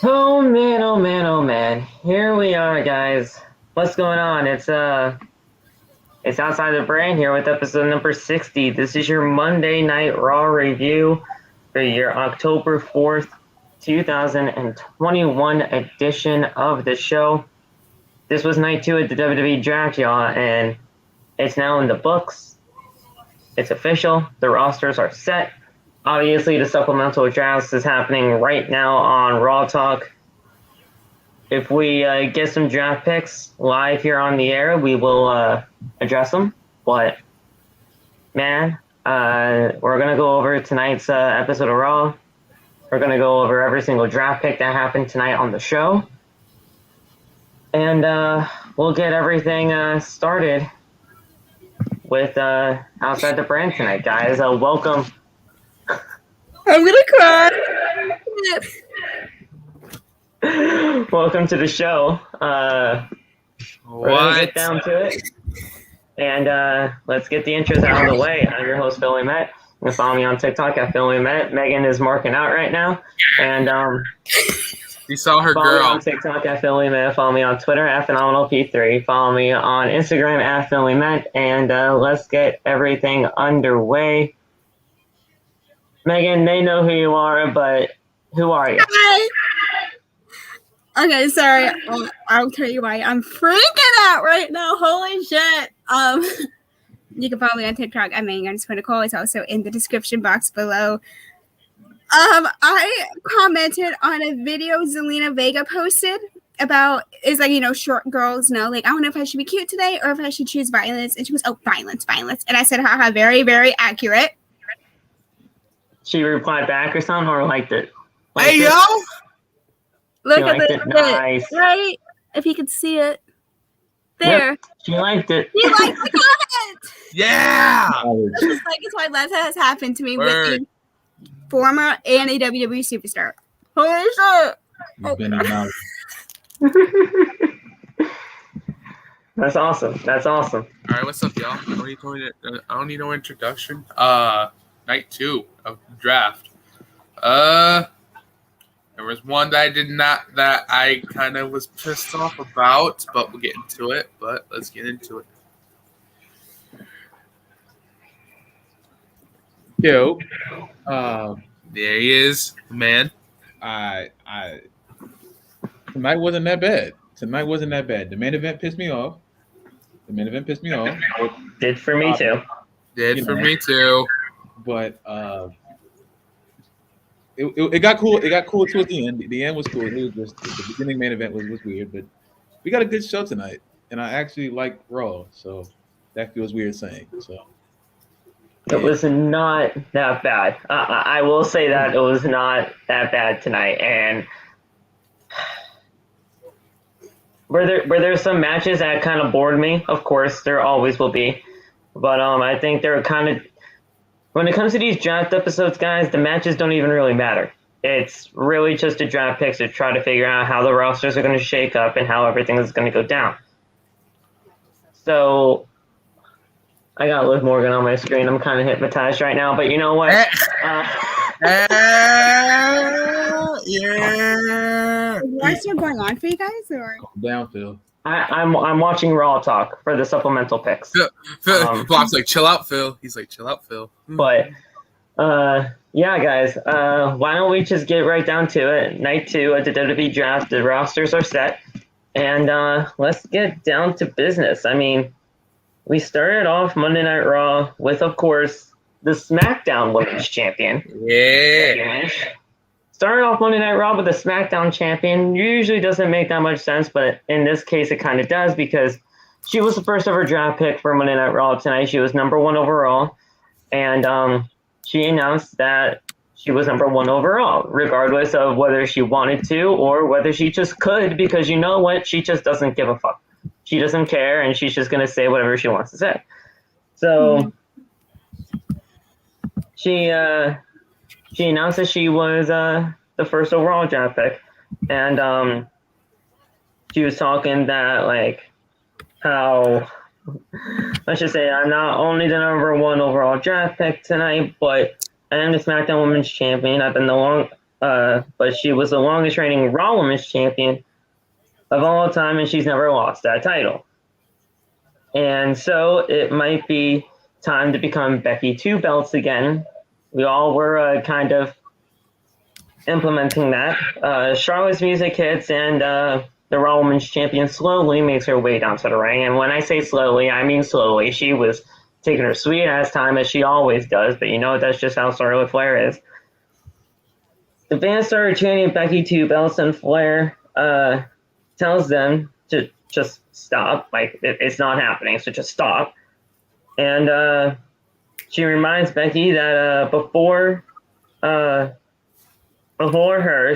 Oh man, oh man, oh man. Here we are, guys. What's going on? It's Outside the Brand here with episode number 60. This is your Monday Night Raw review for your October 4th, 2021 edition of the show. This was night 2 at the WWE Draft, y'all, and it's now in the books. It's official. The rosters are set. Obviously, the supplemental drafts is happening right now on Raw Talk. If we get some draft picks live here on the air, we will address them. But, man, we're going to go over tonight's episode of Raw. We're going to go over every single draft pick that happened tonight on the show. And we'll get everything started with Outside the Brand tonight, guys. Welcome. I'm gonna cry. Welcome to the show. We're gonna get down to it, and let's get the intros out of the way. I'm your host, Philly Met. You can follow me on TikTok at Philly Met. Megan is marking out right now, and you saw her follow girl me on TikTok at Philly Met. Follow me on Twitter at PhenomenalP3. Follow me on Instagram at Philly Met, and let's get everything underway. Megan, they know who you are, but who are you? Hi. Okay, sorry. I'll tell you why. I'm freaking out right now. Holy shit. You can follow me on TikTok at Megan_Nicole. It's also in the description box below. I commented on a video Zelina Vega posted about, it's like, short girls know, like, I don't know if I should be cute today or if I should choose violence. And she goes, oh, violence. And I said, haha, very, very accurate. She replied back or something, or liked it? Hey, yo! Look at this. Nice. Right? If you could see it. There. Yep, she liked it. She liked the comment! Yeah! Just like it's why that has happened to me with a former and a WWE superstar. Holy shit! That's awesome. That's awesome. All right, what's up, y'all? I don't need no introduction. Night 2 of the draft. There was one that I kind of was pissed off about, but we'll get into it. But let's get into it. Yo, there he is, the man. Tonight wasn't that bad. The main event pissed me off. Did for me too. Me too. But it got cool. It got cool towards the end. The end was cool. It was just the beginning main event was weird, but we got a good show tonight, and I actually like Raw, so that feels weird saying. So it was not that bad. I will say that it was not that bad tonight, and were there some matches that kind of bored me? Of course, there always will be, but I think they're kind of. When it comes to these draft episodes, guys, the matches don't even really matter. It's really just a draft picks to try to figure out how the rosters are going to shake up and how everything is going to go down. So, I got Liv Morgan on my screen. I'm kind of hypnotized right now, but you know what? Yeah. Is roster going on for you guys, or down, Phil? I'm watching Raw Talk for the supplemental picks. Bob's like, chill out, Phil. He's like, chill out, Phil. But, yeah, guys, why don't we just get right down to it? Night 2 at the WWE Draft. The rosters are set. And let's get down to business. I mean, we started off Monday Night Raw with, of course, the SmackDown Women's Champion. Yeah. Started off Monday Night Raw with the SmackDown champion. Usually doesn't make that much sense, but in this case it kind of does because she was the first ever draft pick for Monday Night Raw tonight. She was number 1 overall, and she announced that she was number 1 overall, regardless of whether she wanted to or whether she just could, because you know what? She just doesn't give a fuck. She doesn't care, and she's just going to say whatever she wants to say. So she announced that she was the first overall draft pick, and she was talking that, like, how, let's just say, I'm not only the number 1 overall draft pick tonight, but I am the SmackDown Women's Champion. I've been the but she was the longest reigning Raw Women's Champion of all time, and she's never lost that title. And so it might be time to become Becky Two Belts again. We all were kind of implementing that. Charlotte's music hits, and the Raw Women's Champion slowly makes her way down to the ring. And when I say slowly, I mean slowly. She was taking her sweet ass time, as she always does, but that's just how Charlotte Flair is. The fans started chanting Becky Two Belts, and Flair tells them to just stop. Like, it's not happening, so just stop. And she reminds Becky that before her,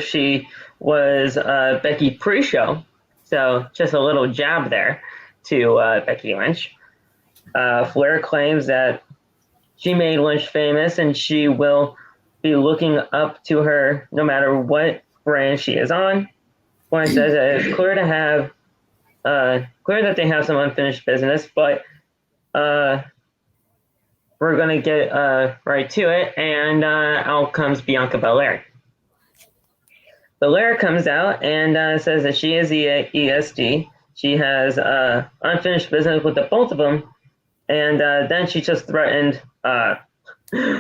she was Becky pre-show. So just a little jab there to Becky Lynch. Flair claims that she made Lynch famous, and she will be looking up to her no matter what brand she is on. Flair says that it's clear that they have some unfinished business, but we're going to get right to it, and out comes Bianca Belair. Belair comes out and says that she is the ESD. She has unfinished business with the both of them, and then she just threatened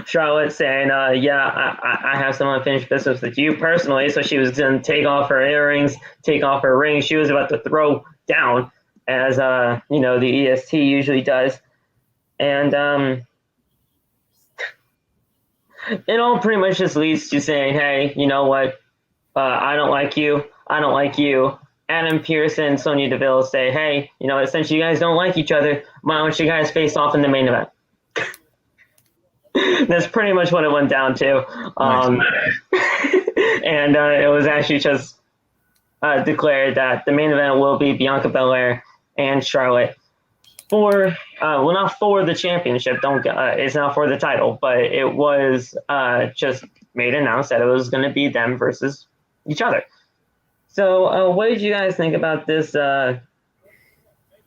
Charlotte, saying, I have some unfinished business with you personally. So she was going to take off her earrings, take off her ring. She was about to throw down, as the EST usually does. And it all pretty much just leads to saying, hey, you know what? I don't like you. I don't like you. Adam Pearce and Sonya Deville say, hey, since you guys don't like each other, why don't you guys face off in the main event? That's pretty much what it went down to. And it was actually just declared that the main event will be Bianca Belair and Charlotte for, not for the championship. It's not for the title, but it was just announced that it was going to be them versus each other. So what did you guys think about this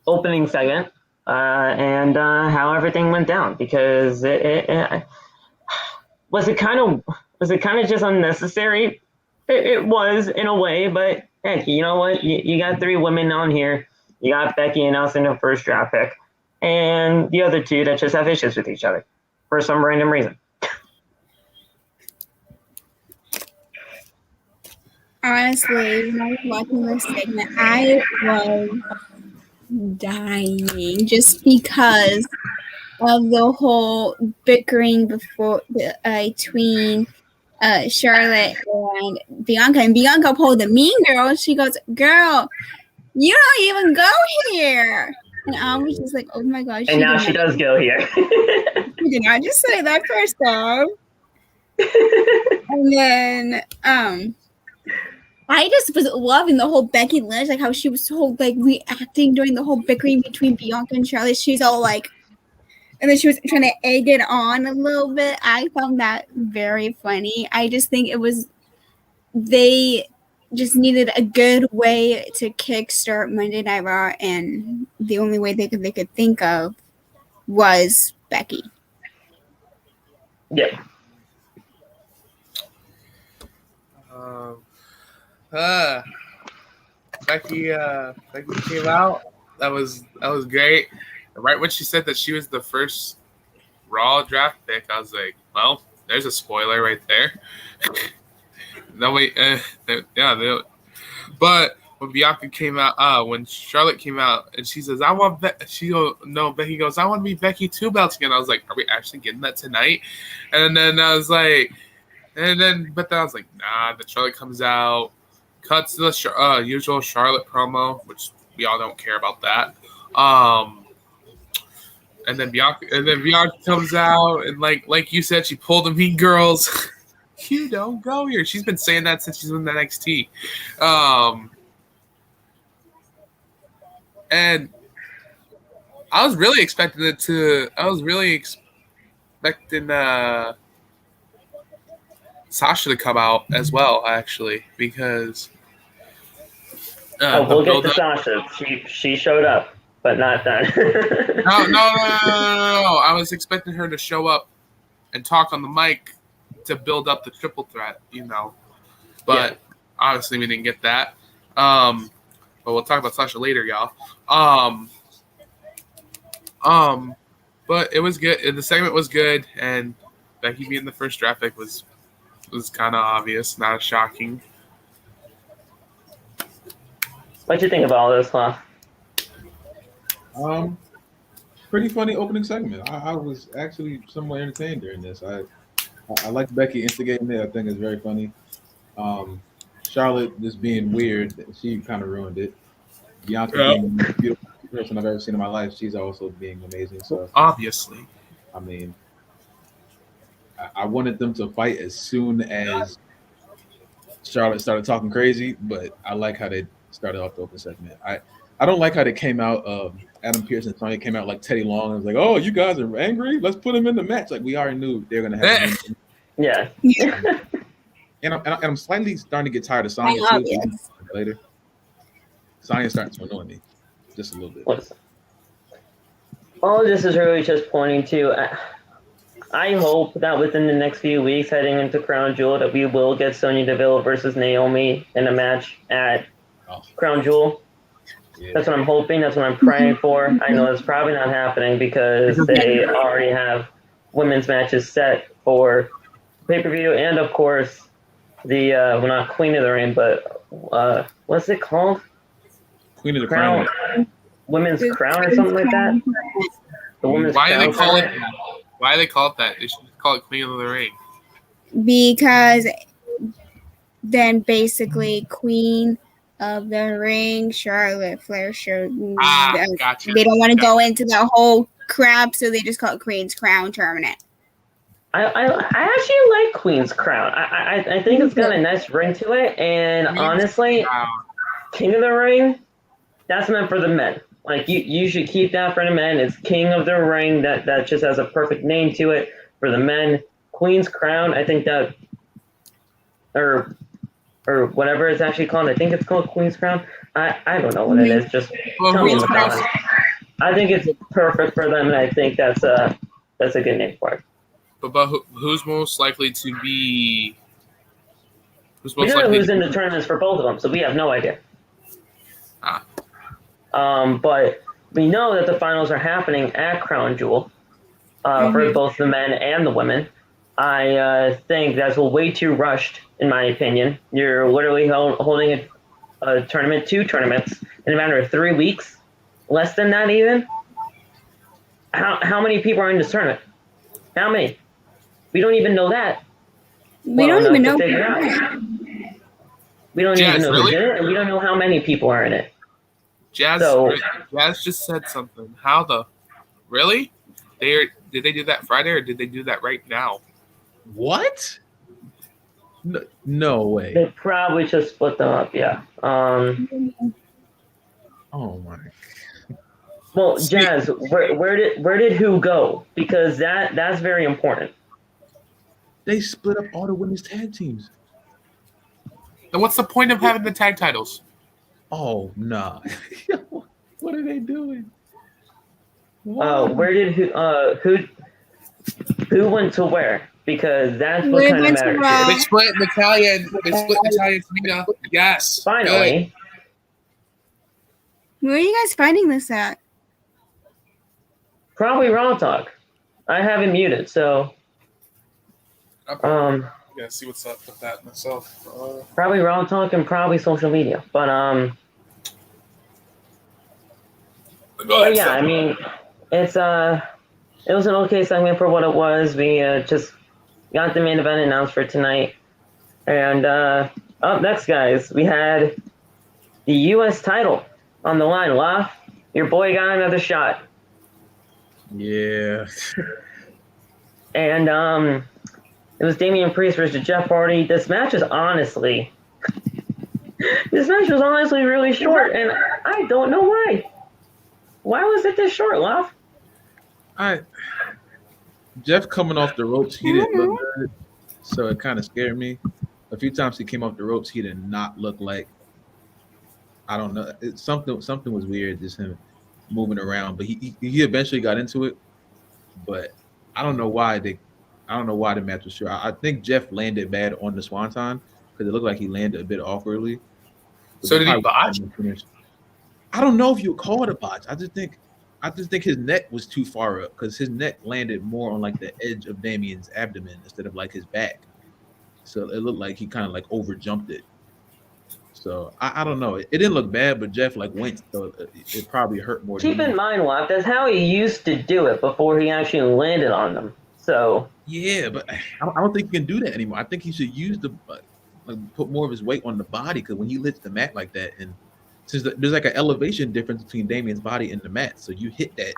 opening segment and how everything went down? Because it was it kind of just unnecessary? It was, in a way, but heck, you know what? You got three women on here. You got Becky announcing her first draft pick, and the other two that just have issues with each other for some random reason. Honestly, when I was watching this segment, I was dying just because of the whole bickering between Charlotte and Bianca. And Bianca pulled the mean girl. She goes, girl, you don't even go here. And I was just like, oh my gosh. And now she does go here. She did not just say that, first off. And then I just was loving the whole Becky Lynch, like how she was so like reacting during the whole bickering between Bianca and Charlotte. She's all like, and then she was trying to egg it on a little bit. I found that very funny. I just think they just needed a good way to kickstart Monday Night Raw, and the only way they could think of was Becky. Yeah. Becky came out. That was great. Right when she said that she was the first Raw draft pick, I was like, well, there's a spoiler right there. But when Bianca came out, when Charlotte came out, and she says, Becky goes, I want to be Becky Two Belts again. I was like, are we actually getting that tonight? And then I was like, but then I was like, nah. Then Charlotte comes out, cuts the usual Charlotte promo, which we all don't care about that. And then Bianca comes out, and like you said, she pulled the Mean Girls. You don't go here. She's been saying that since she's in NXT. And I was really expecting Sasha to come out as well, actually, because we'll get to Sasha. She showed up, but not then. No. I was expecting her to show up and talk on the mic to build up the triple threat, but obviously we didn't get that. But we'll talk about Sasha later, y'all. But it was good. The segment was good, and Becky being the first draft pick was kind of obvious, not shocking. What'd you think of all this, Law? Pretty funny opening segment. I was actually somewhat entertained during this. I like Becky instigating it. I think it's very funny. Charlotte just being weird, she kind of ruined it. Bianca being the most beautiful person I've ever seen in my life, she's also being amazing. So obviously, I mean, I wanted them to fight as soon as Charlotte started talking crazy, but I like how they started off the open segment. I don't like how they came out. Adam Pearce and Sonya came out like Teddy Long and was like, "Oh, you guys are angry? Let's put him in the match." Like we already knew they were gonna have him. Yeah. And I'm slightly starting to get tired of Sonya too. Later, Sonya's starting to annoy me just a little bit. All this is really just pointing to. I hope that within the next few weeks, heading into Crown Jewel, that we will get Sonya Deville versus Naomi in a match at Crown Jewel. Yeah. That's what I'm hoping. That's what I'm praying for. I know it's probably not happening because they already have women's matches set for pay-per-view, and of course, the well, not Queen of the Ring, but what's it called? Queen of the Crown. Women's Crown or something like that. The women's Why crown. do they call it? Why do they call it that? They should call it Queen of the Ring. Because then basically Queen of the Ring, Charlotte Flair showed. Gotcha. They don't want to go into the whole crap, so they just call it Queen's Crown Tournament. I actually like Queen's Crown. I think it's got a nice ring to it, and honestly, King of the Ring, that's meant for the men. Like you should keep that for the men. It's King of the Ring. That just has a perfect name to it for the men. Queen's Crown, I think that, or whatever it's actually called. I think it's called Queen's Crown. I don't know what it is. Just tell me in the comments. I think it's perfect for them, and I think that's a good name for it. But who's most likely to be? We don't know who's in the tournaments for both of them, so we have no idea. But we know that the finals are happening at Crown Jewel for both the men and the women. I think that's way too rushed, in my opinion. You're literally holding a tournament, 2 tournaments, in a matter of 3 weeks. Less than that, even. How many people are in this tournament? How many? We don't even know that. We don't even know. We don't even know who's in it, and we don't know how many people are in it. Jazz just said something. How the really? Did they do that Friday or did they do that right now? What? No way. They probably just split them up. Yeah. Oh my. Well, Jazz, where did who go? Because that's very important. They split up all the women's tag teams. Then what's the point of having the tag titles? Oh nah. What are they doing? Where did who went to where? Because that's what kind of matters. They split Natalya and Tamina. Yes. Finally. Good. Where are you guys finding this at? Probably Raw Talk. I have it muted, so yeah, see what's up with that myself. Probably Raw Talk and probably social media. But go ahead, yeah, I mean, it was an okay segment for what it was. We just got the main event announced for tonight. And up next, guys, we had the U.S. title on the line. Laf, your boy got another shot. Yeah. And it was Damian Priest versus Jeff Hardy. This match was honestly really short, and I don't know why. Why was it this short, Laf? Jeff coming off the ropes, he didn't look good, so it kind of scared me. A few times he came off the ropes, he did not look like, I don't know, something was weird, just him moving around. But he eventually got into it. But I don't know why the match was short. I think Jeff landed bad on the Swanton, because it looked like he landed a bit awkwardly. So did he botch? I don't know if you would call it a botch. I just think his neck was too far up because his neck landed more on like the edge of Damian's abdomen instead of like his back. So it looked like he kind of like over jumped it. So I don't know. It didn't look bad, but Jeff like went, so it probably hurt more. Keep in mind, Wap, that's how he used to do it before he actually landed on them. So yeah, but I don't think he can do that anymore. I think he should use put more of his weight on the body, because when he lifts the mat like that, and since there's like an elevation difference between Damian's body and the mat, so you hit that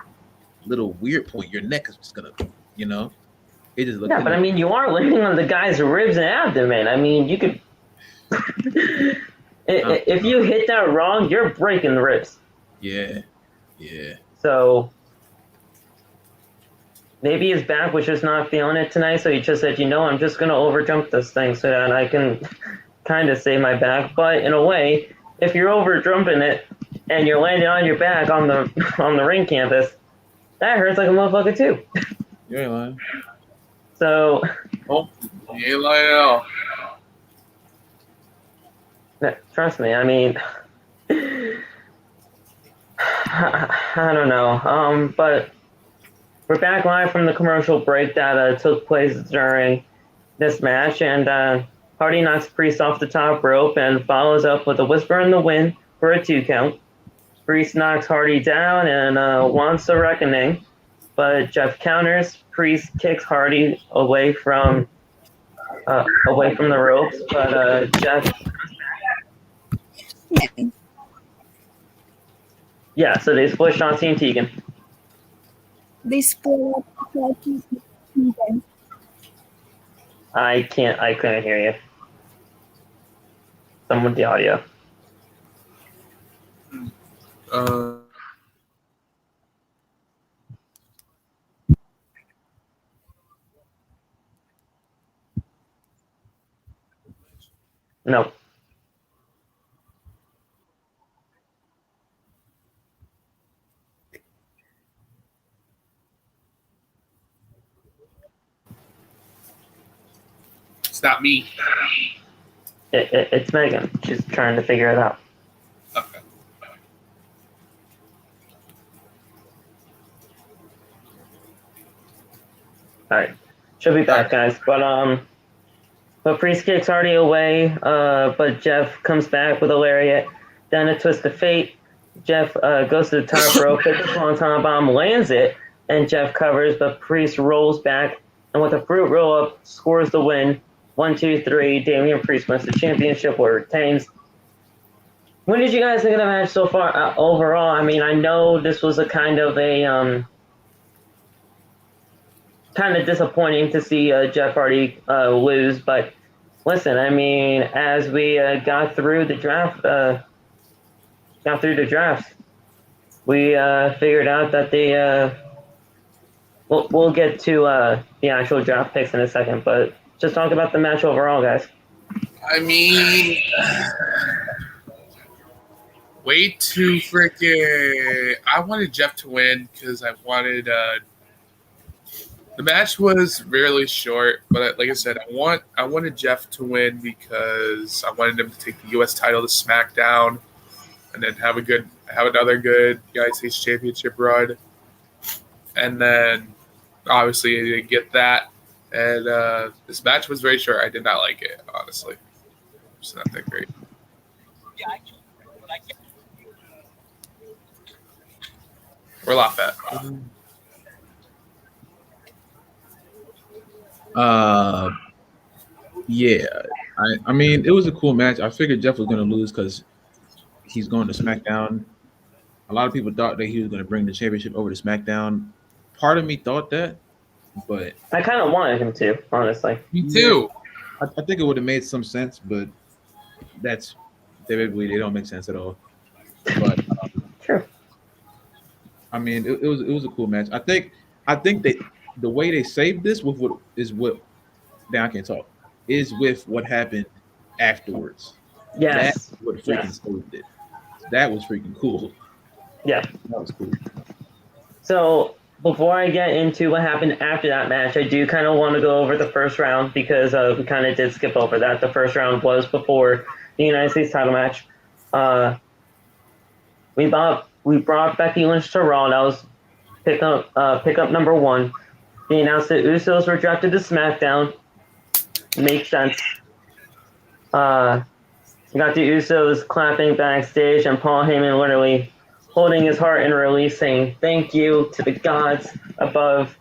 little weird point, your neck is just gonna, it just looks. Yeah, but I mean, you are landing on the guy's ribs and abdomen. I mean, you could. If you hit that wrong, you're breaking the ribs. Yeah. So maybe his back was just not feeling it tonight, so he just said, I'm just going to overjump this thing so that I can kind of save my back. But in a way, if you're overjumping it and you're landing on your back on the ring canvas, that hurts like a motherfucker too. You ain't lying. So. Oh, you ain't lying at all. Trust me, I mean, I don't know. But we're back live from the commercial break that took place during this match, and Hardy knocks Priest off the top rope and follows up with a whisper in the wind for a 2 count. Priest knocks Hardy down and wants a reckoning, but Jeff counters. Priest kicks Hardy away from the ropes, but Jeff. Yeah, so they split Shotzi and Tegan. They split up Shotzi and Tegan. I couldn't hear you. Someone with the audio. No. It's not me. It's Megan. She's trying to figure it out. Okay. Alright. She'll be back, guys. But Priest kicks Hardy away, but Jeff comes back with a lariat. Then a twist of fate. Jeff goes to the top rope, hits a swanton bomb, lands it, and Jeff covers, but Priest rolls back, and with a fruit roll-up, scores the win. 1, 2, 3. Damian Priest wins the championship or retains. What did you guys think of the match so far? Overall, I mean, I know this was a kind of disappointing to see Jeff Hardy lose, but listen, I mean, as we got through the draft, we figured out that we'll get to the actual draft picks in a second, but just talk about the match overall, guys. I mean, way too freaking. I wanted Jeff to win because I wanted. The match was really short, but like I said, I wanted Jeff to win because I wanted him to take the U.S. title to SmackDown, and then have another good A.S.H championship run, and then obviously he didn't get that. And this match was very short. I did not like it, honestly. It's not that great. We're laugh at. Yeah. I mean, it was a cool match. I figured Jeff was going to lose because he's going to SmackDown. A lot of people thought that he was going to bring the championship over to SmackDown. Part of me thought that, but I kind of wanted him to, honestly. Me too. I think it would have made some sense, but they don't make sense at all. But Sure. I mean, it was a cool match. I think that the way they saved this with what happened afterwards. Yes. That's what freaking saved it. That was freaking cool. Yeah. That was cool. So before I get into what happened after that match, I do kind of want to go over the first round because we kind of did skip over that. The first round was before the United States title match. We brought Becky Lynch to Raw. That was pickup number one. They announced that Usos were drafted to SmackDown. Makes sense. You got the Usos clapping backstage, and Paul Heyman literally holding his heart in release, saying thank you to the gods above.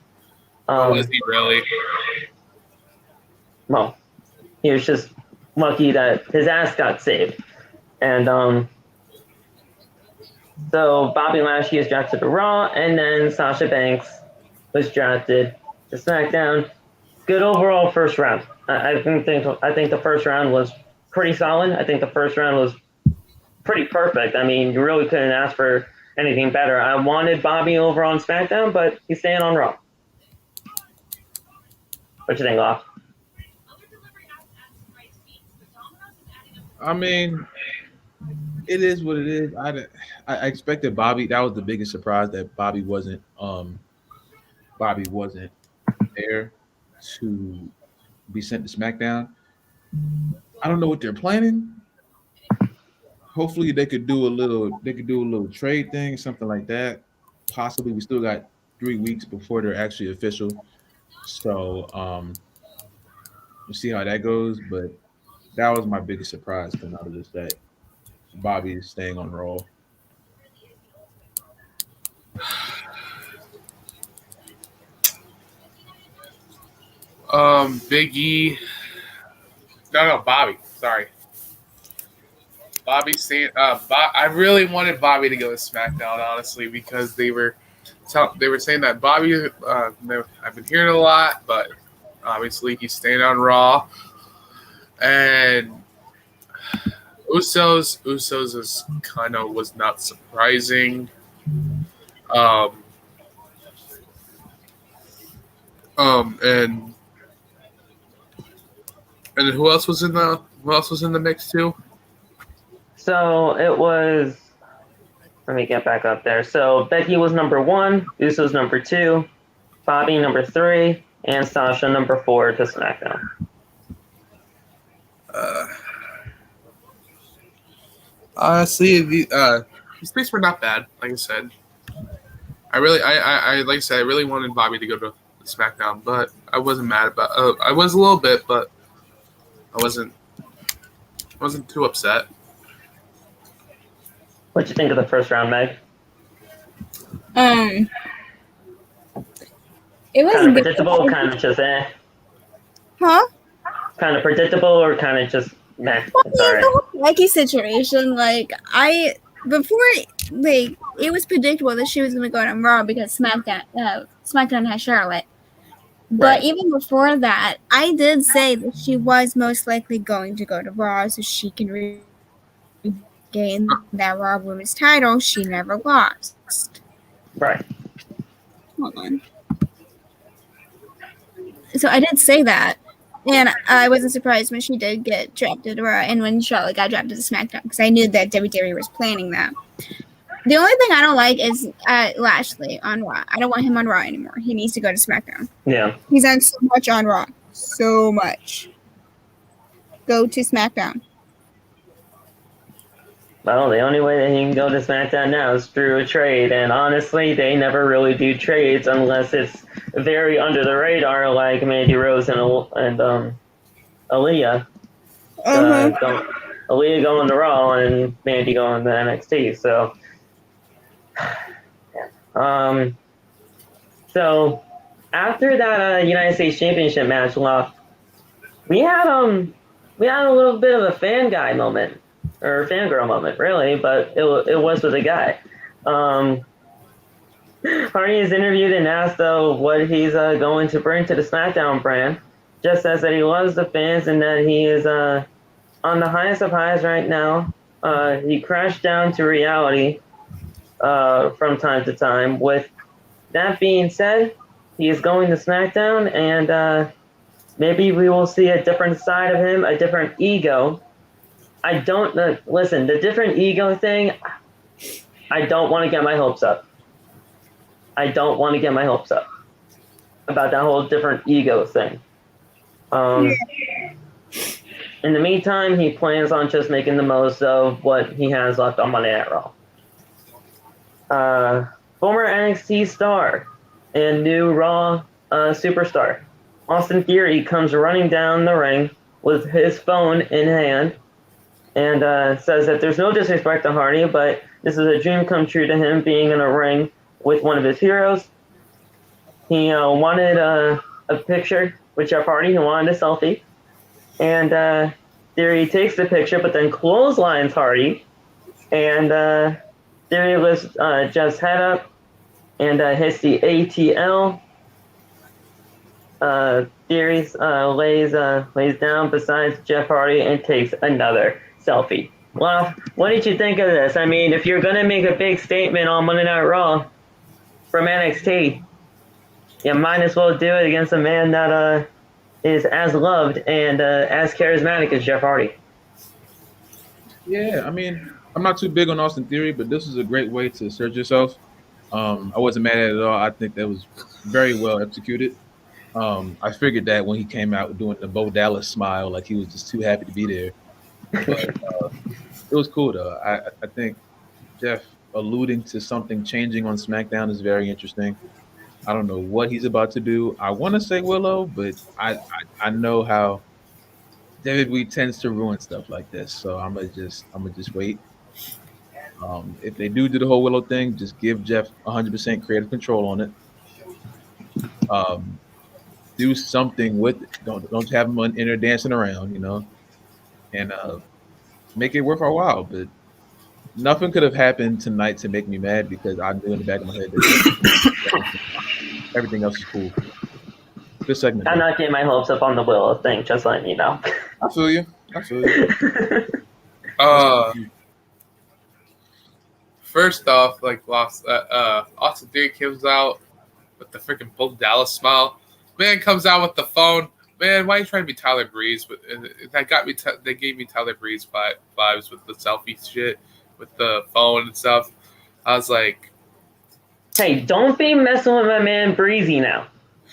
Was he really? Well, he was just lucky that his ass got saved. And so Bobby Lashley is drafted to Raw, and then Sasha Banks was drafted to SmackDown. Good overall first round. I think the first round was pretty solid. I think the first round was pretty perfect. I mean, you really couldn't ask for anything better. I wanted Bobby over on SmackDown, but he's staying on Raw. What you think, Off? I mean, it is what it is. I expected Bobby. That was the biggest surprise, that Bobby wasn't there to be sent to SmackDown. I don't know what they're planning. Hopefully they could do a little trade thing, something like that. Possibly. We still got 3 weeks before they're actually official. So we'll see how that goes. But that was my biggest surprise coming out of this, that Bobby is staying on Raw. Big E. No, Bobby. Sorry. Bobby saying, I really wanted Bobby to go to SmackDown, honestly, because they were saying that Bobby. I've been hearing a lot, but obviously he's staying on Raw, and Usos is kind of was not surprising. And who else was in the mix too? So it was. Let me get back up there. So Becky was number 1, Usos number 2, Bobby number 3, and Sasha number 4 to SmackDown. Honestly, these picks were not bad. Like I said, I really wanted Bobby to go to SmackDown, but I wasn't mad about. I was a little bit, but I wasn't too upset. What'd you think of the first round, Meg? It was kind of predictable, kind of just Huh? Kind of predictable, or kind of just meh. Well, It's all right. the whole Becky situation, before it was predictable that she was going to go on Raw because SmackDown has Charlotte. But Right. even before that, I did say that she was most likely going to go to Raw so she can regain that Raw Women's title she never lost. Right. Hold on. So I did say that. And I wasn't surprised when she did get drafted to Raw and when Charlotte got drafted to SmackDown because I knew that WWE was planning that. The only thing I don't like is Lashley on Raw. I don't want him on Raw anymore. He needs to go to SmackDown. Yeah. He's on so much on Raw. So much. Go to SmackDown. Well, the only way that he can go to SmackDown now is through a trade, and honestly, they never really do trades unless it's very under the radar, like Mandy Rose and Aaliyah. Aaliyah going to Raw and Mandy going to NXT. So, so after that United States Championship match, we had a little bit of a fan guy moment. Or fangirl moment, really, but it was with a guy. Hardy is interviewed and asked, though, what he's going to bring to the SmackDown brand. Just says that he loves the fans and that he is on the highest of highs right now. He crashed down to reality from time to time. With that being said, he is going to SmackDown, and maybe we will see a different side of him, a different ego. I don't listen. The different ego thing, I don't want to get my hopes up. I don't want to get my hopes up about that whole different ego thing. In the meantime, he plans on just making the most of what he has left on Monday Night Raw. Former NXT star and new Raw superstar Austin Theory comes running down the ring with his phone in hand and says that there's no disrespect to Hardy, but this is a dream come true to him being in a ring with one of his heroes. He wanted a picture with Jeff Hardy. He wanted a selfie. And Theory takes the picture, but then clotheslines Hardy. And Theory lifts Jeff's head up and hits the ATL. Theory lays down beside Jeff Hardy and takes another selfie. Well, what did you think of this? I mean, if you're going to make a big statement on Monday Night Raw from NXT, you might as well do it against a man that is as loved and as charismatic as Jeff Hardy. Yeah, I mean, I'm not too big on Austin Theory, but this is a great way to assert yourself. I wasn't mad at it at all. I think that was very well executed. I figured that when he came out doing the Bo Dallas smile, like he was just too happy to be there. But it was cool, though. I think Jeff alluding to something changing on SmackDown is very interesting. I don't know what he's about to do. I want to say Willow, but I know how WWE tends to ruin stuff like this, so I'm gonna just wait. If they do the whole Willow thing, just give Jeff 100% creative control on it. Do something with it. Don't have him in there dancing around, you know, and make it worth our while. But nothing could have happened tonight to make me mad because I knew in the back of my head that everything else is cool. Good segment. I'm not getting my hopes up on the Willow thing, just letting you know. I feel you. First off, like Austin Theory comes out with the freaking Bo Dallas smile. Man comes out with the phone. Man, why are you trying to be Tyler Breeze? But that got me. They gave me Tyler Breeze vibes with the selfie shit, with the phone and stuff. I was like, hey, don't be messing with my man Breezy now.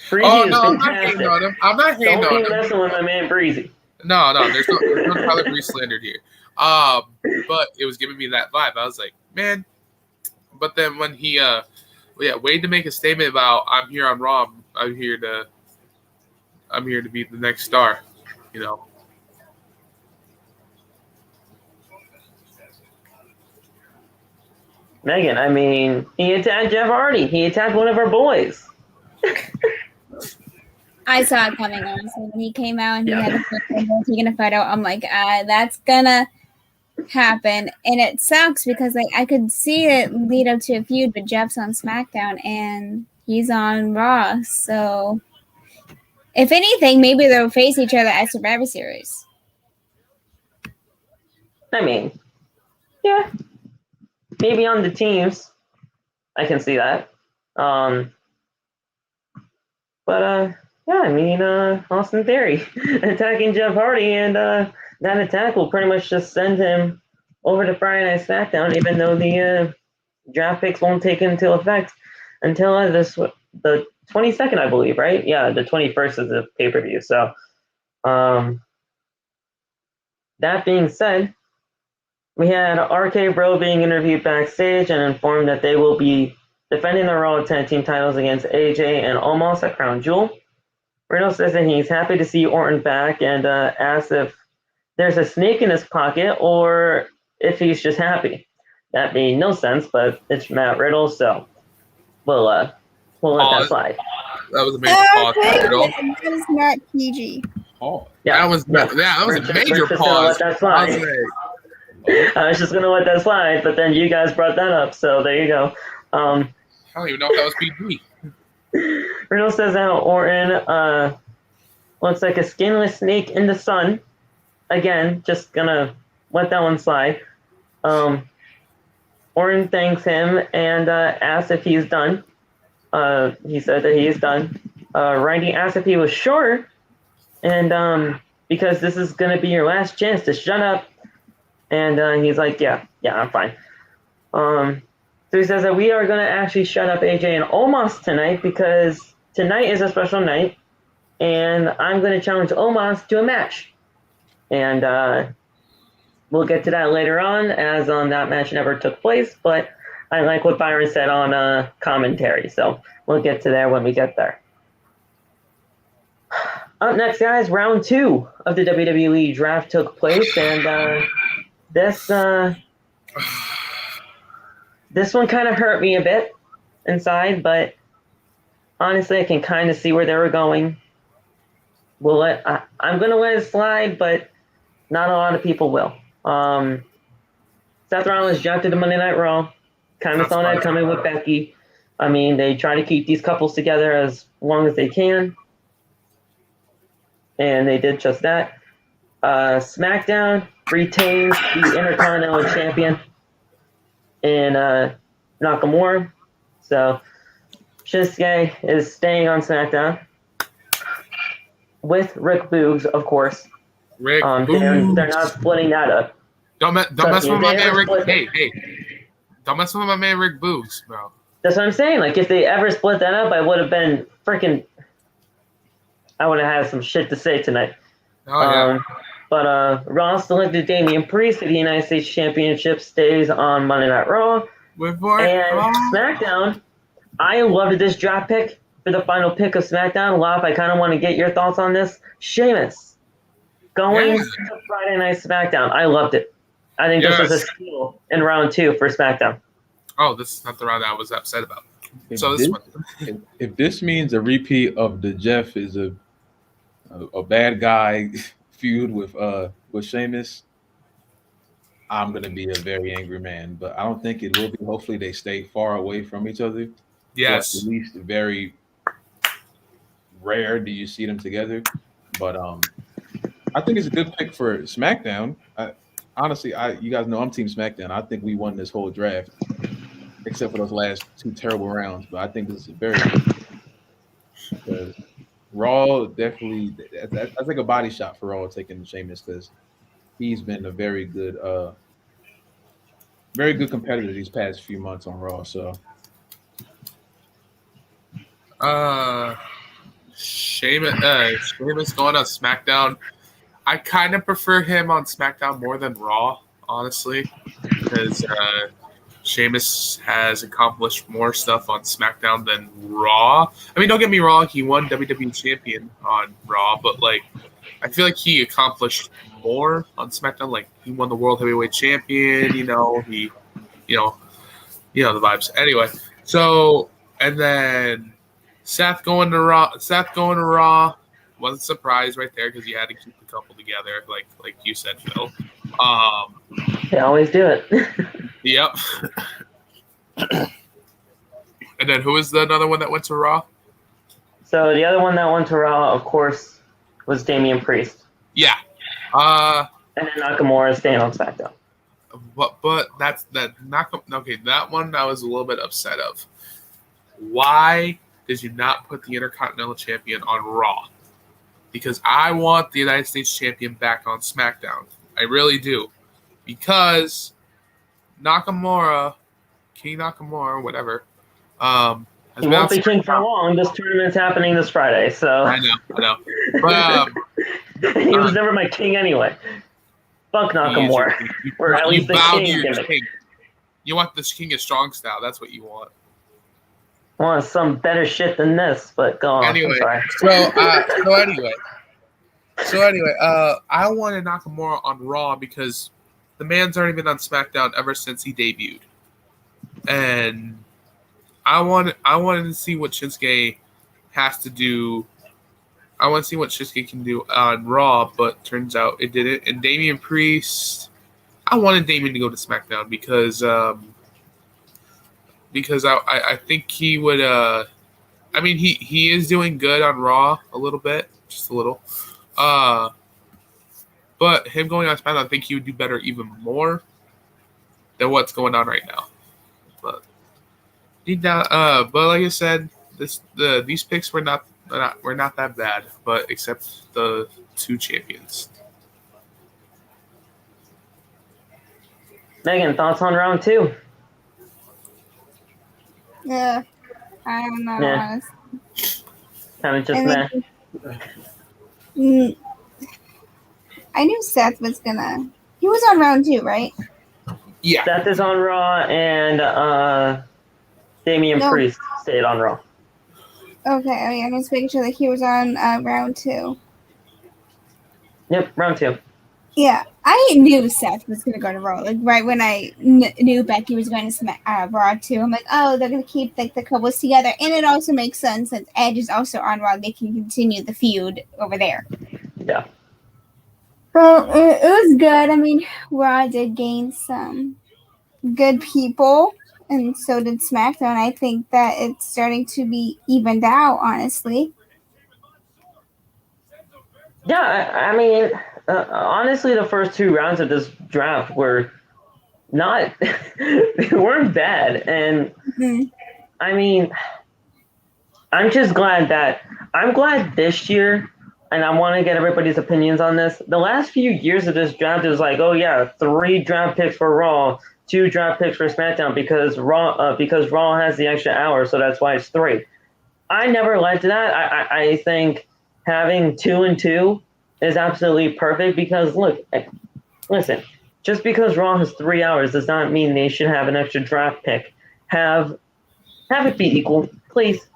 Breezy oh is no, I'm not fantastic. hating on him. I'm not hating on him. Don't be messing with my man Breezy. No, there's no Tyler Breeze slandered here. But it was giving me that vibe. I was like, man. But then when he, waited to make a statement about I'm here on Raw. I'm here to be the next star, you know. Megan, I mean, he attacked Jeff Hardy. He attacked one of our boys. I saw it coming, honestly. When he came out and he had taking a photo, I'm like, that's gonna happen. And it sucks because like I could see it lead up to a feud, but Jeff's on SmackDown and he's on Raw. So if anything, maybe they'll face each other at Survivor Series. I mean, yeah. Maybe on the teams. I can see that. Yeah, I mean, Austin Theory attacking Jeff Hardy, and that attack will pretty much just send him over to Friday Night SmackDown, even though the draft picks won't take into effect until the 22nd, I believe, right? Yeah, the 21st is the pay-per-view. So, that being said, we had RK Bro being interviewed backstage and informed that they will be defending the Raw Tag Team titles against AJ and Omos at Crown Jewel. Riddle says that he's happy to see Orton back and asks if there's a snake in his pocket or if he's just happy. That made no sense, but it's Matt Riddle, so we'll let that slide. That was a major pause. Riddle. That is not PG. Oh, yeah, that was a major pause. Let that slide. I was just gonna let that slide, but then you guys brought that up, so there you go. I don't even know if that was PG. Riddle says that Orton looks like a skinless snake in the sun. Again, just gonna let that one slide. Orton thanks him and asks if he's done. He said that he is done. Randy asked if he was sure, and because this is gonna be your last chance to shut up. And he's like, yeah, I'm fine. So he says that we are going to actually shut up AJ and Omos tonight because tonight is a special night, and I'm going to challenge Omos to a match. And we'll get to that later on, as that match never took place, but I like what Byron said on commentary, so we'll get to there when we get there. Up next, guys, round 2 of the WWE draft took place, and this one kind of hurt me a bit inside, but honestly, I can kind of see where they were going. I'm going to let it slide, but not a lot of people will. Seth Rollins jumped into Monday Night Raw. Kind of saw that coming with Becky. I mean, they try to keep these couples together as long as they can. And they did just that. SmackDown retains the Intercontinental Champion in Nakamura. So Shinsuke is staying on SmackDown with Rick Boogs, of course. Rick they're not splitting that up. Don't mess with my man Rick. Hey. Don't mess with my man Rick Boogs, bro. That's what I'm saying. Like, if they ever split that up, I would have been freaking... I would have had some shit to say tonight. Oh, yeah. But Raw selected Damian Priest for the United States Championship, stays on Monday Night Raw. SmackDown, I loved this draft pick for the final pick of SmackDown. Lop, I kind of want to get your thoughts on this. Sheamus going to Friday Night SmackDown. I loved it. I think this was a steal in round 2 for SmackDown. Oh, this is not the round I was upset about. If this means a repeat of the Jeff is a bad guy feud with Sheamus, I'm gonna be a very angry man. But I don't think it will be. Hopefully, they stay far away from each other. Yes, at least very rare do you see them together. But I think it's a good pick for SmackDown. Honestly, you guys know I'm Team SmackDown. I think we won this whole draft, except for those last 2 terrible rounds. But I think this is very good. Raw definitely, that's like a body shot for Raw taking Sheamus because he's been a very good competitor these past few months on Raw. So, Sheamus going on SmackDown. I kind of prefer him on SmackDown more than Raw, honestly, because Sheamus has accomplished more stuff on SmackDown than Raw. I mean, don't get me wrong, he won WWE Champion on Raw, but like, I feel like he accomplished more on SmackDown. Like, he won the World Heavyweight Champion. You know the vibes. Anyway, so and then Seth going to Raw. Wasn't surprised right there because you had to keep the couple together, like you said, Phil. They always do it. Yep. And then who was the another one that went to Raw? So the other one that went to Raw, of course, was Damian Priest. Yeah. And then Nakamura staying on SmackDown. But that's that. Okay, that one I was a little bit upset of. Why did you not put the Intercontinental Champion on Raw? Because I want the United States Champion back on SmackDown. I really do. Because Nakamura, King Nakamura, whatever. He won't be king for long. This tournament's happening this Friday, so... I know. But, he was never my king anyway. Fuck Nakamura. Or at least the king. You want this King of Strong style. That's what you want. I want some better shit than this, but go on. Anyway, so anyway, I wanted Nakamura on Raw because the man's already been on SmackDown ever since he debuted, and I wanted to see what Shinsuke has to do. I want to see what Shinsuke can do on Raw, but turns out it didn't. And Damian Priest, I wanted Damian to go to SmackDown because I think he would. I mean, he is doing good on Raw a little bit, just a little. But him going on SmackDown, I think he would do better even more than what's going on right now. But like I said, these picks were not that bad, but except the 2 champions. Megan, thoughts on round 2? Yeah, I don't know. Yeah. Honestly. Kind of just And meh. then, I knew Seth was gonna. He was on round 2, right? Yeah. Seth is on Raw, and Damian No. Priest stayed on Raw. Okay, I mean, I'm just making sure that he was on round 2. Yep, round 2. Yeah, I knew Seth was going to go to Raw. Like, right when I knew Becky was going to Raw too, I'm like, oh, they're going to keep like the couples together. And it also makes sense since Edge is also on Raw. They can continue the feud over there. Yeah. Well, it was good. I mean, Raw did gain some good people, and so did SmackDown. I think that it's starting to be evened out, honestly. Yeah, I mean, honestly, the first 2 rounds of this draft were not, they weren't bad. And I mean, I'm glad this year, and I want to get everybody's opinions on this. The last few years of this draft is like, oh yeah, 3 draft picks for Raw, 2 draft picks for SmackDown because Raw has the extra hour, so that's why it's 3. I never liked that. I think having 2 and 2 is absolutely perfect because listen, just because Raw has 3 hours does not mean they should have an extra draft pick. Have it be equal, please.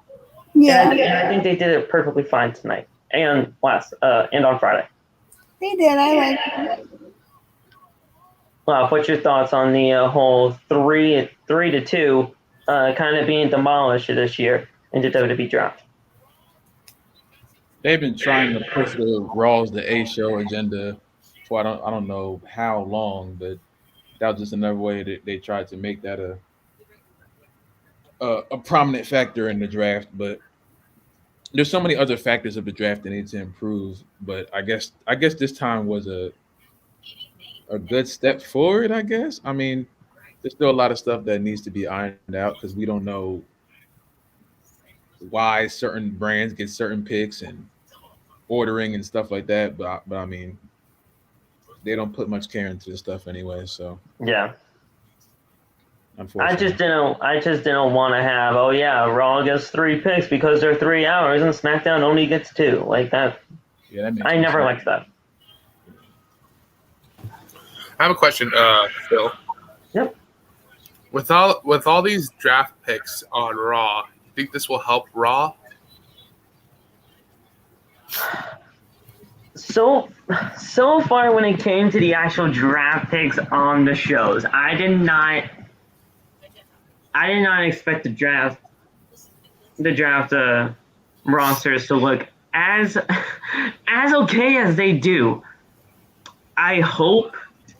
Yeah, And I think they did it perfectly fine tonight and on Friday. they did. I like it. Wow, what's your thoughts on the whole 3-2 kind of being demolished this year in the WWE draft? They've been trying to push the Raw's the A show agenda for I don't know how long, but that was just another way that they tried to make that a prominent factor in the draft. But there's so many other factors of the draft that need to improve. But I guess this time was a good step forward. I guess. I mean, there's still a lot of stuff that needs to be ironed out because we don't know why certain brands get certain picks and ordering and stuff like that. But I mean, they don't put much care into this stuff anyway. So Yeah. unfortunately, I just didn't want to have, oh yeah, Raw gets 3 picks because they're 3 hours and SmackDown only gets 2. Like that. Yeah, that makes I never sense. liked that. I have a question, Phil. Yep. With all these draft picks on Raw, you think this will help Raw? So far when it came to the actual draft picks on the shows, I did not expect the draft rosters to look as okay as they do. I hope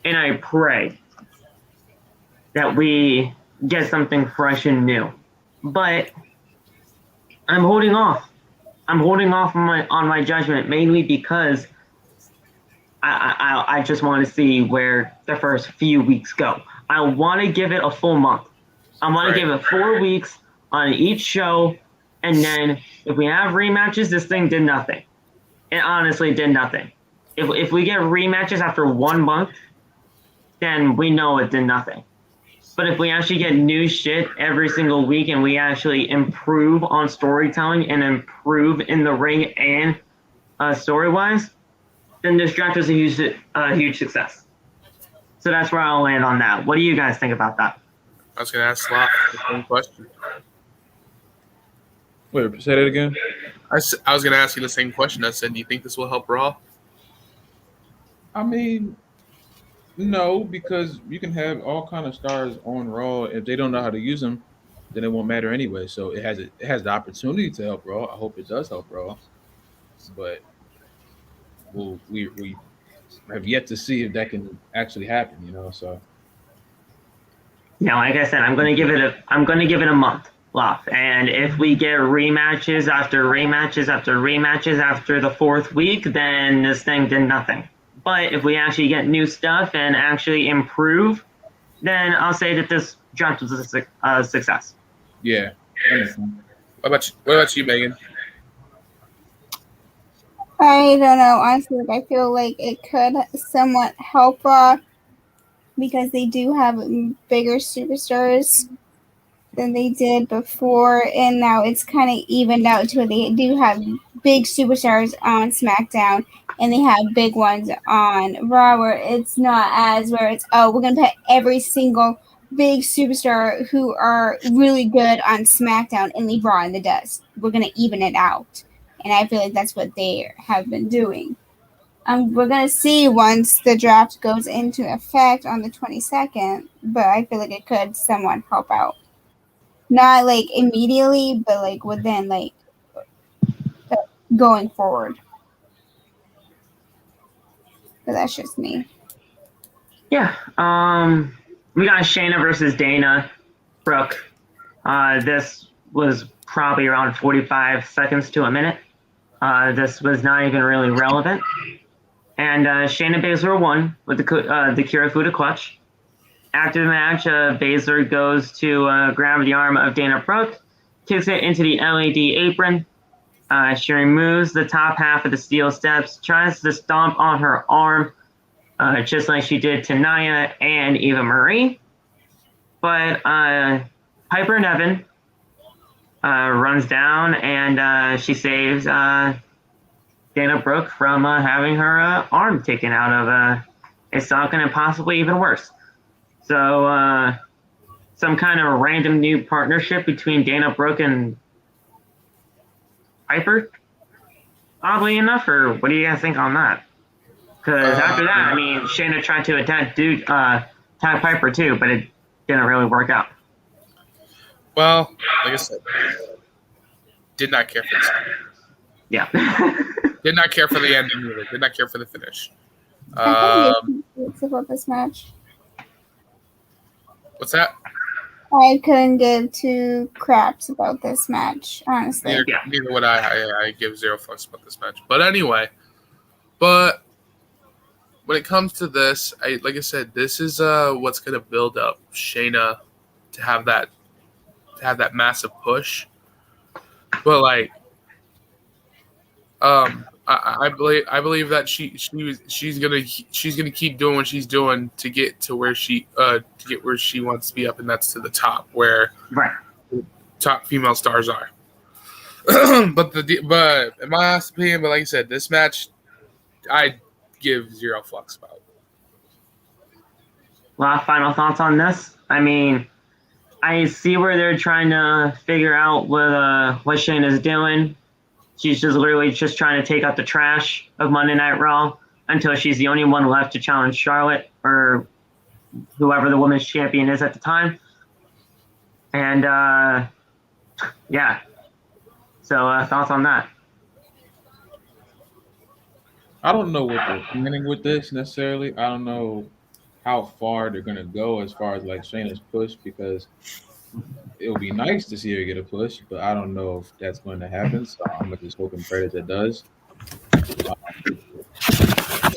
and I pray that we get something fresh and new. But I'm holding off. I'm holding off on my judgment mainly because I just want to see where the first few weeks go. I want to give it a full month. I want to give it 4 weeks on each show, and then if we have rematches, this thing did nothing. It honestly did nothing. If we get rematches after 1 month, then we know it did nothing. But if we actually get new shit every single week and we actually improve on storytelling and improve in the ring and story-wise, then this draft is a huge success. So that's where I'll land on that. What do you guys think about that? I was going to ask Sloth the same question. Wait, say that again. I was going to ask you the same question. I said, do you think this will help Raw? I mean, no, because you can have all kind of stars on Raw. If they don't know how to use them, then it won't matter anyway. So it has the opportunity to help Raw. I hope it does help Raw, but we have yet to see if that can actually happen. You know, so. Yeah, like I said, I'm gonna give it a month left, and if we get rematches after rematches after rematches after the 4th week, then this thing did nothing. But if we actually get new stuff and actually improve, then I'll say that this draft was a success. Yeah. What about you, Megan? I don't know. Honestly, I feel like it could somewhat help because they do have bigger superstars than they did before, and now it's kind of evened out to where they do have big superstars on SmackDown, and they have big ones on Raw, where it's not as where it's, oh, we're going to put every single big superstar who are really good on SmackDown and leave Raw in the dust. We're going to even it out. And I feel like that's what they have been doing. We're going to see once the draft goes into effect on the 22nd, but I feel like it could somewhat help out. Not like immediately, but like within like going forward. But that's just me. Yeah. We got Shayna versus Dana Brooke. This was probably around 45 seconds to a minute. This was not even really relevant. And Shayna Baszler won with the Kirifuda clutch. After the match, Baszler goes to grab the arm of Dana Brooke, kicks it into the LED apron. She removes the top half of the steel steps, tries to stomp on her arm, just like she did to Nia and Eva Marie. But Piper Niven runs down and she saves Dana Brooke from having her arm taken out of a socket and possibly even worse. So some kind of random new partnership between Dana Brooke and Piper, oddly enough, or what do you guys think on that? Because after that, I mean, Shayna tried to attack Piper too, but it didn't really work out. Well, like I said, did not care for this. Yeah. Did not care for the ending either. Did not care for the finish. About this match. What's that? I couldn't give two craps about this match, honestly. Neither would I. I give zero fucks about this match. But anyway, when it comes to this, like I said, this is what's going to build up Shayna to have that massive push. But like, I believe that she's gonna keep doing what she's doing to get to where she wants to be up, and that's to the top where top female stars are. but in my honest opinion, like I said, this match I give zero fucks about. Final thoughts on this? I mean, I see where they're trying to figure out what Shayna's doing. She's just literally just trying to take out the trash of Monday Night Raw until she's the only one left to challenge Charlotte or whoever the women's champion is at the time. And, yeah. So, thoughts on that? I don't know what they're planning with this necessarily. I don't know how far they're going to go as far as like Shayna's push, because it would be nice to see her get a push, but I don't know if that's going to happen. So I'm gonna just hope and pray that it does. The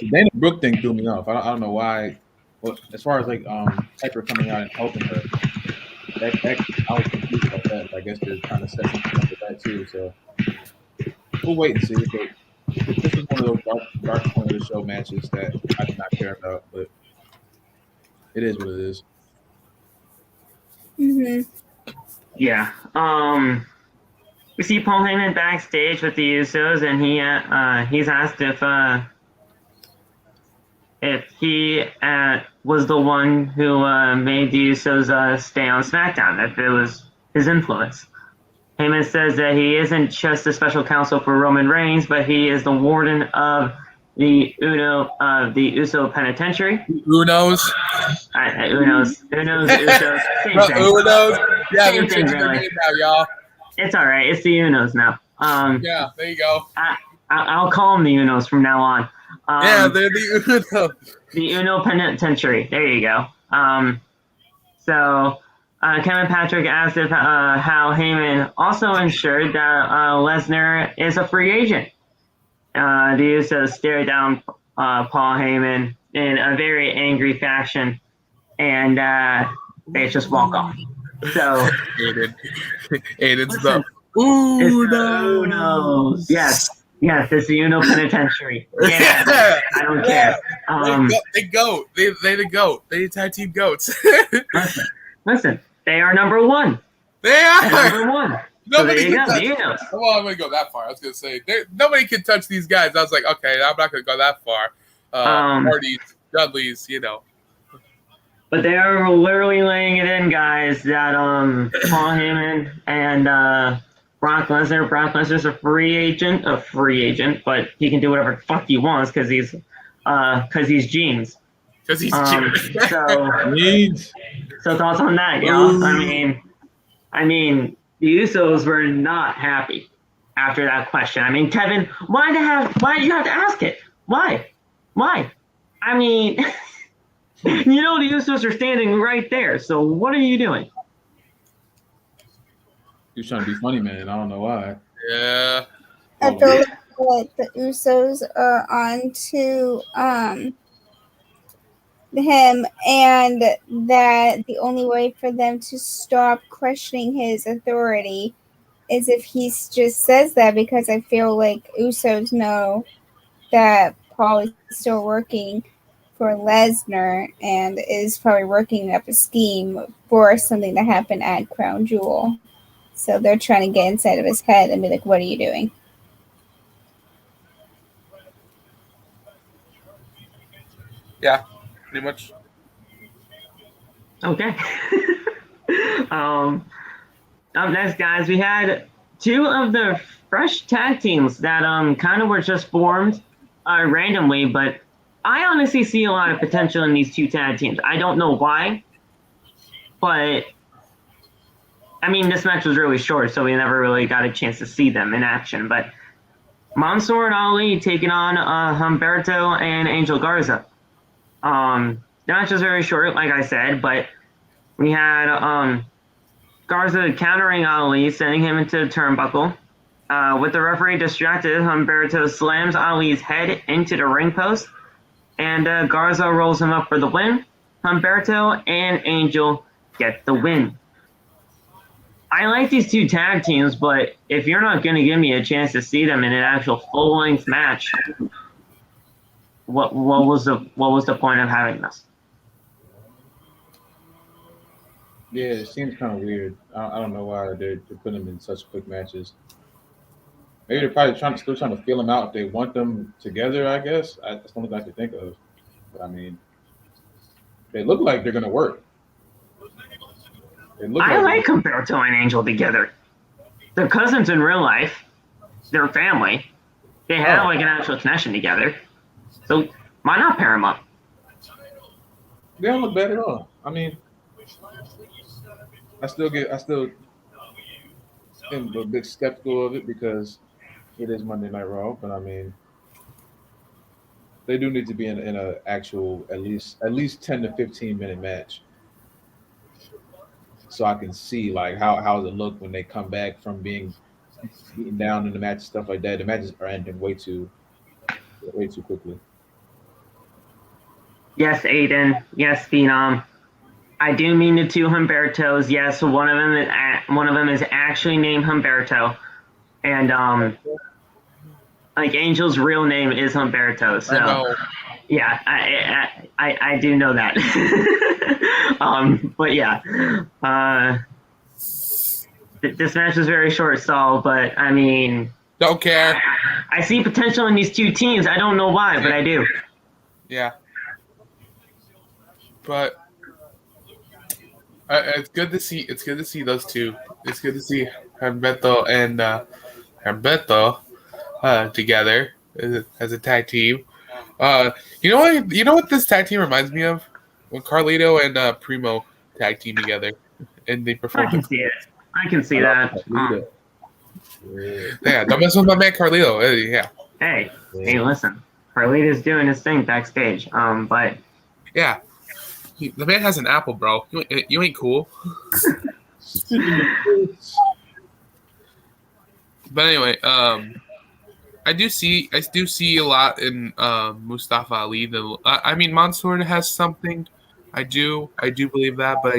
Dana Brooke thing threw me off. I don't know why. Well, as far as like Piper coming out and helping her, that I was confused about that. I guess they're trying to set something up with that too. So we'll wait and see. But this is one of those dark point of the show matches that I do not care about, but it is what it is. Mm-hmm. Yeah. We see Paul Heyman backstage with the Usos, and he's asked if he was the one who made the Usos stay on SmackDown, if it was his influence. Heyman says that he isn't just a special counsel for Roman Reigns, but he is the warden of the Uso Penitentiary. Unos. Usos. Same thing. Unos. Yeah, Same they're changing their name now, y'all. It's all right. It's the Unos now. Yeah, there you go. I'll call them the Unos from now on. Yeah, they're the Unos. The Uno Penitentiary. There you go. So Kevin Patrick asked if how Heyman also ensured that Lesnar is a free agent. The Usos stare down Paul Heyman in a very angry fashion, and they just walk off. So Aiden's the Unos. Yes, it's the Uno Penitentiary. Yeah, I don't care. They goat. They the goat. They tag team goats. Listen, they are number one. They are Number one. So there nobody you can go. touch. You know. Well, I'm gonna go that far. I was gonna say nobody can touch these guys. I was like, okay, I'm not gonna go that far. Hardys, Dudleys, you know. But they are literally laying it in, guys, that Paul Heyman and Brock Lesnar. Brock Lesnar's a free agent, but he can do whatever the fuck he wants because he's jeans. Because he's So thoughts on that, y'all? I mean, the Usos were not happy after that question. I mean, Kevin, why do you have to ask it? Why? I mean, you know the Usos are standing right there. So what are you doing? He was trying to be funny, man. I don't know why. Yeah. I feel like the Usos are on to him, and that the only way for them to stop questioning his authority is if he just says that, because I feel like Usos know that Paul is still working for Lesnar and is probably working up a scheme for something to happen at Crown Jewel. So they're trying to get inside of his head and be like, what are you doing? Yeah, pretty much. Okay. Up next, guys, we had two of the fresh tag teams that kind of were just formed randomly, but I honestly see a lot of potential in these two tag teams. I don't know why, but I mean, this match was really short, so we never really got a chance to see them in action. But Mansoor and Ali taking on Humberto and Angel Garza. The match was very short, like I said, but we had Garza countering Ali, sending him into the turnbuckle. With the referee distracted, Humberto slams Ali's head into the ring post, and Garza rolls him up for the win. Humberto and Angel get the win. I like these two tag teams, but if you're not going to give me a chance to see them in an actual full-length match, what was the point of having this? Yeah, it seems kind of weird. I don't know why they're putting them in such quick matches. Maybe they're probably still trying to feel them out. If they want them together, I guess. That's the only thing I can think of. But I mean, they look like they're gonna work. I like Humberto and Angel together. They're cousins in real life. They're family. They have like an actual connection together. So why not pair them up? They don't look bad at all. I mean, I still am a bit skeptical of it because it is Monday Night Raw. But I mean, they do need to be in a actual at least 10 to 15-minute match, so I can see like how does it look when they come back from being beaten down in the match, stuff like that. The matches are ending way too quickly. Yes, Aiden. Yes, Phenom. I do mean the two Humbertos. Yes, one of them is actually named Humberto, and like Angel's real name is Humberto. So yeah, I do know that. But yeah, this match was very short stall. But I mean, don't care. I see potential in these two teams. I don't know why, but I do. Yeah, but. It's good to see. It's good to see those two. It's good to see Humberto and Humberto together as a tag team. You know what this tag team reminds me of? When Carrillo and Primo tag team together, and they performed. I can see that. Yeah, don't mess with my man Carrillo. Yeah. Hey, listen. Carlito's doing his thing backstage. But yeah. The man has an apple, bro. You ain't cool. But anyway, I do see a lot in Mustafa Ali. I mean, Mansoor has something. I do believe that, but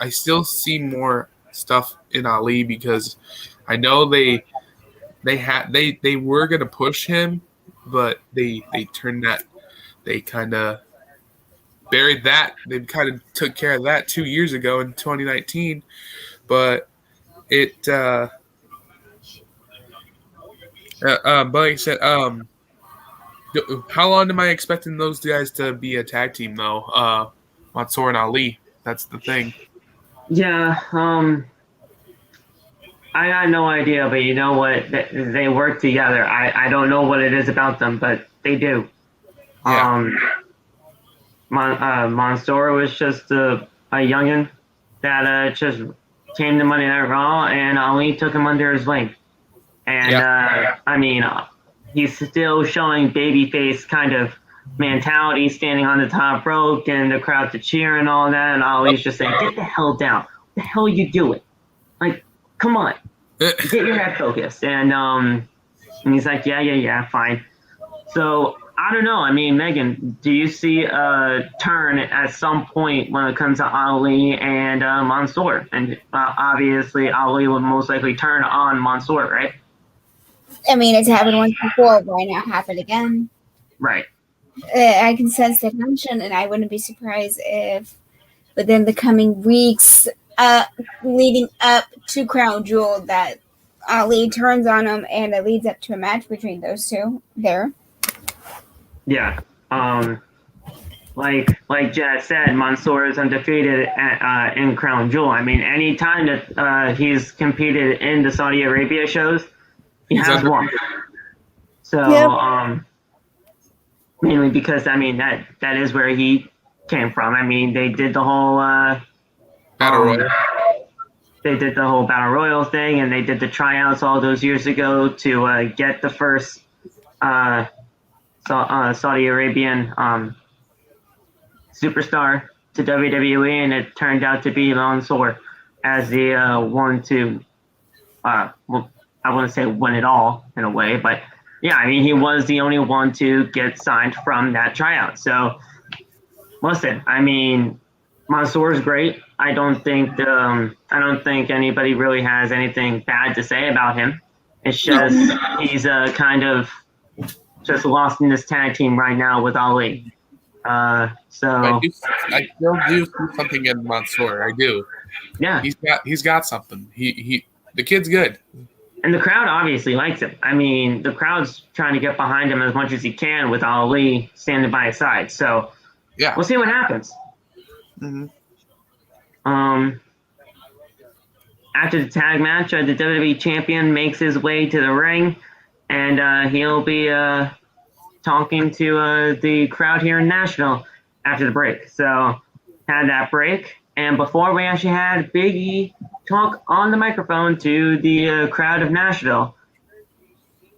I still see more stuff in Ali because I know they were gonna push him, but they turned that. They kind of buried that. They kind of took care of that 2 years ago in 2019. but but like I said, how long am I expecting those guys to be a tag team though? Mansoor and Ali. That's the thing. Yeah, I got no idea, but you know what? They work together. I don't know what it is about them, but they do. Yeah. Mansoor was just a youngin that just came to Monday Night Raw, and Ali took him under his wing. And I mean, he's still showing babyface kind of mentality, standing on the top rope, and the crowd to cheer and all that. And Ali's just saying, "Get the hell down! What the hell are you doing? Like, come on, get your head focused." And he's like, "Yeah, fine." So I don't know. I mean, Megan, do you see a turn at some point when it comes to Ali and Mansoor? And obviously, Ali would most likely turn on Mansoor, right? I mean, it's happened once before. Why not happen again? Right. I can sense the tension, and I wouldn't be surprised if within the coming weeks, leading up to Crown Jewel, that Ali turns on him, and it leads up to a match between those two there. Yeah. Like Jazz said, Mansoor is undefeated in Crown Jewel. I mean, any time that he's competed in the Saudi Arabia shows, he has won. So, mainly because, I mean, that is where he came from. I mean, they did the whole Battle Royal. They did the whole Battle Royal thing, and they did the tryouts all those years ago to get the first Saudi Arabian superstar to WWE, and it turned out to be Mansoor as the one to, well, I wouldn't say win it all in a way, but yeah, I mean, he was the only one to get signed from that tryout. So, listen, I mean, Mansoor is great. I don't think anybody really has anything bad to say about him. It's just he's kind of just lost in this tag team right now with Ali. I still do see something in Mansoor. I do. Yeah, he's got something. The kid's good. And the crowd obviously likes him. I mean, the crowd's trying to get behind him as much as he can with Ali standing by his side. So, yeah, we'll see what happens. Mm-hmm. After the tag match, the WWE champion makes his way to the ring, and he'll be talking to the crowd here in Nashville after the break. So, had that break. And before we actually had Big E talk on the microphone to the crowd of Nashville,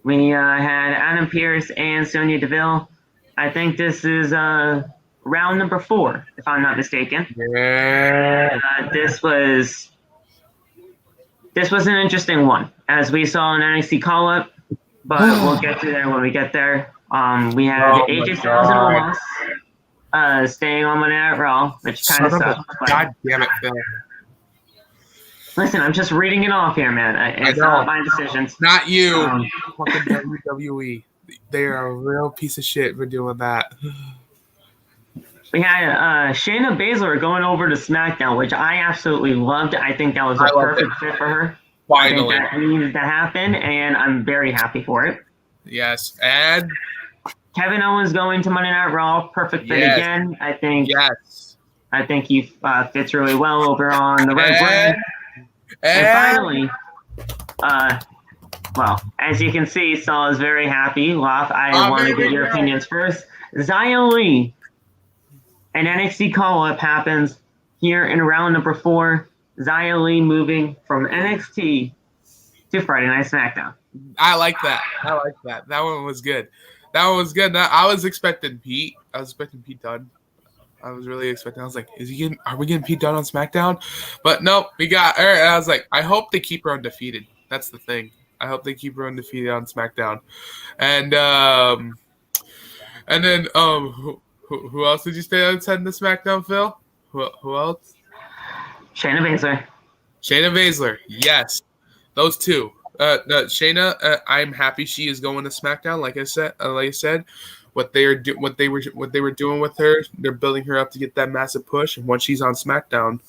we had Adam Pearce and Sonya Deville. I think this is round number 4, if I'm not mistaken. Yeah. This was an interesting one, as we saw in NXT call-up, but we'll get to there when we get there. We had AJ Styles and Omos staying on Monday Night Raw, which kind of sucks. God damn it, Phil. Listen, I'm just reading it off here, man. It's not my decisions. Not you. Fucking WWE. They are a real piece of shit for doing that. We had Shayna Baszler going over to SmackDown, which I absolutely loved. I think that was a perfect fit for her. Finally. I think that needed to happen, and I'm very happy for it. Yes, and Kevin Owens going to Monday Night Raw, perfect fit again. I think he fits really well over on the Red brand. And finally, well, as you can see, Saul is very happy. Loth, I want to get your opinions first. Xia Li, an NXT call-up happens here in round number 4. Xia Li moving from NXT to Friday Night SmackDown. I like that. That one was good. I was expecting Pete. Dunne. I was really expecting. I was like, are we getting Pete Dunne on SmackDown? But nope, we got her. And I was like, I hope they keep her undefeated. That's the thing. I hope they keep her undefeated on SmackDown. And then who else did you say attend the SmackDown, Phil? Who else? Shayna Baszler. Yes, those two. Shayna, I'm happy she is going to SmackDown. Like I said, what they were doing with her, they're building her up to get that massive push. And once she's on SmackDown,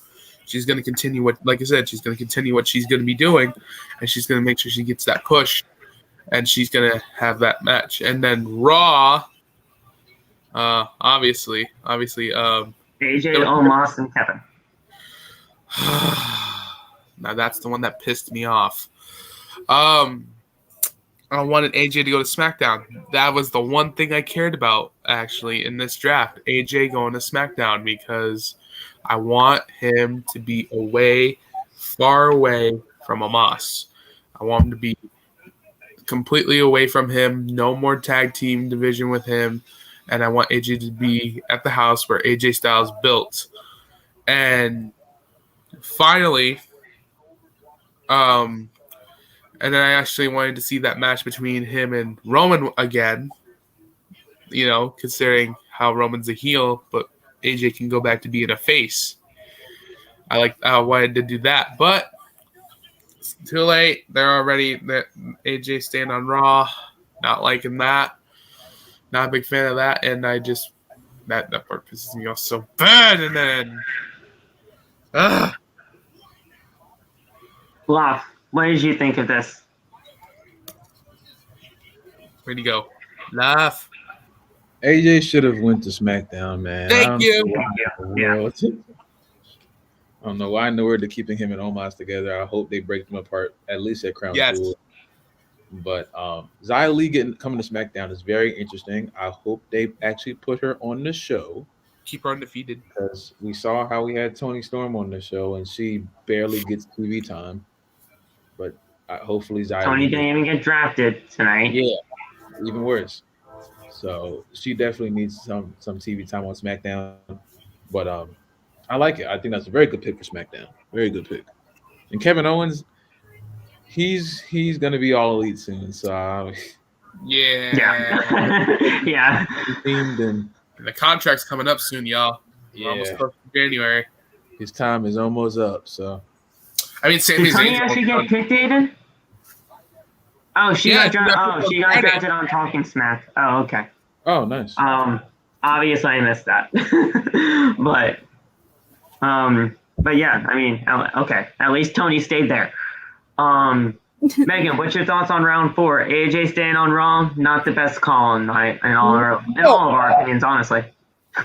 she's going to continue what, like I said, she's going to continue what she's going to be doing, and she's going to make sure she gets that push, and she's going to have that match. And then Raw, obviously, AJ, Omos, and Kevin. Now that's the one that pissed me off. I wanted AJ to go to SmackDown. That was the one thing I cared about, actually, in this draft. AJ going to SmackDown, because I want him to be away, far away from Omos. I want him to be completely away from him, no more tag team division with him, and I want AJ to be at the house where AJ Styles built. And finally, and then I actually wanted to see that match between him and Roman again, considering how Roman's a heel, but AJ can go back to being a face. I wanted to do that, but it's too late. They're already AJ staying on Raw. Not liking that. Not a big fan of that, and I just that part pisses me off so bad. And then, Bluff, what did you think of this? where'd he go? Laugh. AJ should have went to SmackDown, man. Thank you. Yeah. I don't know why in the world they're keeping him and Omos together. I hope they break them apart, at least at Crown Jewel. But Xia Li coming to SmackDown is very interesting. I hope they actually put her on the show. Keep her undefeated. Because we saw how we had Toni Storm on the show, and she barely gets TV time. But hopefully Xia Toni Li didn't even get drafted tonight. Yeah, even worse. So she definitely needs some TV time on SmackDown. But I like it. I think that's a very good pick for SmackDown. Very good pick. And Kevin Owens, he's gonna be all elite soon. So yeah. And the contract's coming up soon, y'all. We're almost close to January. His time is almost up. So I mean, did Toni actually get picked, Aiden? Oh, she got drafted on Talking Smack. Oh, okay. Oh, nice. Obviously I missed that, but yeah, I mean, okay, at least Toni stayed there. Megan, what's your thoughts on round 4? AJ staying on Raw, not the best call in all of our opinions, honestly.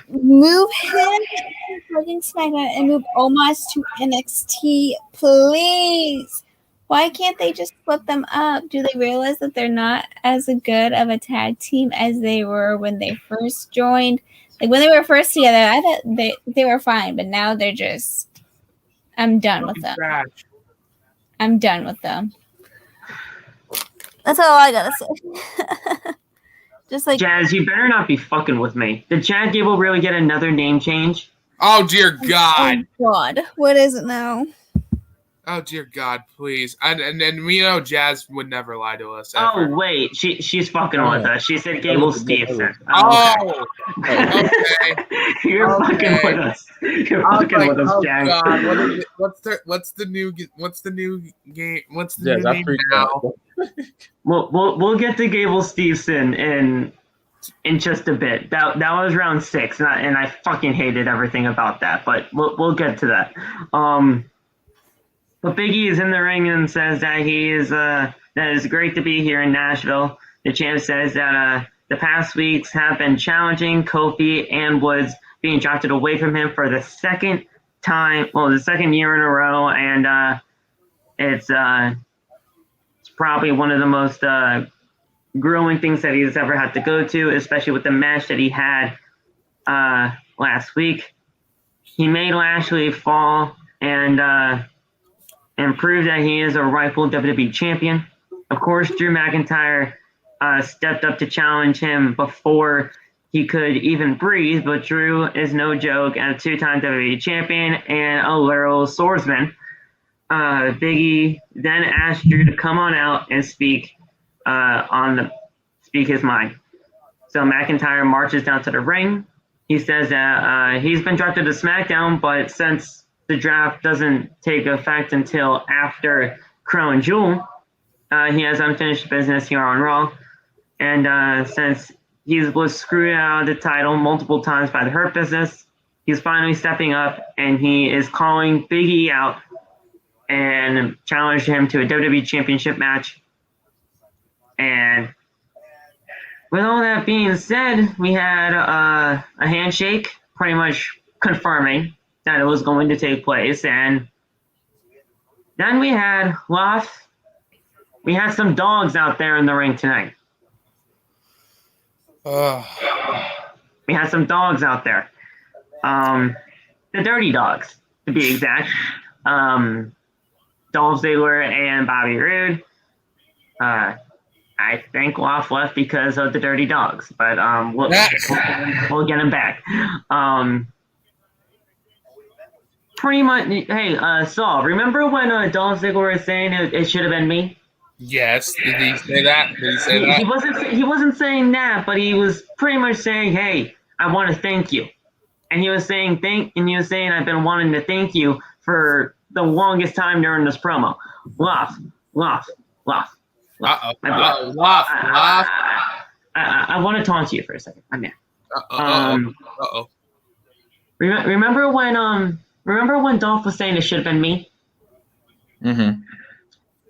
Move him to fucking SmackDown and move Omos to NXT, please. Why can't they just split them up? Do they realize that they're not as good of a tag team as they were when they first joined? Like when they were first together, I thought they were fine, but now they're just. I'm done with them. I'm done with them. That's all I gotta say. Just like Jazz, you better not be fucking with me. Did Chad Gable really get another name change? Oh dear God! Oh God, what is it now? Oh dear God, please! And we know Jazz would never lie to us. Ever. Oh wait, she's fucking with us. She said Gable Stevenson. Oh, okay. You're fucking with us. You're fucking with us, Jazz. God, what is it? What's the new game? What's the new name now? We'll get to Gable Stevenson in just a bit. That was round 6, and I fucking hated everything about that. But we'll get to that. But Big E is in the ring and says that that is great to be here in Nashville. The champ says that the past weeks have been challenging. Kofi and Woods being drafted away from him for the second year in a row, and it's probably one of the most grueling things that he's ever had to go to, especially with the match that he had last week. He made Lashley fall and prove that he is a rightful WWE champion. Of course, Drew McIntyre stepped up to challenge him before he could even breathe, but Drew is no joke and a 2-time WWE champion and a literal swordsman. Big E then asked Drew to come on out and speak his mind. So McIntyre marches down to the ring. He says that he's been drafted to SmackDown, but since the draft doesn't take effect until after Crown Jewel, he has unfinished business here on Raw. And since he was screwed out of the title multiple times by the Hurt Business, he's finally stepping up, and he is calling Big E out and challenged him to a WWE Championship match. And with all that being said, we had a handshake pretty much confirming that it was going to take place. And then we had some dogs out there in the ring tonight. We had some dogs out there. The Dirty Dogs, to be exact. Dolph Ziggler and Bobby Roode. I think Loft left because of the Dirty Dogs, but we'll get him back. Pretty much. Hey, Saul, remember when Dolph Ziggler was saying it should have been me? Yes. Did he say that? He wasn't saying that, but he was pretty much saying, "Hey, I want to thank you," and he was saying I've been wanting to thank you for the longest time during this promo. Loft. Laugh. I want to taunt you for a second. I'm here. Uh-oh. Remember when Dolph was saying it should have been me? Mm-hmm.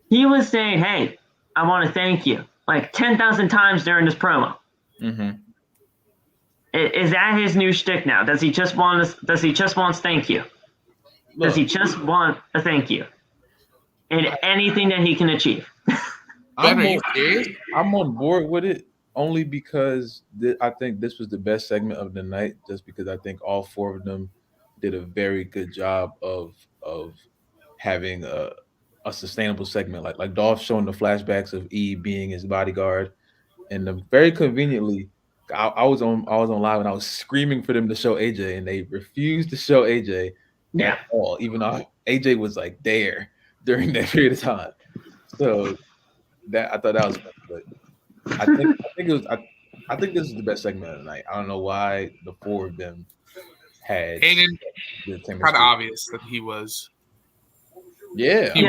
He was saying, "Hey, I want to thank you," like 10,000 times during this promo. Mm-hmm. Is that his new shtick now? Does he just want thank you? Does he just want a thank you in anything that he can achieve? Are you serious? I'm on board with it only because I think this was the best segment of the night, just because I think all four of them did a very good job of having a sustainable segment. Like Dolph showing the flashbacks of E being his bodyguard, and very conveniently, I was on live and I was screaming for them to show AJ, and they refused to show AJ at all, even though AJ was like there during that period of time. So I thought that was fun, but I think this is the best segment of the night. I don't know why the four of them had Hayden, the chemistry. kind of obvious that he was. Yeah. It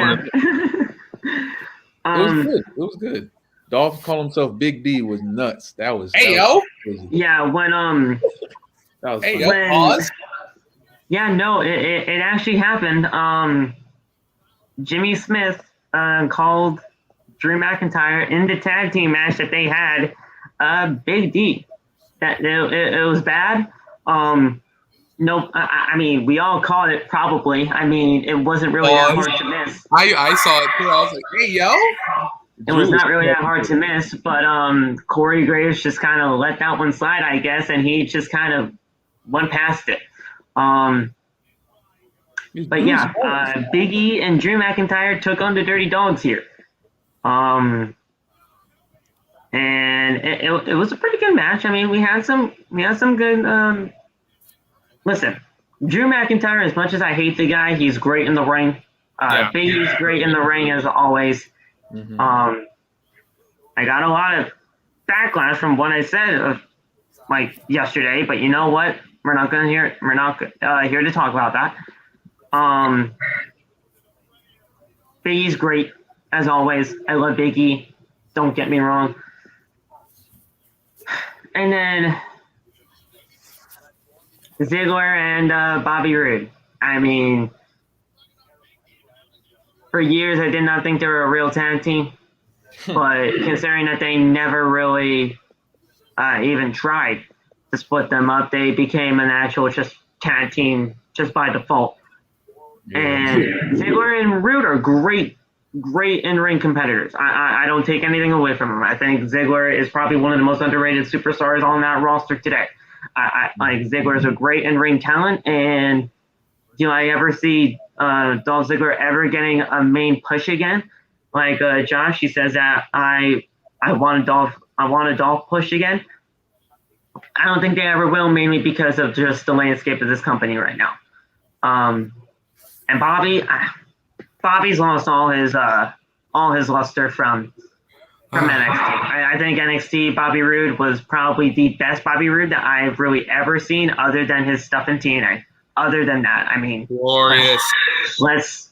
was good. It was good. Dolph calling himself Big D was nuts. That was crazy. Yeah, when that was pause. Yeah, no, it actually happened. Jimmy Smith called Drew McIntyre in the tag team match that they had Big D. That it was bad. No, I mean, we all caught it probably. I mean, it wasn't really that hard to miss. I saw it too. I was like, "Hey, yo!" It was not really that hard to miss, but Corey Graves just kind of let that one slide, I guess, and he just kind of went past it. But yeah, Big E and Drew McIntyre took on the Dirty Dogs here. And it was a pretty good match. I mean, we had some good. Listen, Drew McIntyre, as much as I hate the guy, he's great in the ring. Big E's great in the ring as always. Mm-hmm. I got a lot of backlash from what I said like yesterday, but you know what? We're not here to talk about that. Big E's great as always. I love Big E. Don't get me wrong. And then Ziggler and Bobby Roode. I mean, for years I did not think they were a real tag team, but considering that they never really even tried to split them up, they became an actual just tag team just by default. Yeah. And Ziggler and Roode are great in-ring competitors. I don't take anything away from them. I think Ziggler is probably one of the most underrated superstars on that roster today. Like Ziggler is a great in-ring talent, and do I ever see Dolph Ziggler ever getting a main push again? Like Josh, he says that I want a Dolph push again. I don't think they ever will, mainly because of just the landscape of this company right now. And Bobby's lost all his luster from NXT. I think NXT Bobby Roode was probably the best Bobby Roode that I've really ever seen, other than his stuff in TNA. Other than that, I mean, glorious. Let's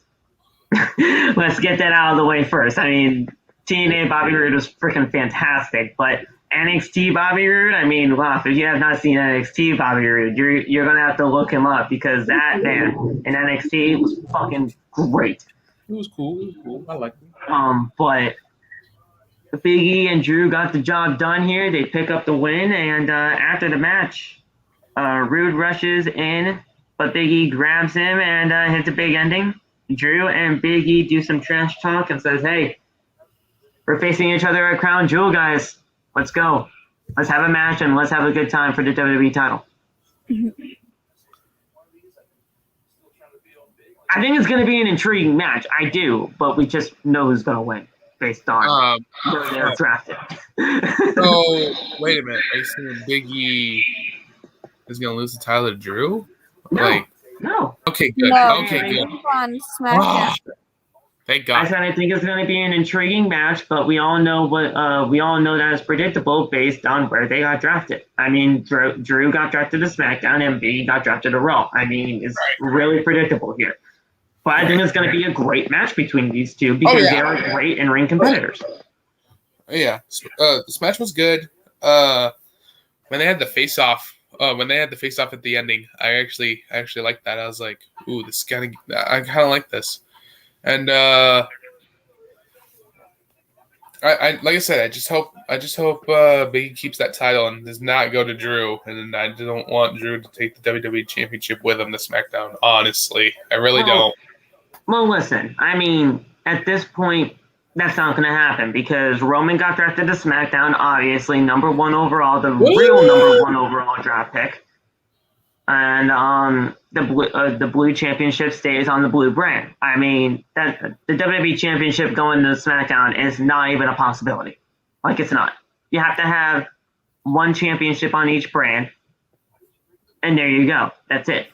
get that out of the way first. I mean, TNA Bobby Roode was freaking fantastic, but NXT Bobby Roode. I mean, wow, if you have not seen NXT Bobby Roode, you're gonna have to look him up because that man in NXT was fucking great. It was cool. I liked it. But Big E and Drew got the job done here. They pick up the win, and after the match, Roode rushes in, but Big E grabs him and hits a big ending. Drew and Big E do some trash talk and says, "Hey, we're facing each other at Crown Jewel, guys. Let's go. Let's have a match and let's have a good time for the WWE title." I think it's going to be an intriguing match. I do, but we just know who's going to win based on where they're drafted. So, wait a minute. Are you saying Big E is going to lose to Tyler Drew? No. Okay, good. No, Okay, good. on SmackDown. Thank I God. said I think it's going to be an intriguing match, but we all know that it's predictable based on where they got drafted. I mean, Drew got drafted to SmackDown and B got drafted to Raw. I mean, it's really predictable here. But I think it's going to be a great match between these two because they are great in-ring competitors. Yeah, this match was good. When they had the face-off, at the ending, I actually liked that. I was like, "Ooh, I kind of like this." And I like I said, I just hope Big E keeps that title and does not go to Drew. And I don't want Drew to take the WWE Championship with him to SmackDown. Honestly, I really don't. Well, listen, I mean, at this point, that's not going to happen because Roman got drafted to SmackDown, obviously, number 1 overall, the real number 1 overall draft pick. And the blue championship stays on the blue brand. I mean, that the WWE Championship going to SmackDown is not even a possibility. Like, it's not. You have to have 1 championship on each brand, and there you go. That's it.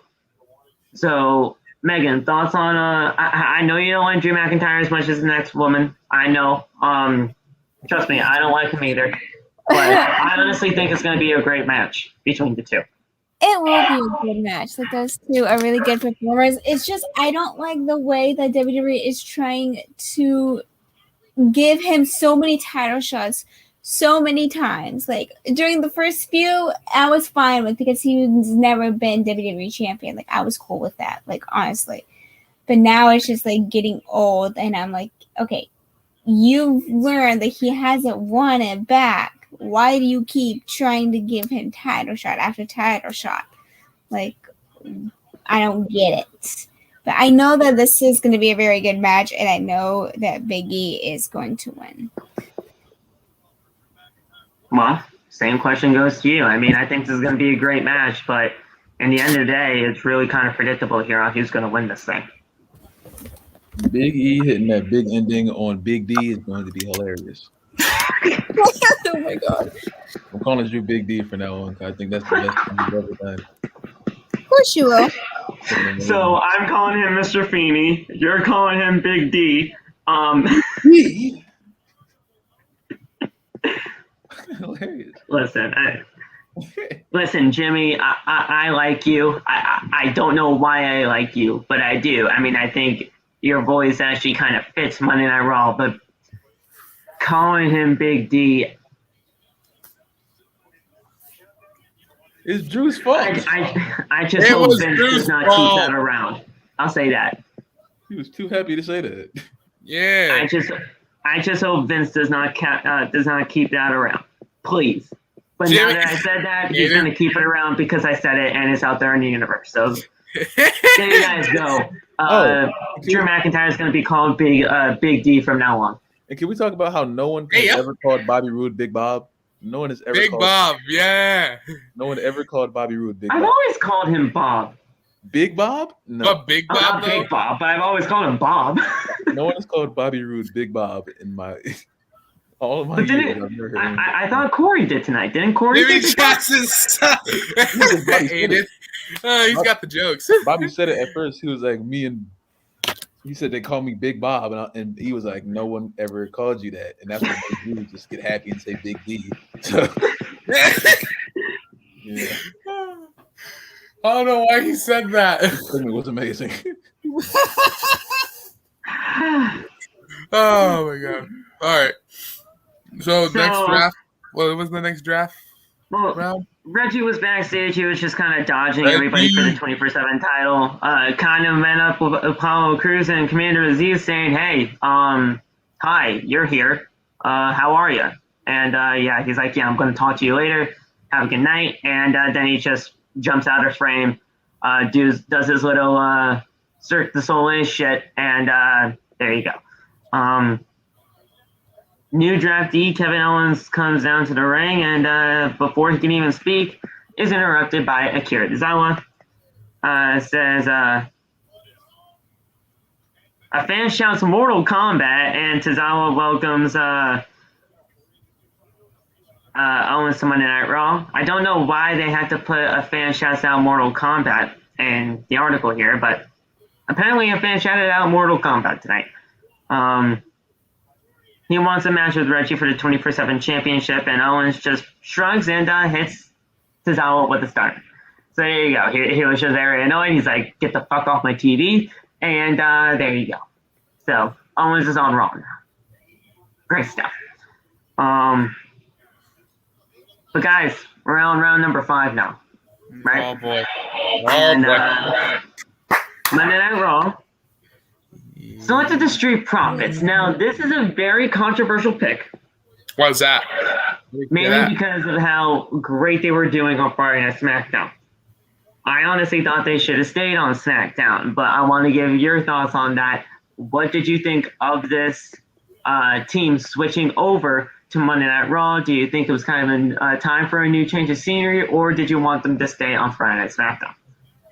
So, Megan, thoughts on I know you don't like Drew McIntyre as much as the next woman. I know. Trust me, I don't like him either. But I honestly think it's going to be a great match between the two. It will be a good match. Like, those two are really good performers. It's just I don't like the way that WWE is trying to give him so many title shots so many times. Like, during the first few, I was fine with because he's never been WWE champion. Like, I was cool with that, like, honestly. But now it's just, like, getting old, and I'm like, okay, you've learned that he hasn't won it back. Why do you keep trying to give him title shot after title shot? Like, I don't get it. But I know that this is going to be a very good match, and I know that Big E is going to win. Well, same question goes to you. I mean, I think this is going to be a great match, but in the end of the day, it's really kind of predictable here on who's going to win this thing. Big E hitting that big ending on Big D is going to be hilarious. Oh my God. I'm calling you Big D for now on. I think that's the best thing you've ever done. Of course you will. So I'm calling him Mr. Feeney. You're calling him Big D. Hilarious. Listen, Jimmy. I like you. I don't know why I like you, but I do. I mean, I think your voice actually kind of fits Monday Night Raw, but calling him Big D. It's Drew's fault. I just hope Vince does not keep that around. I'll say that. He was too happy to say that. Yeah. I just hope Vince does not keep that around. Please. But now that I said that, he's going to keep it around because I said it and it's out there in the universe. So there you guys go. Drew McIntyre is going to be called Big D from now on. And can we talk about how no one has ever called Bobby Roode Big Bob? No one has ever Big called Bob, yeah. No one ever called Bobby Roode Big Bob. I've always called him Bob. Big Bob? No. But Big Bob, not Big Bob, but I've always called him Bob. No one has called Bobby Roode Big Bob in all of my years. I've never heard him. I thought Corey did tonight. Didn't Corey? Jimmy Jackson's son. He's got the jokes. Bobby said it at first. He was like, he said they call me Big Bob, and he was like, no one ever called you that, and that's what they do, just get happy and say Big D. So, yeah. I don't know why he said that. It was amazing. Oh my God! All right. So next draft. What was the next draft Well, round? Reggie was backstage. He was just kind of dodging everybody for the 24/7 title. Kind of met up with Apollo Crews and Commander Aziz saying, "Hey, hi, you're here. How are you?" And yeah, he's like, "Yeah, I'm going to talk to you later. Have a good night." And then he just jumps out of frame, does his little Cirque du Soleil shit, and there you go. New draftee Kevin Owens comes down to the ring, and before he can even speak, is interrupted by Akira Tozawa. Says, a fan shouts Mortal Kombat, and Tozawa welcomes Owens to Monday Night Raw. I don't know why they had to put a fan shouts out Mortal Kombat in the article here, but apparently a fan shouted out Mortal Kombat tonight. He wants a match with Reggie for the 24/7 championship, and Owens just shrugs and hits Tozawa with a stunner. So there you go. He was just very annoyed. He's like, "Get the fuck off my TV," and there you go. So Owens is on Raw now. Great stuff. But guys, we're on round number 5 now, right? Oh boy. And Monday Night Raw. Selected the Street Profits. Now, this is a very controversial pick. What was that? Mainly because of how great they were doing on Friday Night SmackDown. I honestly thought they should have stayed on SmackDown, but I want to give your thoughts on that. What did you think of this team switching over to Monday Night Raw? Do you think it was kind of a time for a new change of scenery, or did you want them to stay on Friday Night SmackDown?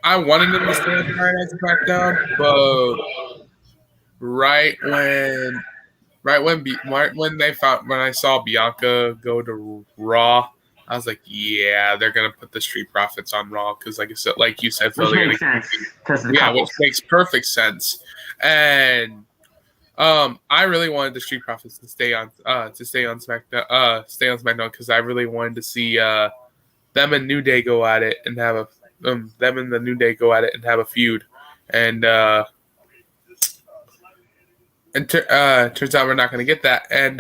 I wanted them to stay on Friday Night SmackDown, but right when I saw Bianca go to Raw, I was like, yeah, they're gonna put the Street Profits on Raw because, like you said, Phil, Which makes sense because of the couples. which makes perfect sense. And I really wanted the Street Profits to stay on SmackDown because I really wanted to see them and New Day go at it and have a feud, and turns out we're not going to get that. And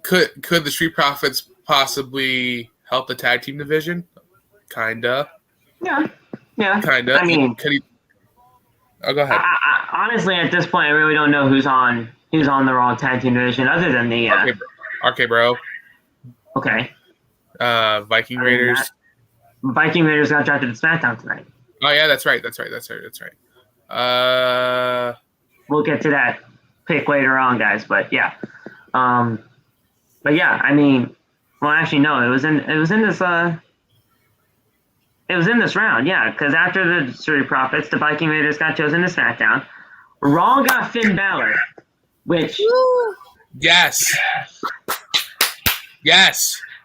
could the Street Profits possibly help the tag team division? Kinda. Yeah. Kinda. I mean, could he? Oh, go ahead. I, honestly, at this point, I really don't know who's on the Raw tag team division other than the RK Bro. Okay. Viking Raiders. Viking Raiders got drafted to SmackDown tonight. Oh yeah, that's right. We'll get to that pick later on, guys. But yeah, I mean, well, actually, no, it was in this round, yeah, because after the Street Profits, the Viking Raiders got chosen to SmackDown. Raw got Finn Balor, which yes.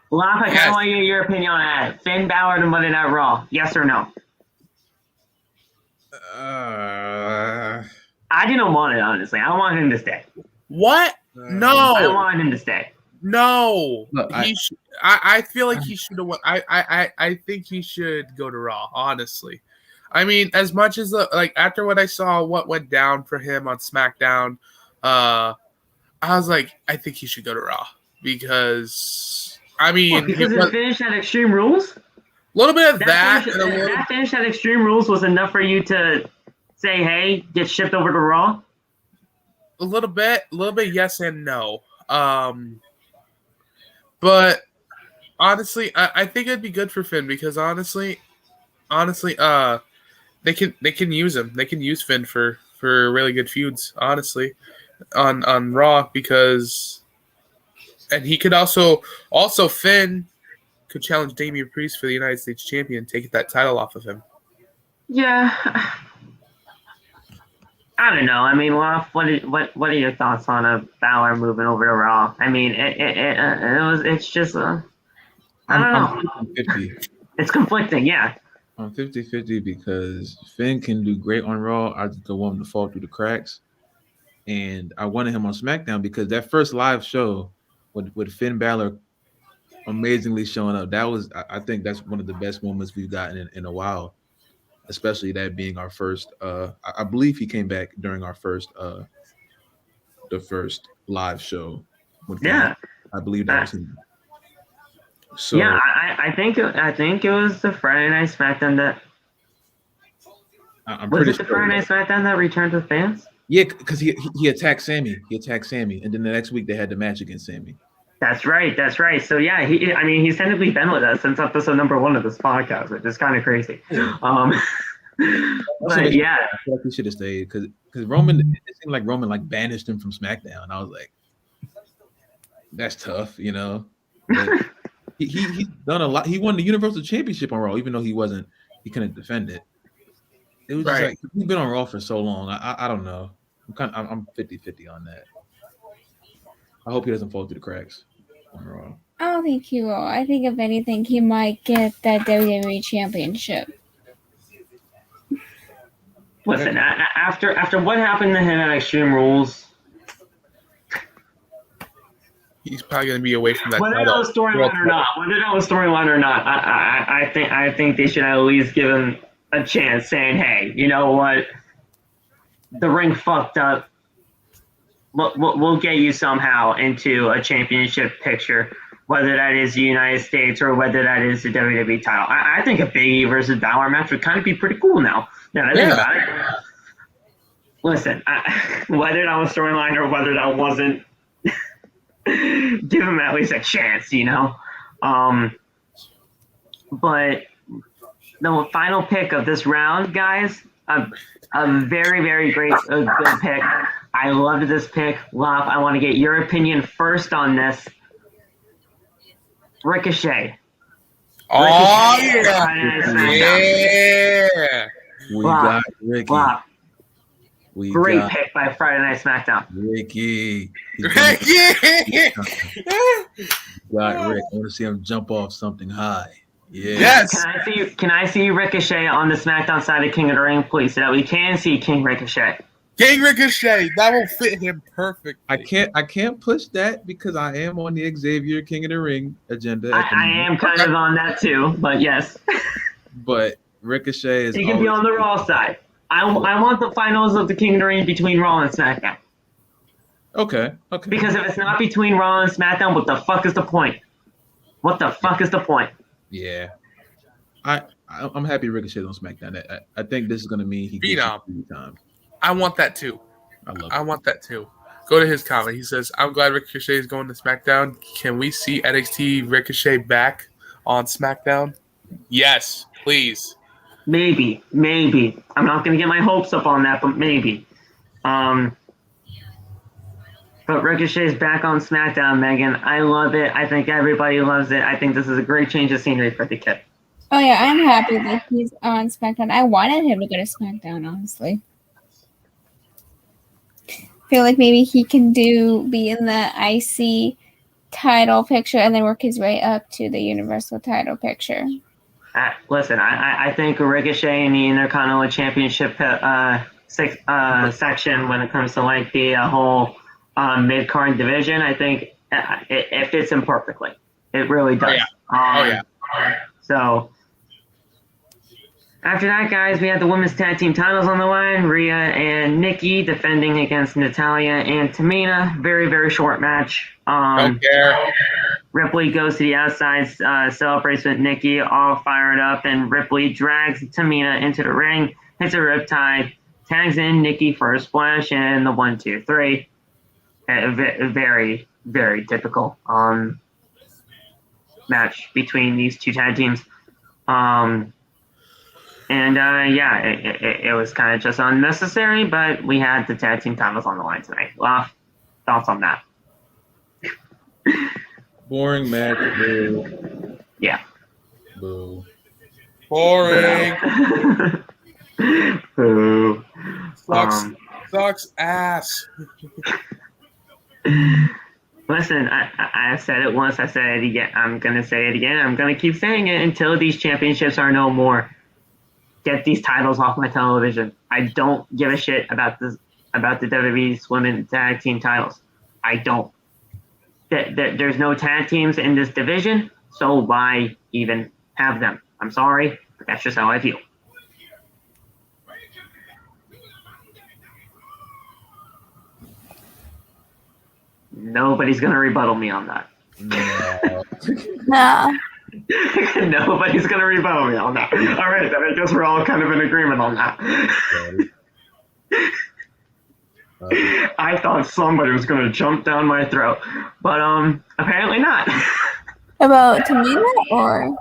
Lop, I kind of want to get your opinion on that. Finn Balor to Monday Night Raw, yes or no? I didn't want it, honestly. I wanted him to stay. What? No. I wanted him to stay. No. Look, I feel like he should have won. I think he should go to Raw, honestly. I mean, as much as after what I saw, what went down for him on SmackDown, I was like, I think he should go to Raw because because his finish at Extreme Rules. A little bit of that. That finish at Extreme Rules was enough for you to say, "Hey, get shipped over to Raw." A little bit, yes and no. But honestly, I think it'd be good for Finn because honestly, they can use him. They can use Finn for really good feuds. Honestly, on Raw and he could also Finn could challenge Damian Priest for the United States champion, take that title off of him. Yeah. I don't know. I mean, what are your thoughts on a Balor moving over to Raw? I mean, it's just I don't know. 50. It's conflicting, yeah. I'm 50-50 because Finn can do great on Raw. I just don't want him to fall through the cracks. And I wanted him on SmackDown because that first live show with Finn Balor amazingly showing up, I think that's one of the best moments we've gotten in a while. Especially that being our first. I believe he came back during our first, the first live show Yeah. I believe that was him. So yeah, I think it was the Friday Night SmackDown that I'm was pretty it the sure. Friday Night SmackDown that returned with fans? Yeah, because he attacked Sammy. He attacked Sammy, and then the next week they had the match against Sammy. That's right. So yeah, he's technically been with us since episode number 1 of this podcast, which is kind of crazy. Yeah. But yeah, I feel like he should have stayed because Roman. It seemed like Roman like banished him from SmackDown. I was like, that's tough, you know. But he's done a lot. He won the Universal Championship on Raw, even though he couldn't defend it. It was just like he's been on Raw for so long. I don't know. I'm 50-50 on that. I hope he doesn't fall through the cracks on Raw. I don't think he will. I think if anything, he might get that WWE Championship. listen, after what happened to him at Extreme Rules, he's probably going to be away from that. whether that was storyline or not, I think they should at least give him a chance, saying, hey, you know what, the ring fucked up. We'll get you somehow into a championship picture, whether that is the United States or whether that is the WWE title. I think a Big E versus Baszler match would kind of be pretty cool now. I think about it. Listen, whether that was storyline or whether that wasn't, give him at least a chance, you know? But the final pick of this round, guys, a very, very good pick. I loved this pick. Love, I want to get your opinion first on this. Ricochet. Oh, yeah. We got Ricky. Wow. Great pick by Friday Night SmackDown. Ricky. Ricky! Got Rick. I want to see him jump off something high. Yeah. Yes. Can I see Ricochet on the SmackDown side of King of the Ring, please, so that we can see King Ricochet? King Ricochet. That will fit him perfectly. I can't push that because I am on the Xavier King of the Ring agenda. I am kind of on that too, but yes. But Ricochet is. He can be on the Raw side. I want the finals of the King of the Ring between Raw and SmackDown. Okay. Because if it's not between Raw and SmackDown, what the fuck is the point? What the fuck is the point? Yeah. I'm happy Ricochet's on SmackDown. I think this is going to mean he gets time. I want that too. I want that too. Go to his comment. He says, I'm glad Ricochet is going to SmackDown. Can we see NXT Ricochet back on SmackDown? Yes, please. Maybe. I'm not going to get my hopes up on that, but maybe. But Ricochet's back on SmackDown, Megan. I love it. I think everybody loves it. I think this is a great change of scenery for the kid. Oh, yeah, I'm happy that he's on SmackDown. I wanted him to go to SmackDown, honestly. Feel like maybe he can be in the IC title picture and then work his way up to the Universal title picture. Listen, I think Ricochet in the Intercontinental Championship section when it comes to like the whole mid-card division, I think it fits him perfectly. It really does. So after that, guys, we had the women's tag team titles on the line. Rhea and Nikki defending against Natalya and Tamina. Very, very short match. Don't care. Ripley goes to the outside, celebrates with Nikki, all fired up, and Ripley drags Tamina into the ring, hits a riptide, tags in Nikki for a splash, and the 1, 2, 3. Very, very typical match between these two tag teams. It was kind of just unnecessary, but we had the tag team titles on the line tonight. Well, thoughts on that? Boring match. Boo. Yeah. Boo. Boring. Boo. Sucks ass. Listen, I said it once, I said it again. I'm going to say it again. I'm going to keep saying it until these championships are no more. Get these titles off my television. I don't give a shit about the WWE's women tag team titles. I don't. There's no tag teams in this division, so why even have them? I'm sorry, but that's just how I feel. Nobody's gonna rebuttal me on that. No. No. Nobody's gonna rebuttal me on that. All right, then I guess we're all kind of in agreement on that. I thought somebody was gonna jump down my throat, but apparently not. About Tamina or?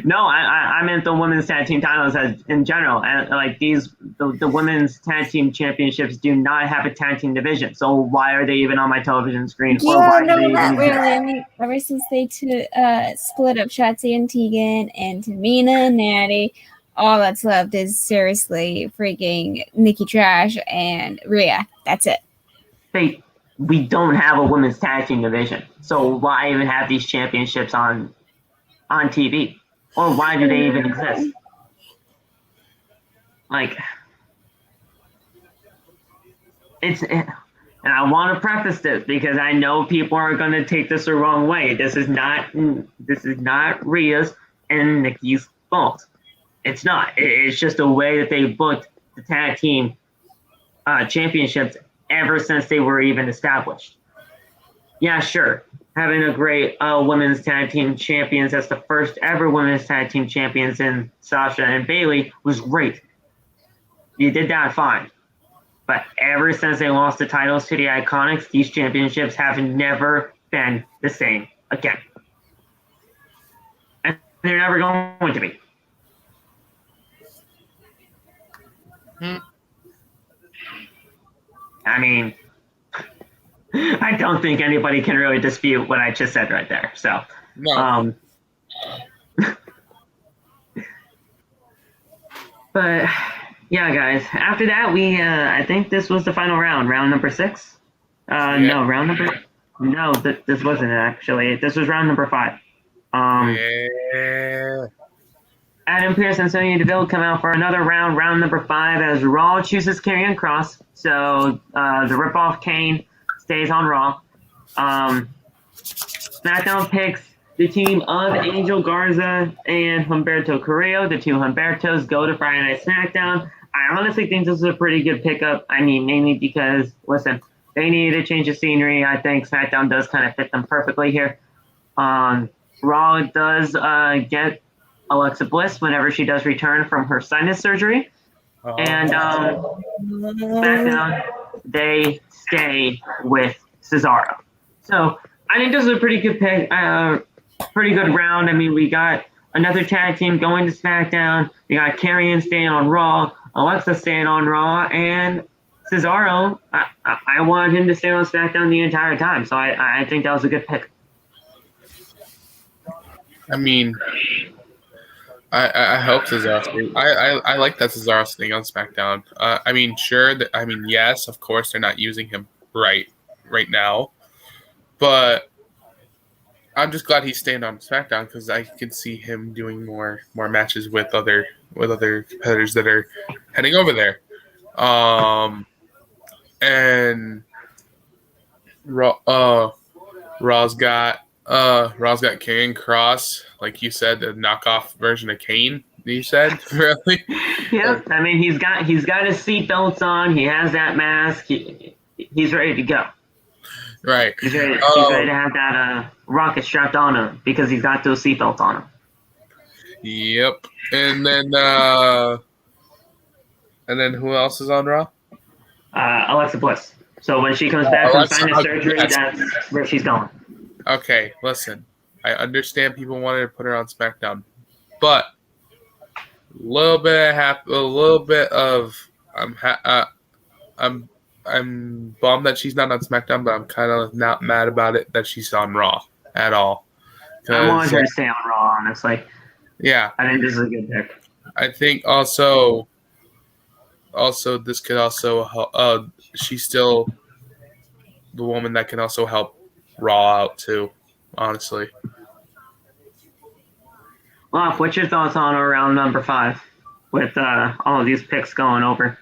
No, I meant the women's tag team titles as in general, and like the women's tag team championships do not have a tag team division. So why are they even on my television screen? Or Yeah, why do no, they not even really. I mean, ever since they split up Shotzi and Tegan and Tamina and Natty, all that's left is seriously freaking Nikki Trash and Rhea. That's it. We don't have a women's tag team division, so why even have these championships on TV? Or why do they even exist? Like, and I want to preface this because I know people are going to take this the wrong way. This is not Rhea's and Nikki's fault. It's not. It's just a way that they booked the tag team championships ever since they were even established. Yeah, sure. Having a great women's tag team champions as the first ever women's tag team champions in Sasha and Bayley was great. You did that fine. But ever since they lost the titles to the Iconics, these championships have never been the same again. And they're never going to be. I mean, I don't think anybody can really dispute what I just said right there. So, No. But yeah, guys. After that, I think this was the final round number 6. No, this wasn't actually. This was round number 5. Yeah. Adam Pearce and Sonya Deville come out for another round number 5, as Raw chooses Karrion Kross. So the ripoff Kane stays on Raw. SmackDown picks the team of Angel Garza and Humberto Carrillo. The two Humbertos go to Friday Night SmackDown. I honestly think this is a pretty good pickup. I mean, mainly because, listen, they needed a change of scenery. I think SmackDown does kind of fit them perfectly here. Raw does get Alexa Bliss whenever she does return from her sinus surgery. And SmackDown, they stay with Cesaro. So I think this is a pretty good pick, pretty good round. I mean, we got another tag team going to SmackDown. We got Karrion staying on Raw, Alexa staying on Raw, and Cesaro, I wanted him to stay on SmackDown the entire time. So I think that was a good pick. I mean, I hope Cesaro. I like that Cesaro staying on SmackDown. I mean, sure. Yes, of course, they're not using him right now, but I'm just glad he's staying on SmackDown because I can see him doing more matches with other competitors that are heading over there. And Raw's got Karrion Kross, like you said, the knockoff version of Kane. You said, really? Yeah, I mean, he's got his seatbelts on. He has that mask. He's ready to go. Right. He's ready to have that rocket strapped on him because he's got those seatbelts on him. Yep. And then who else is on Raw? Alexa Bliss. So when she comes back from sinus surgery, yes. That's where she's going. Okay, listen. I understand people wanted to put her on SmackDown, but a little bit of I'm bummed that she's not on SmackDown, but I'm kind of not mad about it that she's on Raw at all. I want her to stay on Raw, honestly. Yeah, I think this is a good pick. I think also this could also help. She's still the woman that can also help Raw out too. Honestly. Loff, what's your thoughts on round number 5 with all of these picks going over?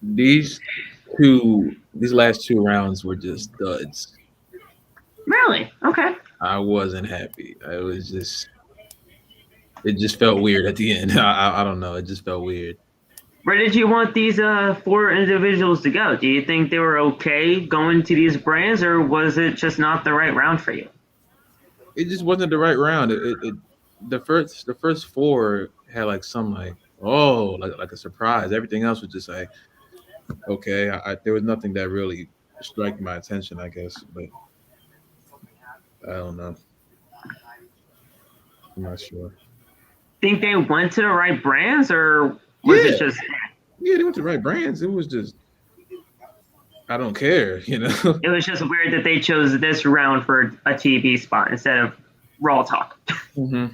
These last 2 rounds were just duds. Really? Okay. I wasn't happy. It just felt weird at the end. I don't know. It just felt weird. Where did you want these 4 individuals to go? Do you think they were okay going to these brands, or was it just not the right round for you? It just wasn't the right round. The first 4 had like some like a surprise. Everything else was just like okay. There was nothing that really struck my attention, I guess, but I don't know. I'm not sure. Think they went to the right brands, or was it Yeah, just yeah, they went to the right brands. It was just I don't care, you know. it was just weird that they chose this round for a TV spot instead of Raw Talk? hmm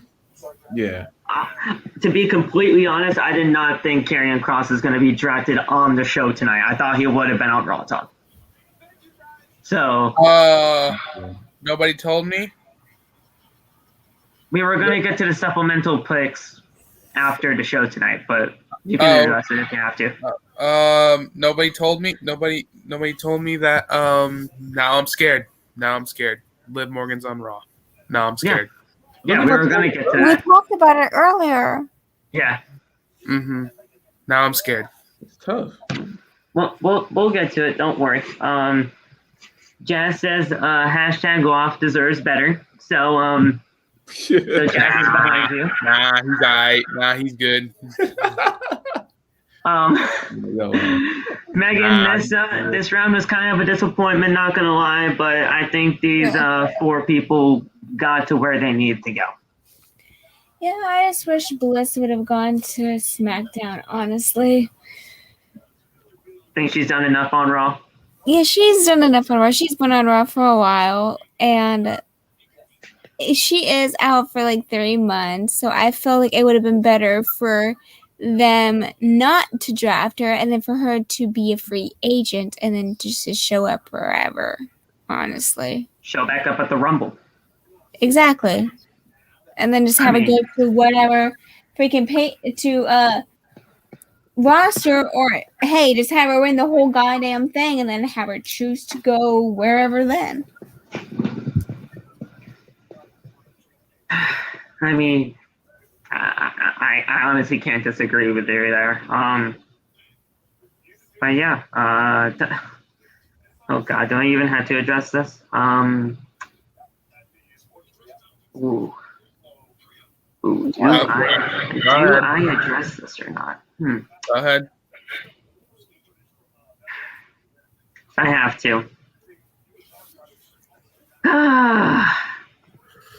Yeah, To be completely honest, I did not think Karrion Kross is going to be drafted on the show tonight. I thought he would have been on Raw Talk. So Nobody told me. we were going to get to the supplemental picks after the show tonight, but you can address it if you have to. Nobody told me. Nobody told me that. Now I'm scared. Liv Morgan's on Raw. Now I'm scared. Yeah, we were going to get to We that. talked about it earlier. Yeah. Mm-hmm. Now I'm scared. it's tough. We'll get to it. Don't worry. Jazz says hashtag Goff deserves better. So Jazz is behind you. Nah, he's alright. Nah, he's good. Megan, this round was kind of a disappointment, not gonna lie, but I think these 4 people got to where they needed to go. Yeah, I just wish Bliss would have gone to SmackDown, honestly. Think she's done enough on Raw? Yeah, she's done enough on Raw. She's been on Raw for a while, and she is out for like 3 months, so I feel like it would have been better for them not to draft her and then for her to be a free agent and then just to show up wherever, honestly. Show back up at the Rumble. Exactly. And then just have her go to whatever freaking pay to roster, or hey, just have her win the whole goddamn thing and then have her choose to go wherever then. I mean, I honestly can't disagree with you there. But yeah, oh god, do I even have to address this? Do I address this or not? Go ahead. I have to.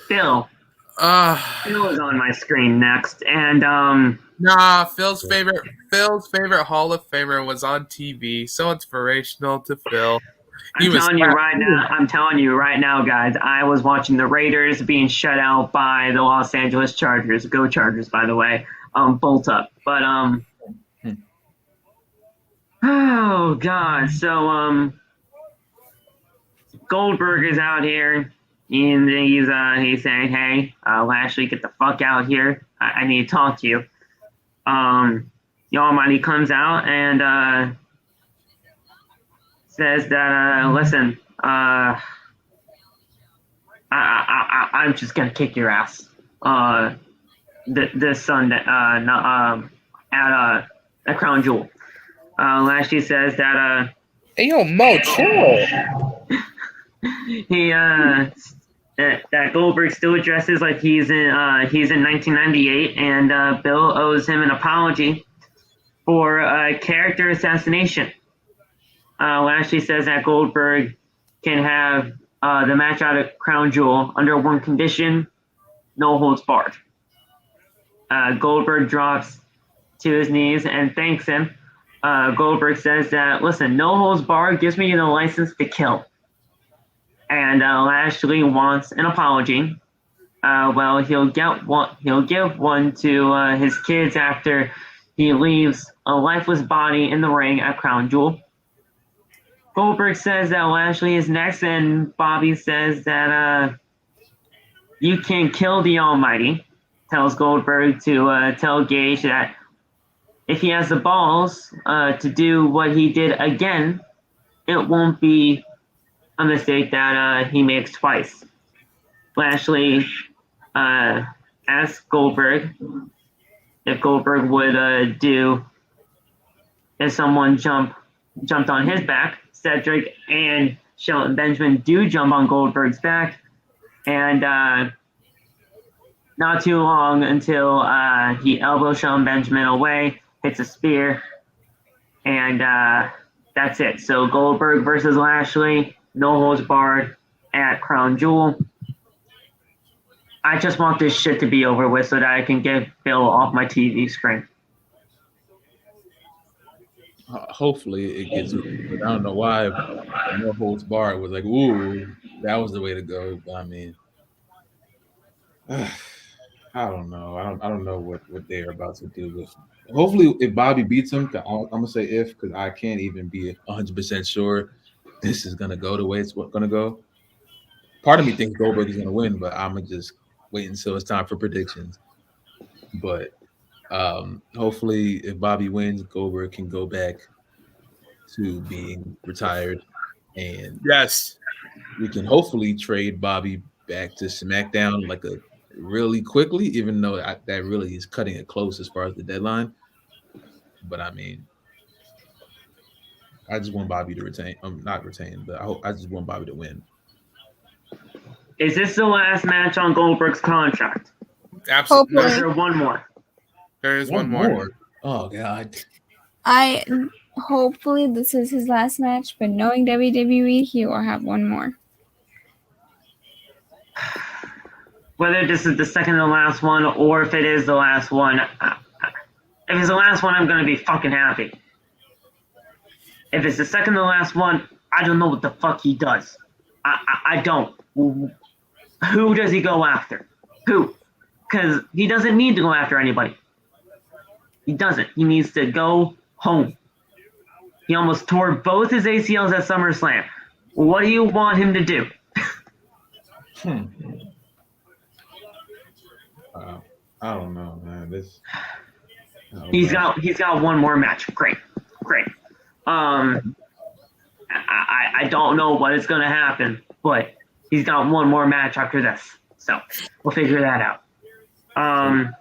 Phil. Phil is on my screen next, and Nah, Phil's favorite Hall of Famer was on TV. So inspirational to Phil. I'm telling you right now, guys. I was watching the Raiders being shut out by the Los Angeles Chargers. Go Chargers, by the way. Bolt up, but oh god. So Goldberg is out here. And he's saying, hey, Lashley, get the fuck out here. I need to talk to you. The Almighty comes out and says that, listen, I'm just going to kick your ass this Sunday at Crown Jewel. Lashley says that... hey, yo, Mo, chill. That Goldberg still addresses like he's in 1998, and Bill owes him an apology for character assassination. Lashley says that Goldberg can have the match out of Crown Jewel under one condition: no holds barred. Goldberg drops to his knees and thanks him. Goldberg says that, listen, no holds barred gives me the license to kill. And Lashley wants an apology. Well, he'll give one to his kids after he leaves a lifeless body in the ring at Crown Jewel. Goldberg says that Lashley is next, and Bobby says that you can kill the Almighty. Tells Goldberg to tell Gage that if he has the balls to do what he did again, it won't be a mistake that he makes twice. Lashley asks Goldberg if Goldberg would do if someone jumped on his back. Cedric and Shelton Benjamin do jump on Goldberg's back, and not too long until he elbows Shelton Benjamin away, hits a spear, and that's it. So Goldberg versus Lashley, no holds barred at Crown Jewel. I just want this shit to be over with so that I can get Bill off my TV screen. Hopefully it gets. But I don't know why no holds barred was like, ooh, that was the way to go. But I mean, I don't know. I don't know what they're about to do with. Hopefully, if Bobby beats him, I'm gonna say if, because I can't even be 100% sure this is gonna go the way it's gonna go. Part of me thinks Goldberg is gonna win, but I'm gonna just wait until it's time for predictions. But hopefully, if Bobby wins, Goldberg can go back to being retired, and Yes. we can hopefully trade Bobby back to SmackDown like a really quickly, even though that really is cutting it close as far as the deadline. But I mean, I just want Bobby to retain. Not retain, but I just want Bobby to win. Is this the last match on Goldberg's contract? Absolutely. Or is there one more? There is one more. Oh God. Hopefully this is his last match, but knowing WWE, he will have one more. Whether this is the second to last one or if it is the last one, if it's the last one, I'm going to be fucking happy. If it's the second to last one, I don't know what the fuck he does. I don't. Who does he go after? Who? Because he doesn't need to go after anybody. He doesn't. He needs to go home. He almost tore both his ACLs at SummerSlam. What do you want him to do? I don't know, man. He's got one more match. Great. I don't know what is going to happen, but he's got one more match after this, so we'll figure that out.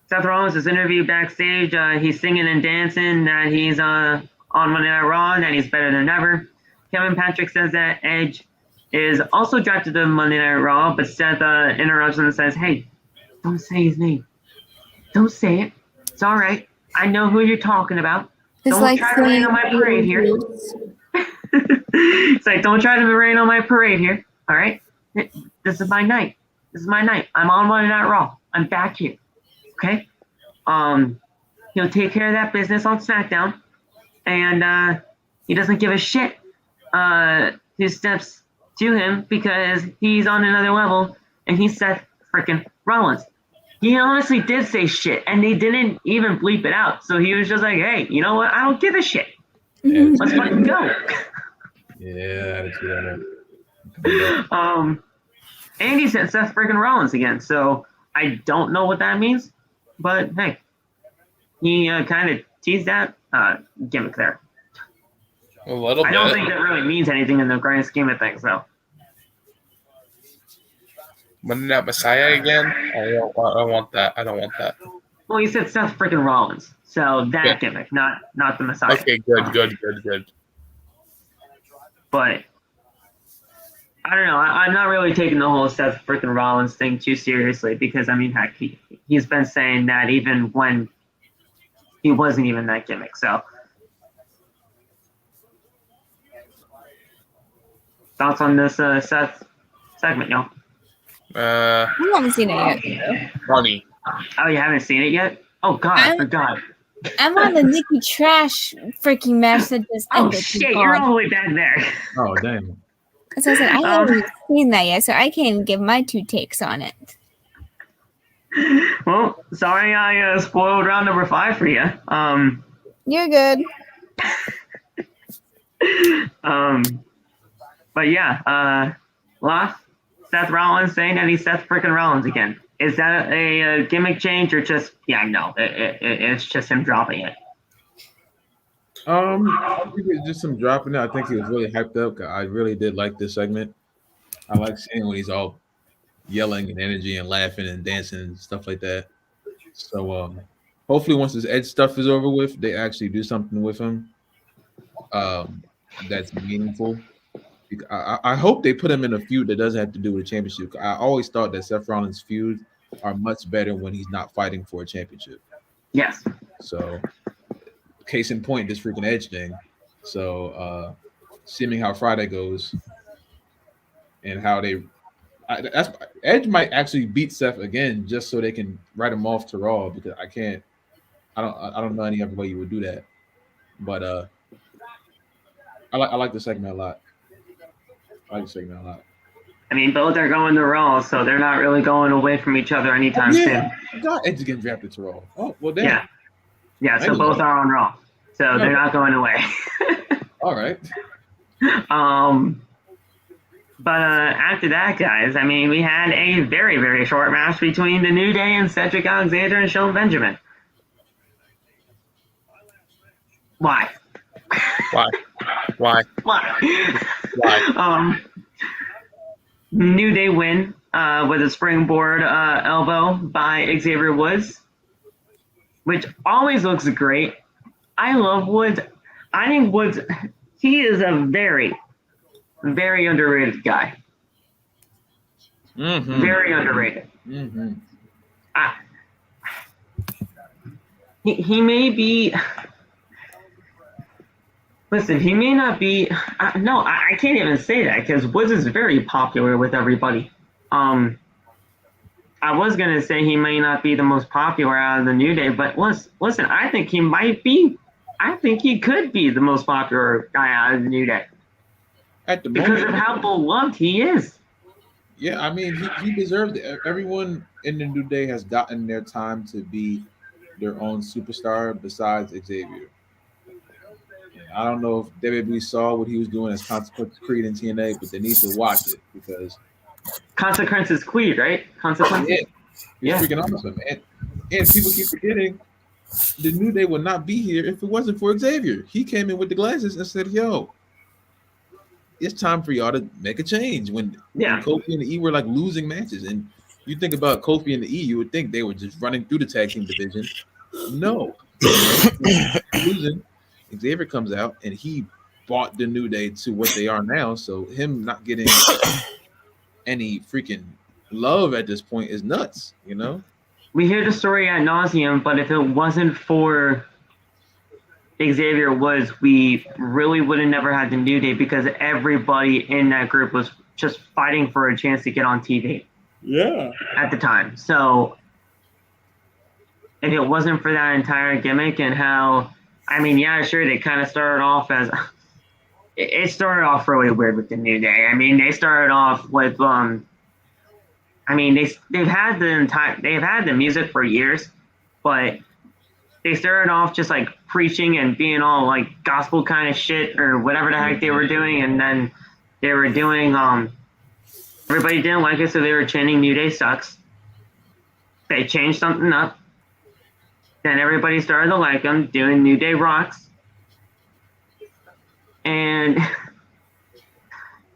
Seth Rollins is interviewed backstage. He's singing and dancing that he's on Monday Night Raw and that he's better than ever. Kevin Patrick says that Edge is also drafted to Monday Night Raw, but Seth interrupts him and says, "Hey, don't say his name. Don't say it. It's all right. I know who you're talking about. It's don't like try to rain on my parade here." It's like, don't try to rain on my parade here. All right? This is my night. I'm on Monday Night Raw. I'm back here. Okay? He'll take care of that business on SmackDown. And he doesn't give a shit who steps to him because he's on another level and he's Seth freaking Rollins. He honestly did say shit and they didn't even bleep it out. So he was just like, hey, you know what? I don't give a shit. Yeah, Let's fucking go. Yeah, that's and he said Seth freaking Rollins again. So I don't know what that means. But hey, he kind of teased that gimmick there. A little bit. I don't think that really means anything in the grand scheme of things, though. Monday Night Messiah again? I don't want that. I don't want that. Well, you said Seth freaking Rollins, so that gimmick, not the Messiah. Okay, good. But I don't know. I'm not really taking the whole Seth freaking Rollins thing too seriously because, I mean, heck, he's been saying that even when he wasn't even that gimmick. So, thoughts on this Seth segment, y'all? I haven't seen it yet. Funny. Oh, you haven't seen it yet? Oh, God, I forgot. I'm on the Nikki Trash freaking match that just ended. Oh, shit, you're all the way back there. Oh, damn. So I said, I haven't seen that yet, so I can't give my two takes on it. Well, sorry I spoiled round number 5 for you. You're good. But yeah, Seth Rollins saying that he's Seth freaking Rollins again. Is that a gimmick change or just, no, it's just him dropping it? I think it's just him dropping it. I think he was really hyped up. I really did like this segment. I like seeing when he's all yelling and energy and laughing and dancing and stuff like that. So hopefully once this Edge stuff is over with, they actually do something with him that's meaningful. I hope they put him in a feud that doesn't have to do with a championship. I always thought that Seth Rollins' feuds are much better when he's not fighting for a championship. Yes. So, case in point, this freaking Edge thing. So, seeing how Friday goes and how that's Edge might actually beat Seth again just so they can write him off to Raw because I don't know any other way you would do that. But I like the segment a lot. I like the segment a lot. I mean, both are going to Raw, so they're not really going away from each other anytime soon. God, Edge is getting drafted to Raw. Oh, well, damn. Yeah. So both are on Raw, so they're not going away. All right. But after that, guys, I mean, we had a very, very short match between the New Day and Cedric Alexander and Shelton Benjamin. Why? New Day win with a springboard elbow by Xavier Woods, which always looks great. I love Woods. I think Woods, he is a very, very underrated guy. Mm-hmm. Very underrated. Mm-hmm. He may be. Listen, he may not be. I can't even say that because Woods is very popular with everybody. I was gonna say he may not be the most popular out of the New Day, but listen, I think he might be. I think he could be the most popular guy out of the New Day At the because moment, of how beloved he is. Yeah, I mean, he deserves it. Everyone in the New Day has gotten their time to be their own superstar besides Xavier. I don't know if WWE saw what he was doing as Consequence Creed in TNA, but they need to watch it because Consequences Creed, right? Consequences. Yeah, freaking awesome. And people keep forgetting the New Day would not be here if it wasn't for Xavier. He came in with the glasses and said, "Yo, it's time for y'all to make a change." When Kofi and the E were like losing matches, and you think about Kofi and the E, you would think they were just running through the tag team division. No, losing. Xavier comes out and he brought the New Day to what they are now. So him not getting any freaking love at this point is nuts, you know? We hear the story ad nauseum, but if it wasn't for Xavier Woods, we really would have never had the New Day because everybody in that group was just fighting for a chance to get on TV. Yeah. At the time. So if it wasn't for that entire gimmick and how, I mean, yeah, sure, they kind of started off as, it started off really weird with the New Day. I mean, they started off with, I mean, they've had the music for years, but they started off just like preaching and being all like gospel kind of shit or whatever the heck they were doing, and then they were doing everybody didn't like it, so they were chanting New Day sucks. They changed something up. Then everybody started to like them, doing New Day rocks. And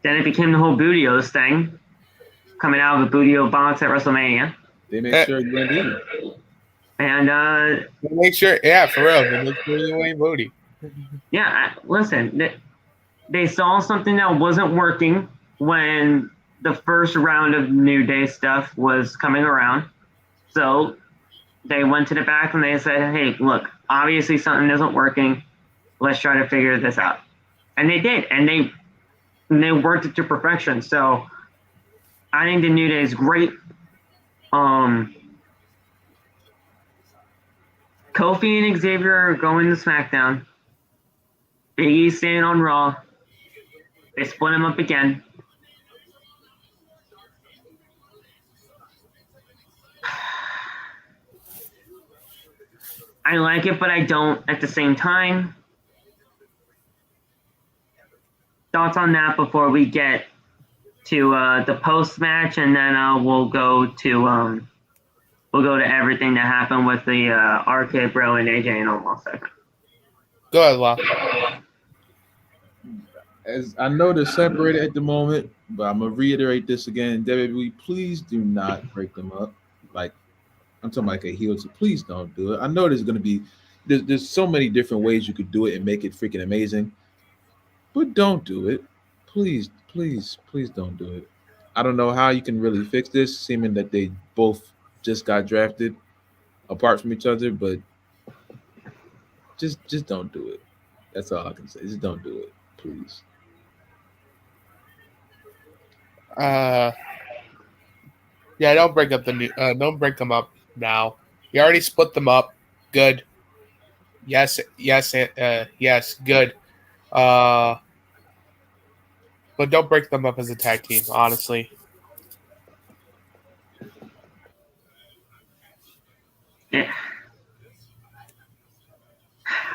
then it became the whole Bootios thing, coming out of a Bootio box at WrestleMania. They make sure you ain't eating. And they make sure, yeah, for real, they make sure you ain't booty. Yeah, listen, they saw something that wasn't working when the first round of New Day stuff was coming around. So they went to the back and they said, hey, look, obviously something isn't working. Let's try to figure this out. And they did. And they worked it to perfection. So I think the New Day is great. Kofi and Xavier are going to SmackDown. Big E's staying on Raw. They split him up again. I like it, but I don't at the same time. Thoughts on that before we get to the post match, and then we'll go to everything that happened with the RK Bro and AJ and Omos segment. Go ahead, Law. As I know they're separated at the moment, but I'm gonna reiterate this again. WWE, please do not break them up. Like, I'm talking like a heel. So please don't do it. I know there's gonna be there's so many different ways you could do it and make it freaking amazing, but don't do it. Please, please, please don't do it. I don't know how you can really fix this, seeming that they both just got drafted apart from each other, but just don't do it. That's all I can say. Just don't do it, please. Yeah, don't break up the new. Don't break them up now. You already split them up. Good. Yes, yes, yes. Good. But don't break them up as a tag team. Honestly. Yeah.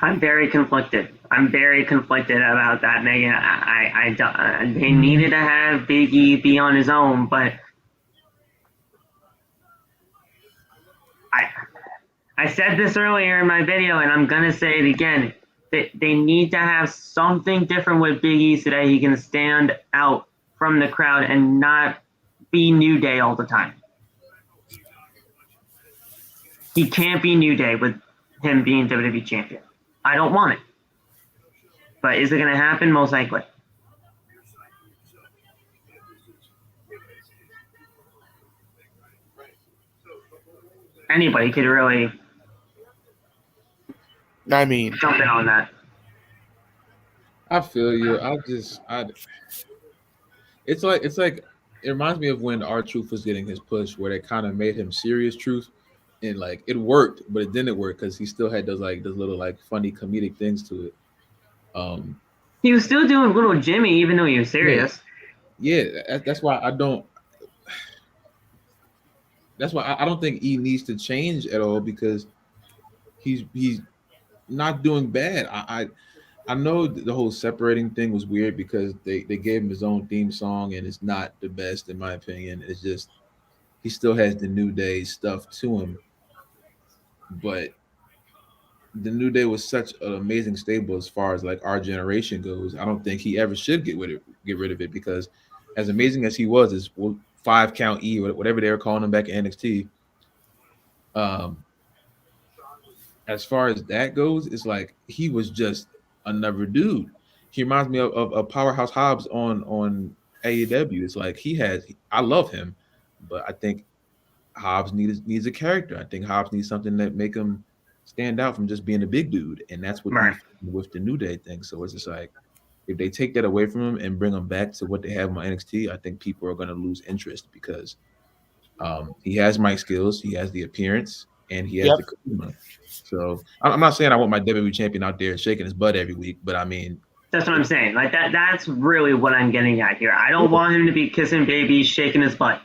I'm very conflicted. I'm very conflicted about that, Megan. I don't, they needed to have Big E be on his own, but I said this earlier in my video, and I'm gonna say it again. They need to have something different with Big E so that he can stand out from the crowd and not be New Day all the time. He can't be New Day with him being WWE champion. I don't want it. But is it going to happen? Most likely. Anybody could really I mean, jump in on that. I feel you. It's like it reminds me of when R-Truth was getting his push, where they kind of made him serious truth, and like it worked, but it didn't work because he still had those little like funny comedic things to it. He was still doing little Jimmy, even though he was serious. Yeah, that's why I don't. That's why I don't think E needs to change at all because he's not doing bad. I know the whole separating thing was weird because they gave him his own theme song and it's not the best in my opinion. It's just he still has the New Day stuff to him, but the New Day was such an amazing stable as far as like our generation goes. I don't think he ever should get rid of it because as amazing as he was, as 5 count E or whatever they were calling him back at NXT. As far as that goes, it's like he was just another dude. He reminds me of Powerhouse Hobbs on AEW. It's like I love him, but I think Hobbs needs a character. I think Hobbs needs something that make him stand out from just being a big dude, and that's what Right. with the New Day thing. So it's just like if they take that away from him and bring him back to what they have on NXT, I think people are going to lose interest because he has mic skills, he has the appearance, and he has the charisma. So I'm not saying I want my WWE champion out there shaking his butt every week, but I mean That's what I'm saying. Like that's really what I'm getting at here. I don't want him to be kissing babies, shaking his butt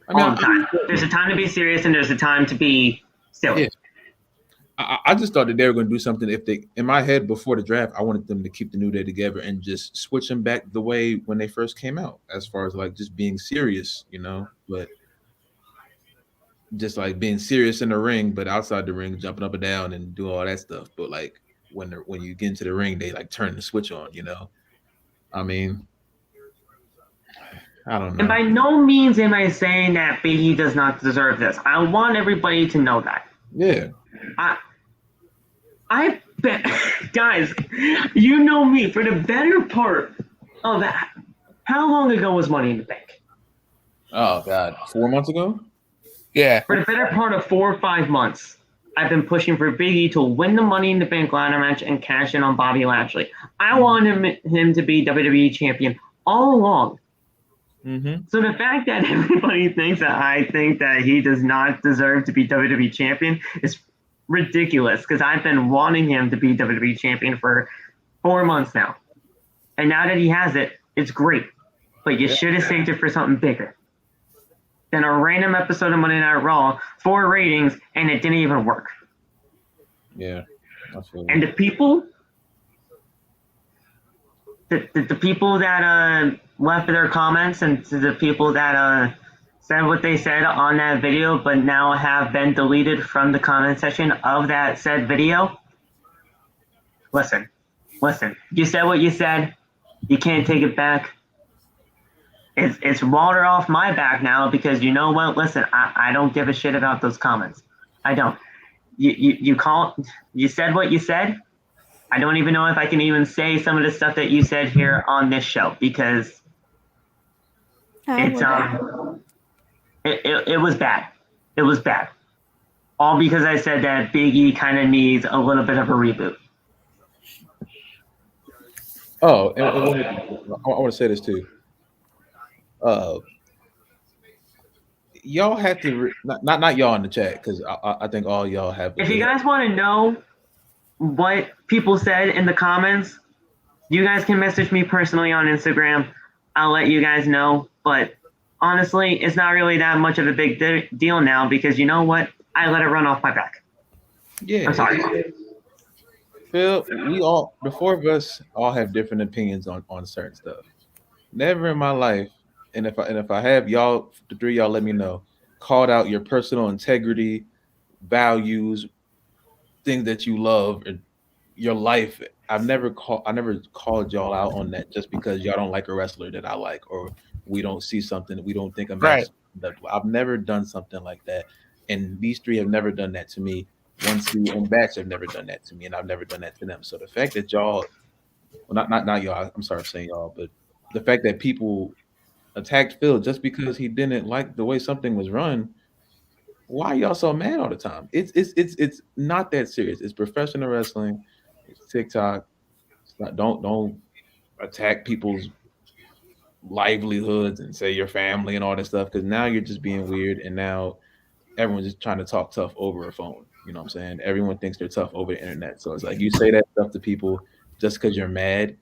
all the time. There's a time to be serious and there's a time to be silly. Yeah. I just thought that they were going to do something. If they, in my head before the draft, I wanted them to keep the New Day together and just switch them back the way when they first came out, as far as like just being serious, but just like being serious in the ring, but outside the ring, jumping up and down and do all that stuff. But like when you get into the ring, they like turn the switch on. I mean, I don't know. And by no means am I saying that Big E does not deserve this. I want everybody to know that. Yeah. I bet, guys, you know me, for the better part of that, how long ago was Money in the Bank? Oh, God. 4 months ago? Yeah. For the better part of 4 or 5 months, I've been pushing for Big E to win the Money in the Bank ladder match and cash in on Bobby Lashley. I want him to be WWE champion all along. Mm-hmm. So the fact that everybody thinks that I think that he does not deserve to be WWE champion is ridiculous because I've been wanting him to be WWE champion for 4 months now. And now that he has it, it's great. But you should have saved it for something bigger than a random episode of Monday Night Raw for ratings, and it didn't even work. Yeah. Absolutely. And the people that left their comments and to the people that said what they said on that video but now have been deleted from the comment section of that said video, listen, you said what you said, you can't take it back. It's water off my back now because you know what, listen, I don't give a shit about those comments. I don't. You said what you said. I don't even know if I can even say some of the stuff that you said here on this show because it's it was bad. It was bad. All because I said that Big E kind of needs a little bit of a reboot. Oh, and I want to say this too. Y'all have to not y'all in the chat because I think all y'all have. If you guys want to know what people said in the comments, you guys can message me personally on Instagram. I'll let you guys know. But honestly, it's not really that much of a big deal now because you know what? I let it run off my back. Yeah, I'm sorry. Phil, the four of us all have different opinions on certain stuff. Never in my life, and if I have y'all, the three of y'all, let me know. Called out your personal integrity, values, things that you love, and your life. I never called y'all out on that just because y'all don't like a wrestler that I like, or we don't see something that we don't think a match. Right. I've never done something like that, and these three have never done that to me. Once the and Batch have never done that to me, and I've never done that to them. So the fact that y'all, well, not y'all. I'm sorry for saying y'all, but the fact that people attacked Phil just because he didn't like the way something was run. Why are y'all so mad all the time? It's not that serious. It's professional wrestling. It's TikTok. It's not, don't attack people's livelihoods and say your family and all that stuff because now you're just being weird and now everyone's just trying to talk tough over a phone. You know what I'm saying? Everyone thinks they're tough over the internet. So it's like you say that stuff to people just because you're mad,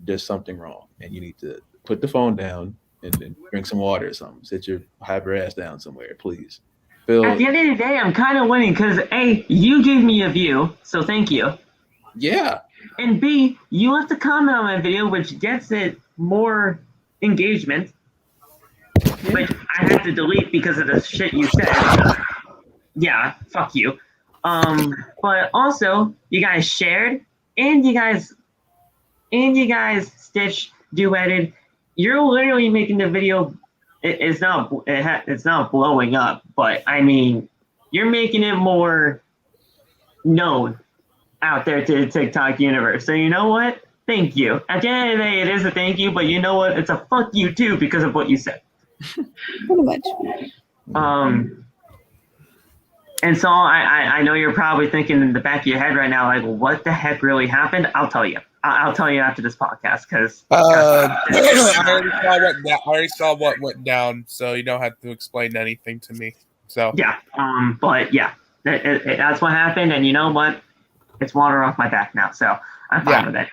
there's something wrong. And you need to put the phone down and drink some water or something. Sit your hyper ass down somewhere, please. Phil. At the end of the day, I'm kind of winning because A, you gave me a view, so thank you. Yeah. And B, you left a comment on my video, which gets it more engagement, which I had to delete because of the shit you said. Yeah, fuck you. But also, you guys shared, and you guys stitched, duetted. You're literally making the video. It's not blowing up, but I mean, you're making it more known out there to the TikTok universe. So you know what? Thank you. At the end of the day, it is a thank you, but you know what? It's a fuck you too because of what you said. Pretty much. And so I know you're probably thinking in the back of your head right now, like, what the heck really happened? I'll tell you. I'll tell you after this podcast because I already saw what went down, so you don't have to explain anything to me. So yeah, but yeah, that's what happened, and you know what? It's water off my back now, so I'm fine with it.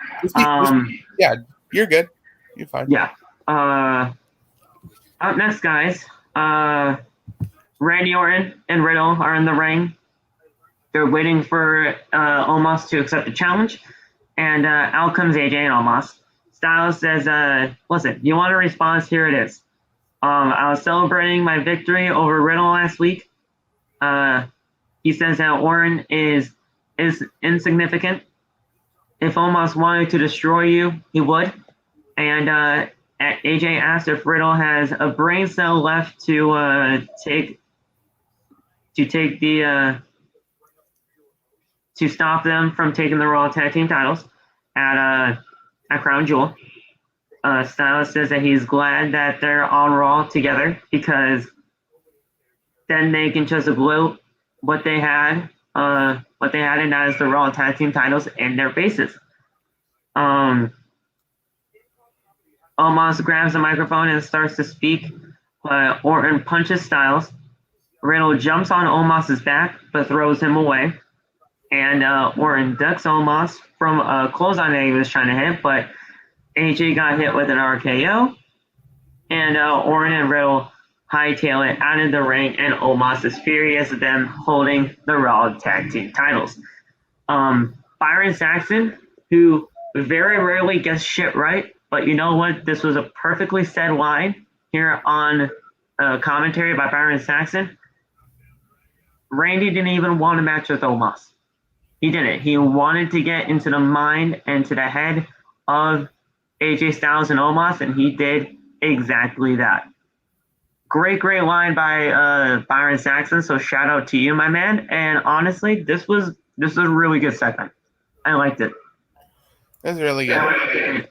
Yeah, you're good. You're fine. Yeah. Up next, guys. Randy Orton and Riddle are in the ring. They're waiting for Omos to accept the challenge. And out comes AJ and Omos. Styles says, listen, you want a response? Here it is. I was celebrating my victory over Riddle last week. He says that Orton is insignificant. If Omos wanted to destroy you, he would. And AJ asked if Riddle has a brain cell left to stop them from taking the Raw Tag Team titles at Crown Jewel. Styles says that he's glad that they're on Raw together because then they can just gloat what they had, and that is the Raw Tag Team titles and their faces. Omos grabs the microphone and starts to speak, but Orton punches Styles. Riddle jumps on Omos's back but throws him away. And Orton ducks Omos from a clothesline that he was trying to hit, but AJ got hit with an RKO. And Orton and Riddle hightail it out of the ring, and Omos is furious at them holding the Raw Tag Team titles. Byron Saxton, who very rarely gets shit right, but you know what? This was a perfectly said line here on commentary by Byron Saxton. Randy didn't even want a match with Omos. He didn't. He wanted to get into the mind and to the head of AJ Styles and Omos, and he did exactly that. Great line by Byron Saxon. So shout out to you, my man. And honestly, this was a really good segment. I liked it. That's really good. That's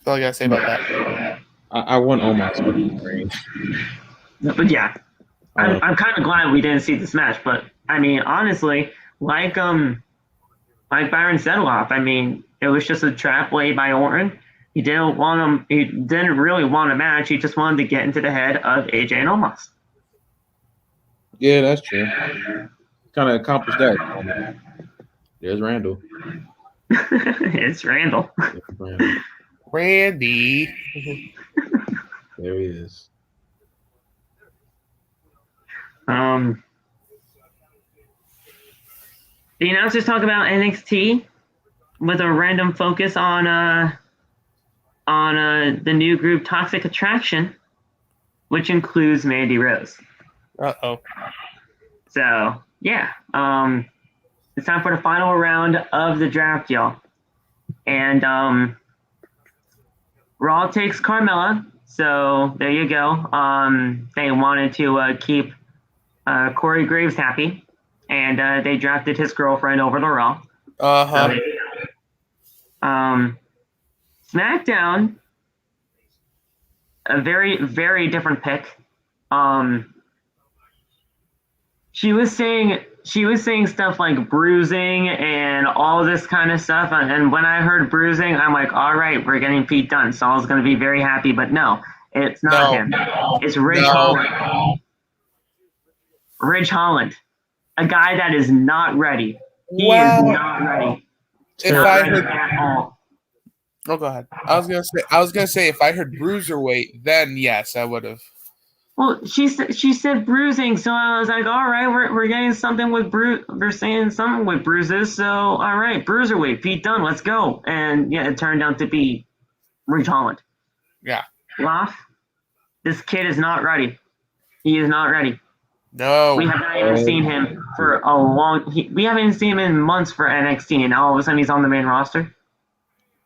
all I gotta say about that. I want Omos range. But yeah, I'm kind of glad we didn't see this match. But I mean, honestly, like Byron said a lot. I mean, it was just a trap laid by Orton. He didn't want him. He didn't really want a match. He just wanted to get into the head of AJ and Omos. Yeah, that's true. Kind of accomplished that. There's Randall. It's Randall. Randy. There he is. The announcers talk about NXT with a random focus on the new group Toxic Attraction, which includes Mandy Rose. Uh-oh. So yeah, it's time for the final round of the draft, y'all. And Raw takes Carmella. So there you go. They wanted to keep Corey Graves happy, and they drafted his girlfriend over to Raw. Uh-huh. So, SmackDown, a very, very different pick. She was saying stuff like bruising and all this kind of stuff. And when I heard bruising, I'm like, all right, we're getting Pete Dunne. Saul's going to be very happy. But no, it's not him. It's Ridge Holland. Ridge Holland, a guy that is not ready. He is not ready. If I heard at all. Oh, go ahead. I was gonna say if I heard bruiserweight, then yes, I would have. Well, she said bruising, so I was like, all right, we're getting something with we're saying something with bruises, so all right, bruiserweight, Pete Dunne, let's go. And yeah, it turned out to be Ridge Holland. Yeah. Loff, this kid is not ready. He is not ready. No. We have not even seen him for a we haven't even seen him in months for NXT, and all of a sudden he's on the main roster.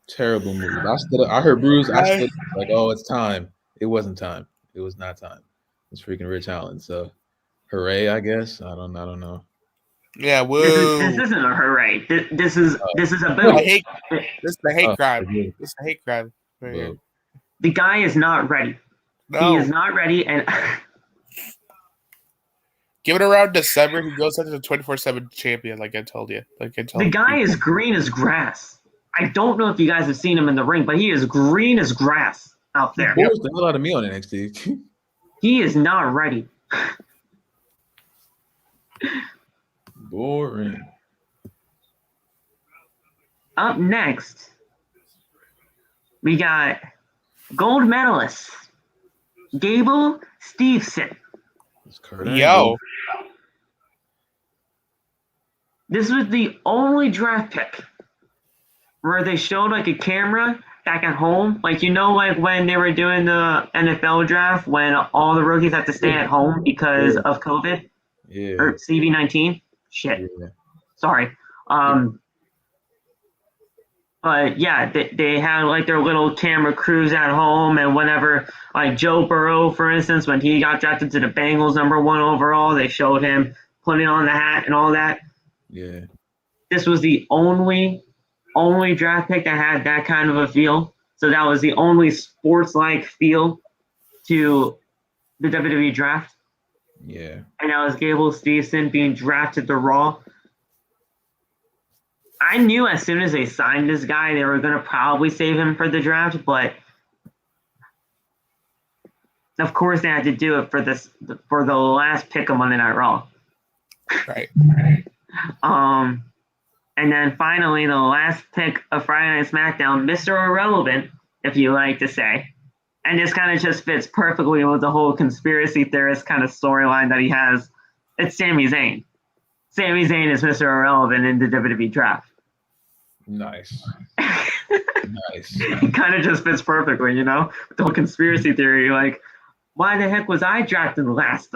Terrible move. I heard bruise. I stood like, oh, it's time. It wasn't time. It was not time. It's freaking Ridge Holland. So, hooray! I guess I don't know. Yeah, whoa. This isn't a hooray. This is a boom. This is the hate crime. This is the hate crime. Right here. The guy is not ready. No. He is not ready, and give it around December. He goes into the 24/7 champion, like I told you. The guy is green as grass. I don't know if you guys have seen him in the ring, but he is green as grass out there. He the hell out of me on NXT. He is not ready. Boring. Up next, we got gold medalist Gable Steveson. Yo. This was the only draft pick where they showed like a camera back at home. Like, like when they were doing the NFL draft when all the rookies had to stay at home because of COVID? Yeah. Or CV-19? Shit. Yeah. Sorry. But yeah, they had like their little camera crews at home, and whenever like Joe Burrow, for instance, when he got drafted to the Bengals #1 overall, they showed him putting on the hat and all that. Yeah. This was the only draft pick that had that kind of a feel. So that was the only sports-like feel to the WWE draft. Yeah. And that was Gable Steveson being drafted to Raw. I knew as soon as they signed this guy, they were going to probably save him for the draft, but of course they had to do it for the last pick of Monday Night Raw. Right. And then finally, the last pick of Friday Night SmackDown, Mr. Irrelevant, if you like to say. And this kind of just fits perfectly with the whole conspiracy theorist kind of storyline that he has. It's Sami Zayn. Sami Zayn is Mr. Irrelevant in the WWE draft. Nice. Nice. It kind of just fits perfectly, with the whole conspiracy theory. Like, why the heck was I drafted last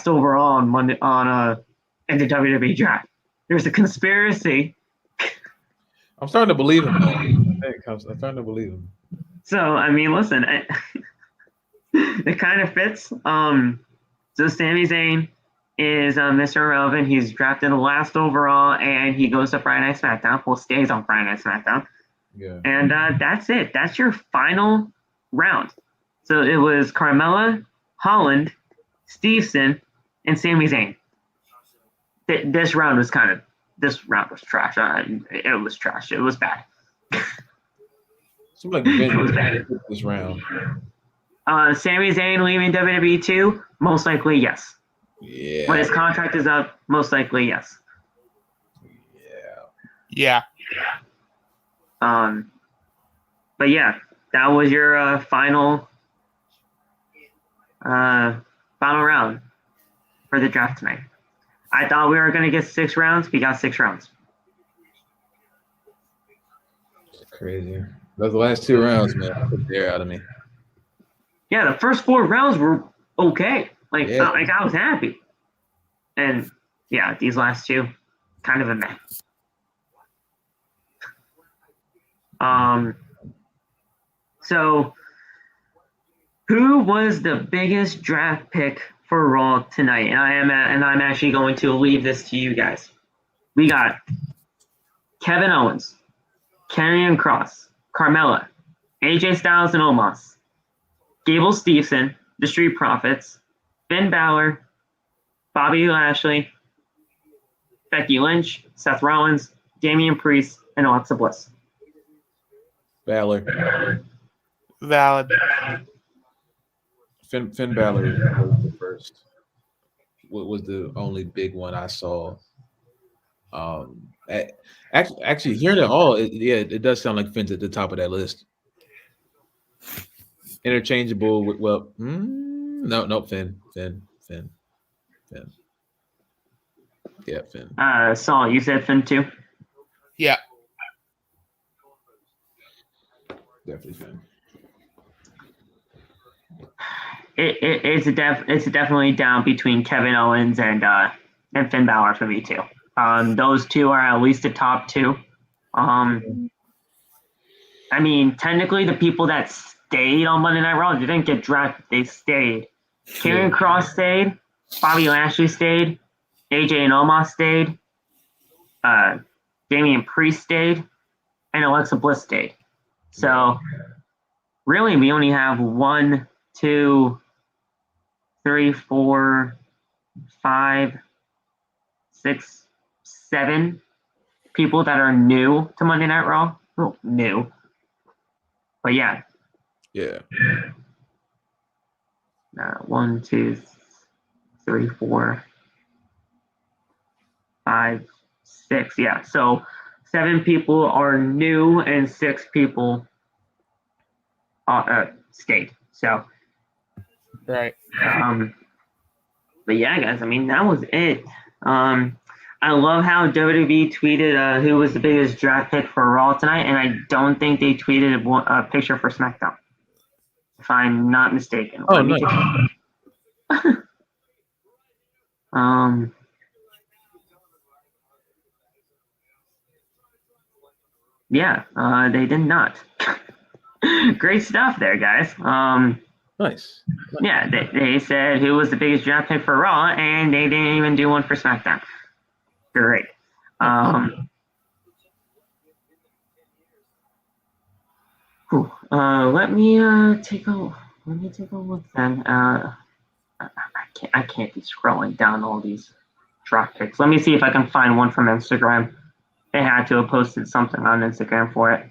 overall on Monday in the WWE draft? There's a conspiracy. I'm starting to believe him. I'm starting to believe him. So I mean, listen, it kind of fits. So Sami Zayn is Mr. Irrelevant. He's drafted last overall, and he goes to Friday Night SmackDown. Well, stays on Friday Night SmackDown. Yeah. And that's it. That's your final round. So it was Carmella, Holland, Stevenson, and Sami Zayn. This round was trash. It was trash. It was bad. Seems like Vince this round. Sami Zayn leaving WWE too? Most likely, yes. Yeah. When his contract is up, most likely, yes. Yeah. But yeah, that was your final round for the draft tonight. I thought we were going to get 6 rounds. We got 6 rounds. It's crazy. Those the last 2 rounds, man. I took the air out of me. Yeah, the first 4 rounds were okay. Yeah. I was happy. And yeah, these last 2, kind of a meh. So who was the biggest draft pick for Raw tonight? And I'm actually going to leave this to you guys. We got Kevin Owens, Karrion Kross, Carmella, AJ Styles and Omos, Gable Steveson, the Street Profits, Finn Balor, Bobby Lashley, Becky Lynch, Seth Rollins, Damian Priest, and Alexa Bliss. Balor. Valid. Finn Balor was the first. What was the only big one I saw? Actually, hearing it all, it does sound like Finn's at the top of that list. Interchangeable with no, Finn. Yeah, Finn. Saul, you said Finn too? Yeah. Definitely Finn. It's definitely down between Kevin Owens and Finn Balor for me too. Those 2 are at least the top 2. I mean, technically, the people that stayed on Monday Night Raw, they didn't get drafted; they stayed. Karrion Kross stayed, Bobby Lashley stayed, AJ and Omos stayed, Damian Priest stayed, and Alexa Bliss stayed. So, really, we only have 1, 2, 3, 4, 5, 6, 7 people that are new to Monday Night Raw. Well, new. But yeah. Yeah. 1, 2, 3, 4, 5, 6. Yeah. So 7 people are new and 6 people stayed. So. Right. But yeah, guys, I mean, that was it. I love how WWE tweeted who was the biggest draft pick for Raw tonight, and I don't think they tweeted a picture for SmackDown, if I'm not mistaken. Oh, no. Yeah, they did not. Great stuff there, guys. Nice. Yeah, they said who was the biggest draft pick for Raw, and they didn't even do one for SmackDown. Great. Let me take a look then. I can't be scrolling down all these draft picks. Let me see if I can find one from Instagram. They had to have posted something on Instagram for it.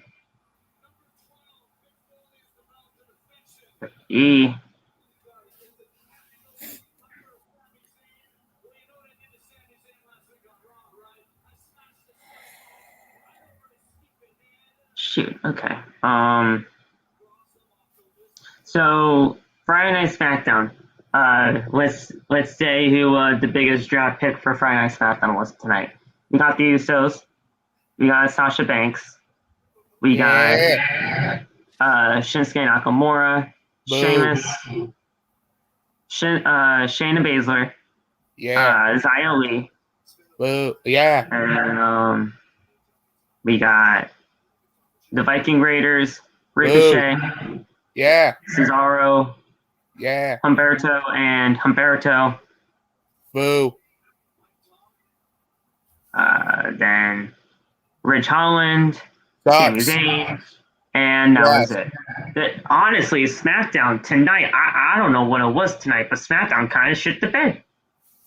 Shoot. Okay. So Friday Night SmackDown. Let's say who the biggest draft pick for Friday Night SmackDown was tonight. We got the Usos. We got Sasha Banks. We got Shinsuke Nakamura, Sheamus, Shayna Baszler, Xia Li. Boo. Yeah. And we got the Viking Raiders, Ricochet, Yeah. Cesaro, Yeah. Humberto. Boo. Then Ridge Holland, Sami Sucks. Zayn, and that was Yes. it. Honestly, SmackDown tonight, I don't know what it was tonight, but SmackDown kind of shit the bed.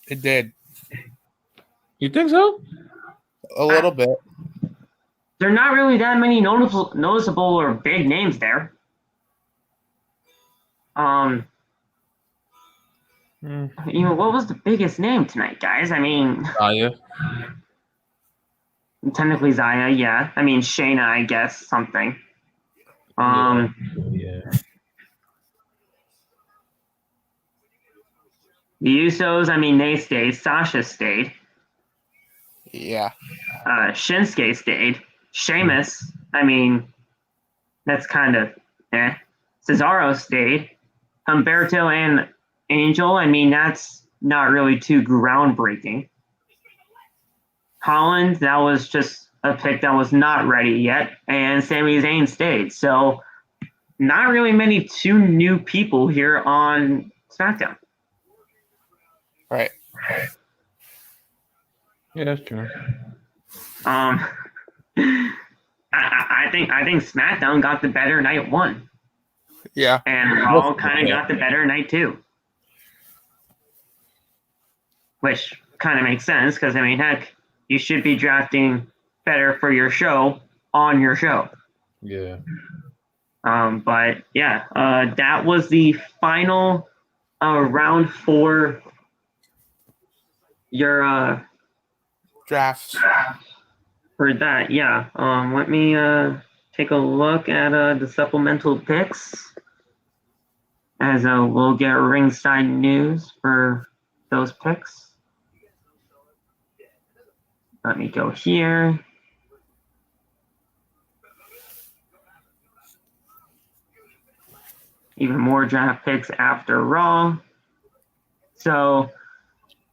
It did. You think so? A little bit. There are not really that many noticeable or big names there. What was the biggest name tonight, guys? I mean, Yeah. technically Zaya, yeah. I mean, Shayna, I guess, something. Yeah. The Usos, I mean, they stayed. Sasha stayed. Yeah. Shinsuke stayed. Sheamus, I mean, that's kind of eh. Cesaro stayed. Humberto and Angel, I mean, that's not really too groundbreaking. Holland, that was just a pick that was not ready yet. And Sami Zayn stayed. So, not really many two new people here on SmackDown. Right. Yeah, that's true. I think SmackDown got the better night one. Yeah. And Raw kind of got the better night two. Which kind of makes sense because, I mean, heck, you should be drafting better for your show on your show. Yeah. But yeah, that was the final round for your Drafts. for that. Yeah. Let me take a look at the supplemental picks as we'll get ringside news for those picks. Let me go here. Even more draft picks after Raw. So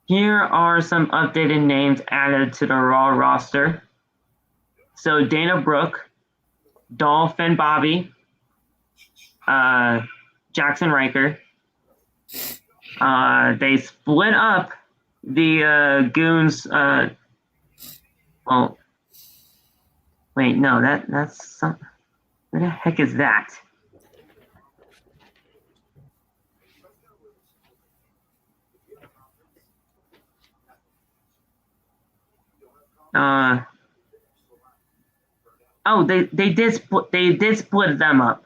here are some updated names added to the Raw roster. So Dana Brooke, Dolph and Bobby, Jackson Riker. They split up the Goons. Well, wait, no, that's some. What the heck is that? They did split them up.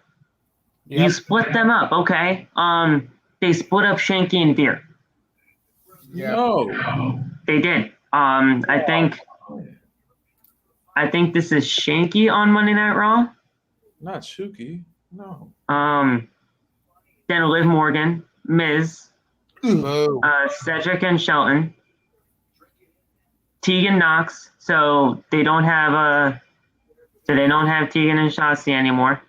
Yep. You split them up, okay? They split up Shanky and Veer. Yeah. No. They did. I think this is Shanky on Monday Night Raw. Not Shuki. No. Then Liv Morgan, Miz, Boo. Cedric and Shelton, Tegan Knox. So they don't have Tegan and Shotzi anymore.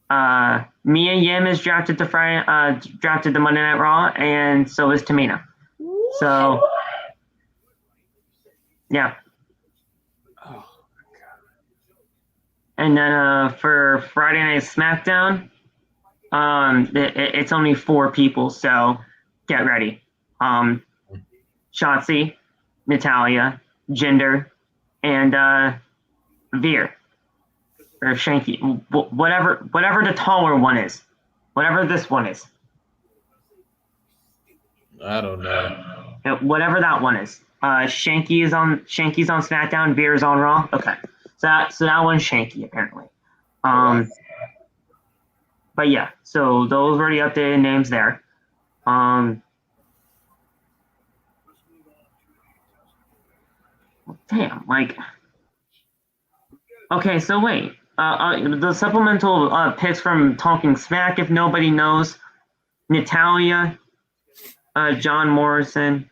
Mia Yim is drafted to the Monday Night Raw, and so is Tamina. So yeah. Oh. And then for Friday Night SmackDown, it's only 4 people, so get ready. Shotzi, Natalya, Jinder, and Veer or Shanky, whatever the taller one is, whatever this one is. I don't know. Whatever that one is. Shanky's on SmackDown, Veer's on Raw. Okay. So that one's Shanky apparently. But yeah, so those were the updated names there. Damn, like. Okay, so wait. The supplemental picks from Talking Smack, if nobody knows, Natalya, John Morrison.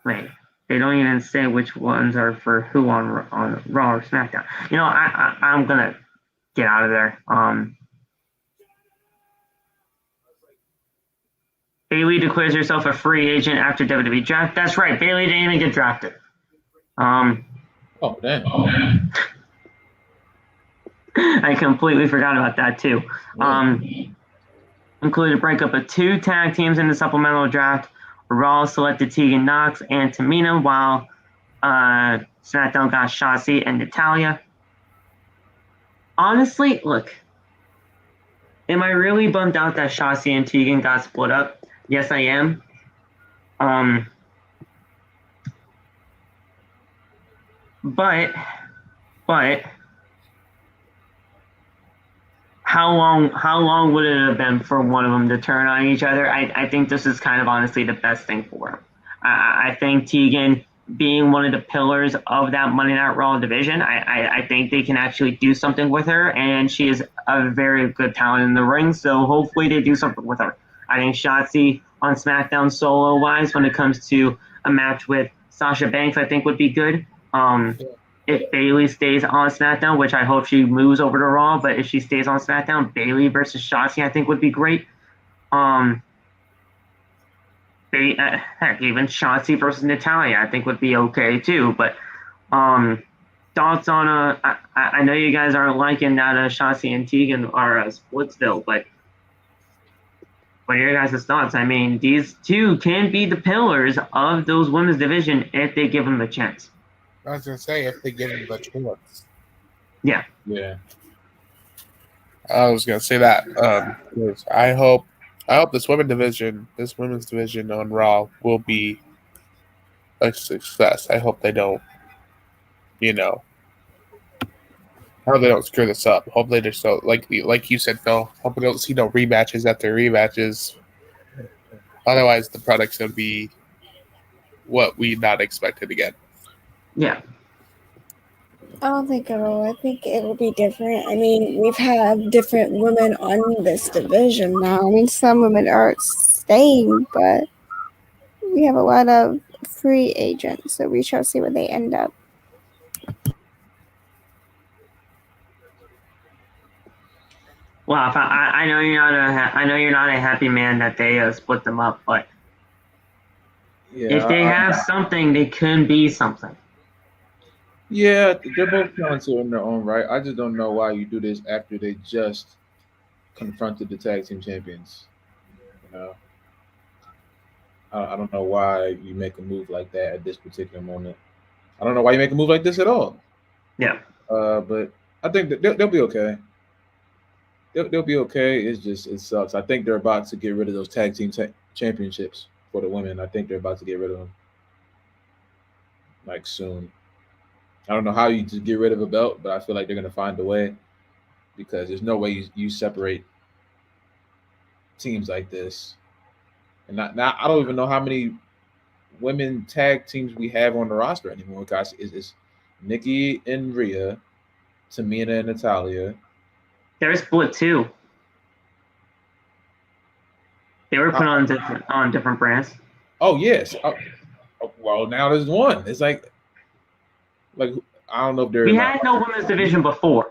Wait, they don't even say which ones are for who on Raw or SmackDown. I'm gonna get out of there. Bayley declares herself a free agent after WWE draft. That's right, Bayley didn't even get drafted. Oh, damn. I completely forgot about that too. Included breakup of 2 tag teams in the supplemental draft. Raw selected Tegan Knox and Tamina, while SmackDown got Shotzi and Natalya. Honestly, look, am I really bummed out that Shotzi and Tegan got split up? Yes, I am. But how long would it have been for one of them to turn on each other? I think this is kind of honestly the best thing for him. I think Tegan being one of the pillars of that Monday Night Raw division, I think they can actually do something with her, and she is a very good talent in the ring, so hopefully they do something with her. I think Shotzi on SmackDown solo-wise, when it comes to a match with Sasha Banks, I think would be good. If Bayley stays on SmackDown, which I hope she moves over to Raw, but if she stays on SmackDown, Bayley versus Shotzi, I think would be great. Heck, even Shotzi versus Natalya, I think would be okay too. But thoughts on I know you guys aren't liking that Shotzi and Tegan are Splitsville, but what are your guys' thoughts? I mean, these two can be the pillars of those women's division if they give them a chance. I was gonna say if they give them the chance. Yeah. I was gonna say that. I hope this women's division on Raw will be a success. I hope they don't, I hope they don't screw this up. Hope they just don't, like you said, Phil. Hope we don't see no rematches after rematches. Otherwise, the product's gonna be what we not expected again. Yeah. I don't think it will. I think it will be different. I mean, we've had different women on this division now. I mean, some women are staying, but we have a lot of free agents, so we shall see where they end up. Well, I know you're not a happy man that they split them up, but if they have something, they can be something. Yeah, they're both talented in their own right. I just don't know why you do this after they just confronted the tag team champions. I don't know why you make a move like that at this particular moment. I don't know why you make a move like this at all. Yeah. But I think that they'll be okay. They'll be okay. It sucks. I think they're about to get rid of those tag team championships for the women. I think they're about to get rid of them, like, soon. I don't know how you just get rid of a belt, but I feel like they're gonna find a way, because there's no way you separate teams like this. And now I don't even know how many women tag teams we have on the roster anymore. Guys, it's Nikki and Rhea, Tamina and Natalya. They're split too. They were put on different brands. Oh yes. Well, now there's one. It's like I don't know if we had no women's division before.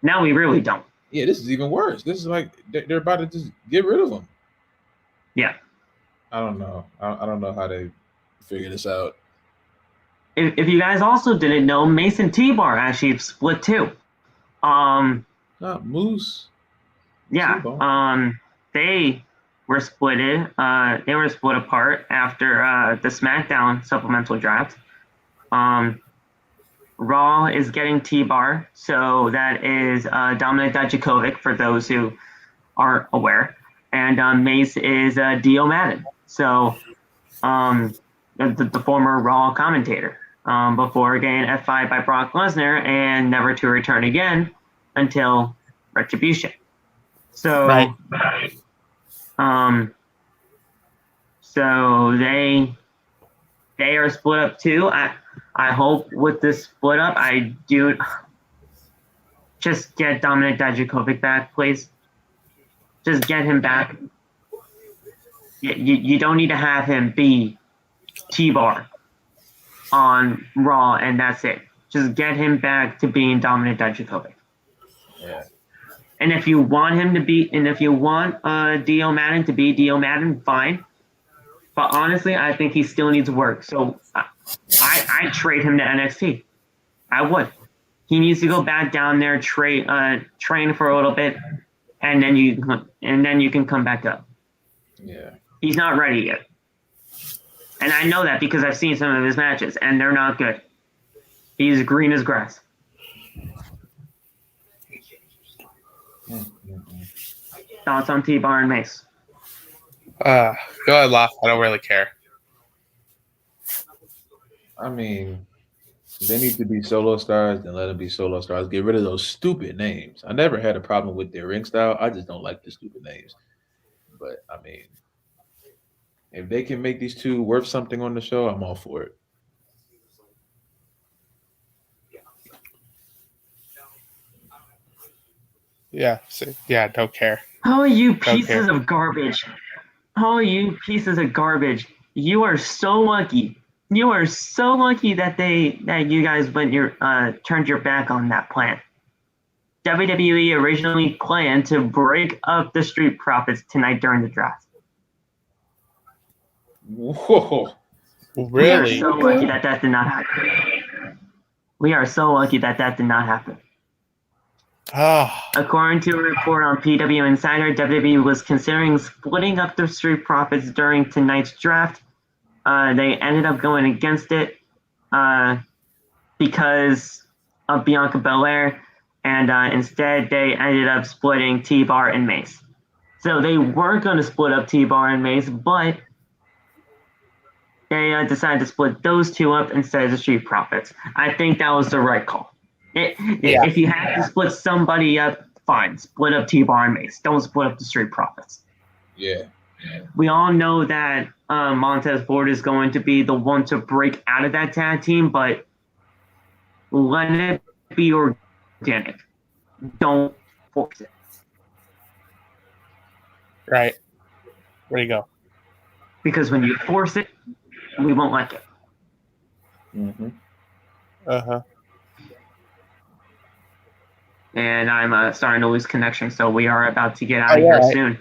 Now we really don't. Yeah, this is even worse. This is like they're about to just get rid of them. Yeah. I don't know. I don't know how they figure this out. If you guys also didn't know, Mason T-Bar actually split too. Moose. Yeah. T-Bar. They were splitted. They were split apart after the SmackDown supplemental draft. Raw is getting T-Bar, so that is Dominik Dijakovic for those who aren't aware, and Mace is Dio Madden, so the former Raw commentator, before getting F5 by Brock Lesnar and never to return again until Retribution. So, right. So they are split up too. I hope with this split up, I do just get Dominik Dijakovic back, please. Just get him back. You don't need to have him be T-Bar on Raw and that's it. Just get him back to being Dominik Dijakovic. Yeah. And if you want Dio Madden to be Dio Madden, fine. But honestly, I think he still needs work. So I trade him to NXT. I would. He needs to go back down there, train for a little bit, and then you can come back up. Yeah. He's not ready yet. And I know that because I've seen some of his matches, and they're not good. He's green as grass. Thoughts on T-Bar and Mace? Go ahead, Laugh. I don't really care. I mean, they need to be solo stars, then let them be solo stars. Get rid of those stupid names. I never had a problem with their ring style. I just don't like the stupid names. But I mean, if they can make these two worth something on the show, I'm all for it. Yeah, so, yeah, don't care. Oh, you Don't pieces care. of garbage. Oh, you pieces of garbage. You are so lucky. You are so lucky that you guys turned your back on that plan. WWE originally planned to break up the Street Profits tonight during the draft. Whoa. We are Really? so lucky that did not happen. We are so lucky that did not happen. Ah, According to a report on PW Insider, WWE was considering splitting up the Street Profits during tonight's draft. They ended up going against it because of Bianca Belair, and instead they ended up splitting T-Bar and Mace. So they weren't going to split up T-Bar and Mace, but they decided to split those two up instead of the Street Profits. I think that was the right call. If you have to split somebody up, fine. Split up T-Bar and Mace. Don't split up the Street Profits. Yeah. We all know that Montez Ford is going to be the one to break out of that tag team, but let it be organic. Don't force it. right. Where do you go? Because when you force it, we won't like it. Mm-hmm. Uh-huh. And I'm starting to lose connection, so we are about to get out of here soon.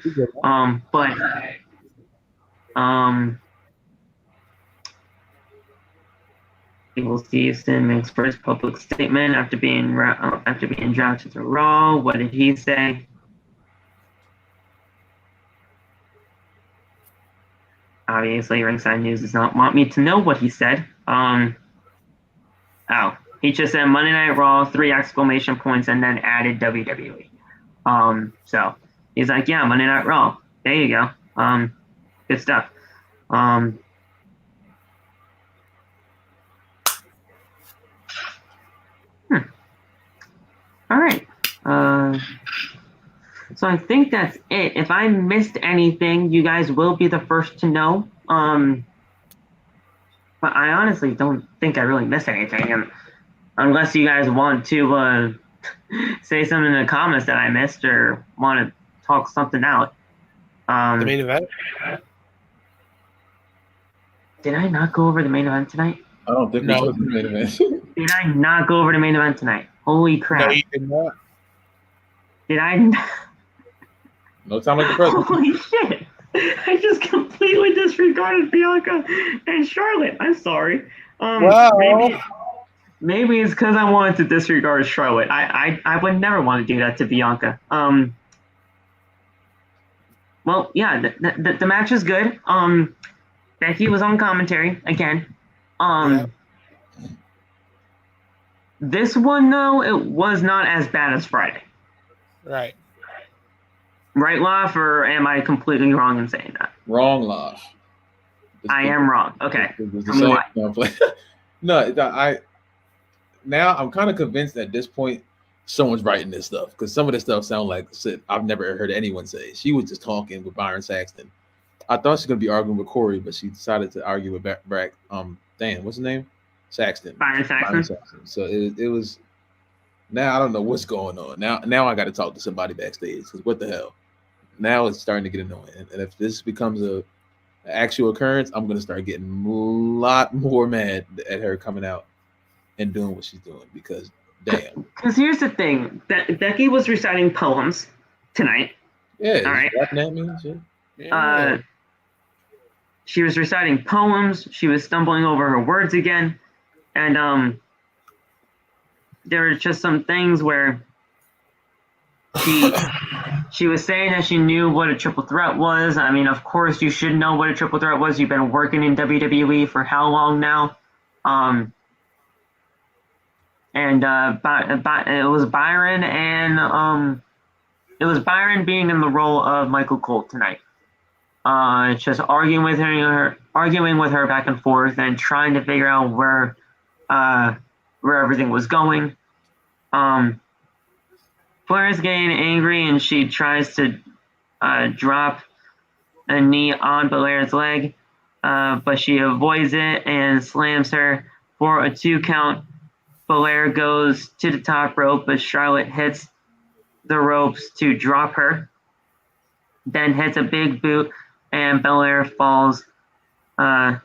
Evil Stevenson makes first public statement after being drafted to Raw. What did he say? Obviously, Ringside News does not want me to know what he said. He just said Monday Night Raw, 3 exclamation points, and then added WWE. So he's like, yeah, Monday Night Raw. There you go. Good stuff. All right. So I think that's it. If I missed anything, you guys will be the first to know. But I honestly don't think I really missed anything. And unless you guys want to say something in the comments that I missed or want to talk something out. The main event? Did I not go over the main event tonight? I don't think No. we took the main event. Did I not go over the main event tonight? Holy crap. No, you did not. Did I? No time like the present. Holy shit. I just completely disregarded Bianca and Charlotte. I'm sorry. Wow. Maybe it's because I wanted to disregard Charlotte. I would never want to do that to Bianca. Well, yeah, the match is good. Becky was on commentary again. This one though, it was not as bad as Friday. Right. Right, Loff, or am I completely wrong in saying that? Wrong, Love. I am wrong. Okay. Tell me why. Now I'm kind of convinced at this point someone's writing this stuff because some of this stuff sounds like shit I've never heard anyone say. She was just talking with Byron Saxton. I thought she was gonna be arguing with Corey, but she decided to argue with Brack. Dan, what's his name? Saxton. Byron Saxton. So it was. Now I don't know what's going on. Now I got to talk to somebody backstage because what the hell? Now it's starting to get annoying, and if this becomes an actual occurrence, I'm gonna start getting a lot more mad at her coming out and doing what she's doing because damn. Because here's the thing: Becky was reciting poems tonight. Yeah. All right. That means shit. Yeah. She was reciting poems. She was stumbling over her words again, and there were just some things where she was saying that she knew what a triple threat was. I mean, of course, you should know what a triple threat was. You've been working in WWE for how long now? And it was Byron and it was Byron being in the role of Michael Cole tonight. Just arguing with her back and forth and trying to figure out where everything was going. Flair is getting angry and she tries to drop a knee on Belair's leg, but she avoids it and slams her for a 2 count. Belair goes to the top rope, but Charlotte hits the ropes to drop her, then hits a big boot, and Belair falls into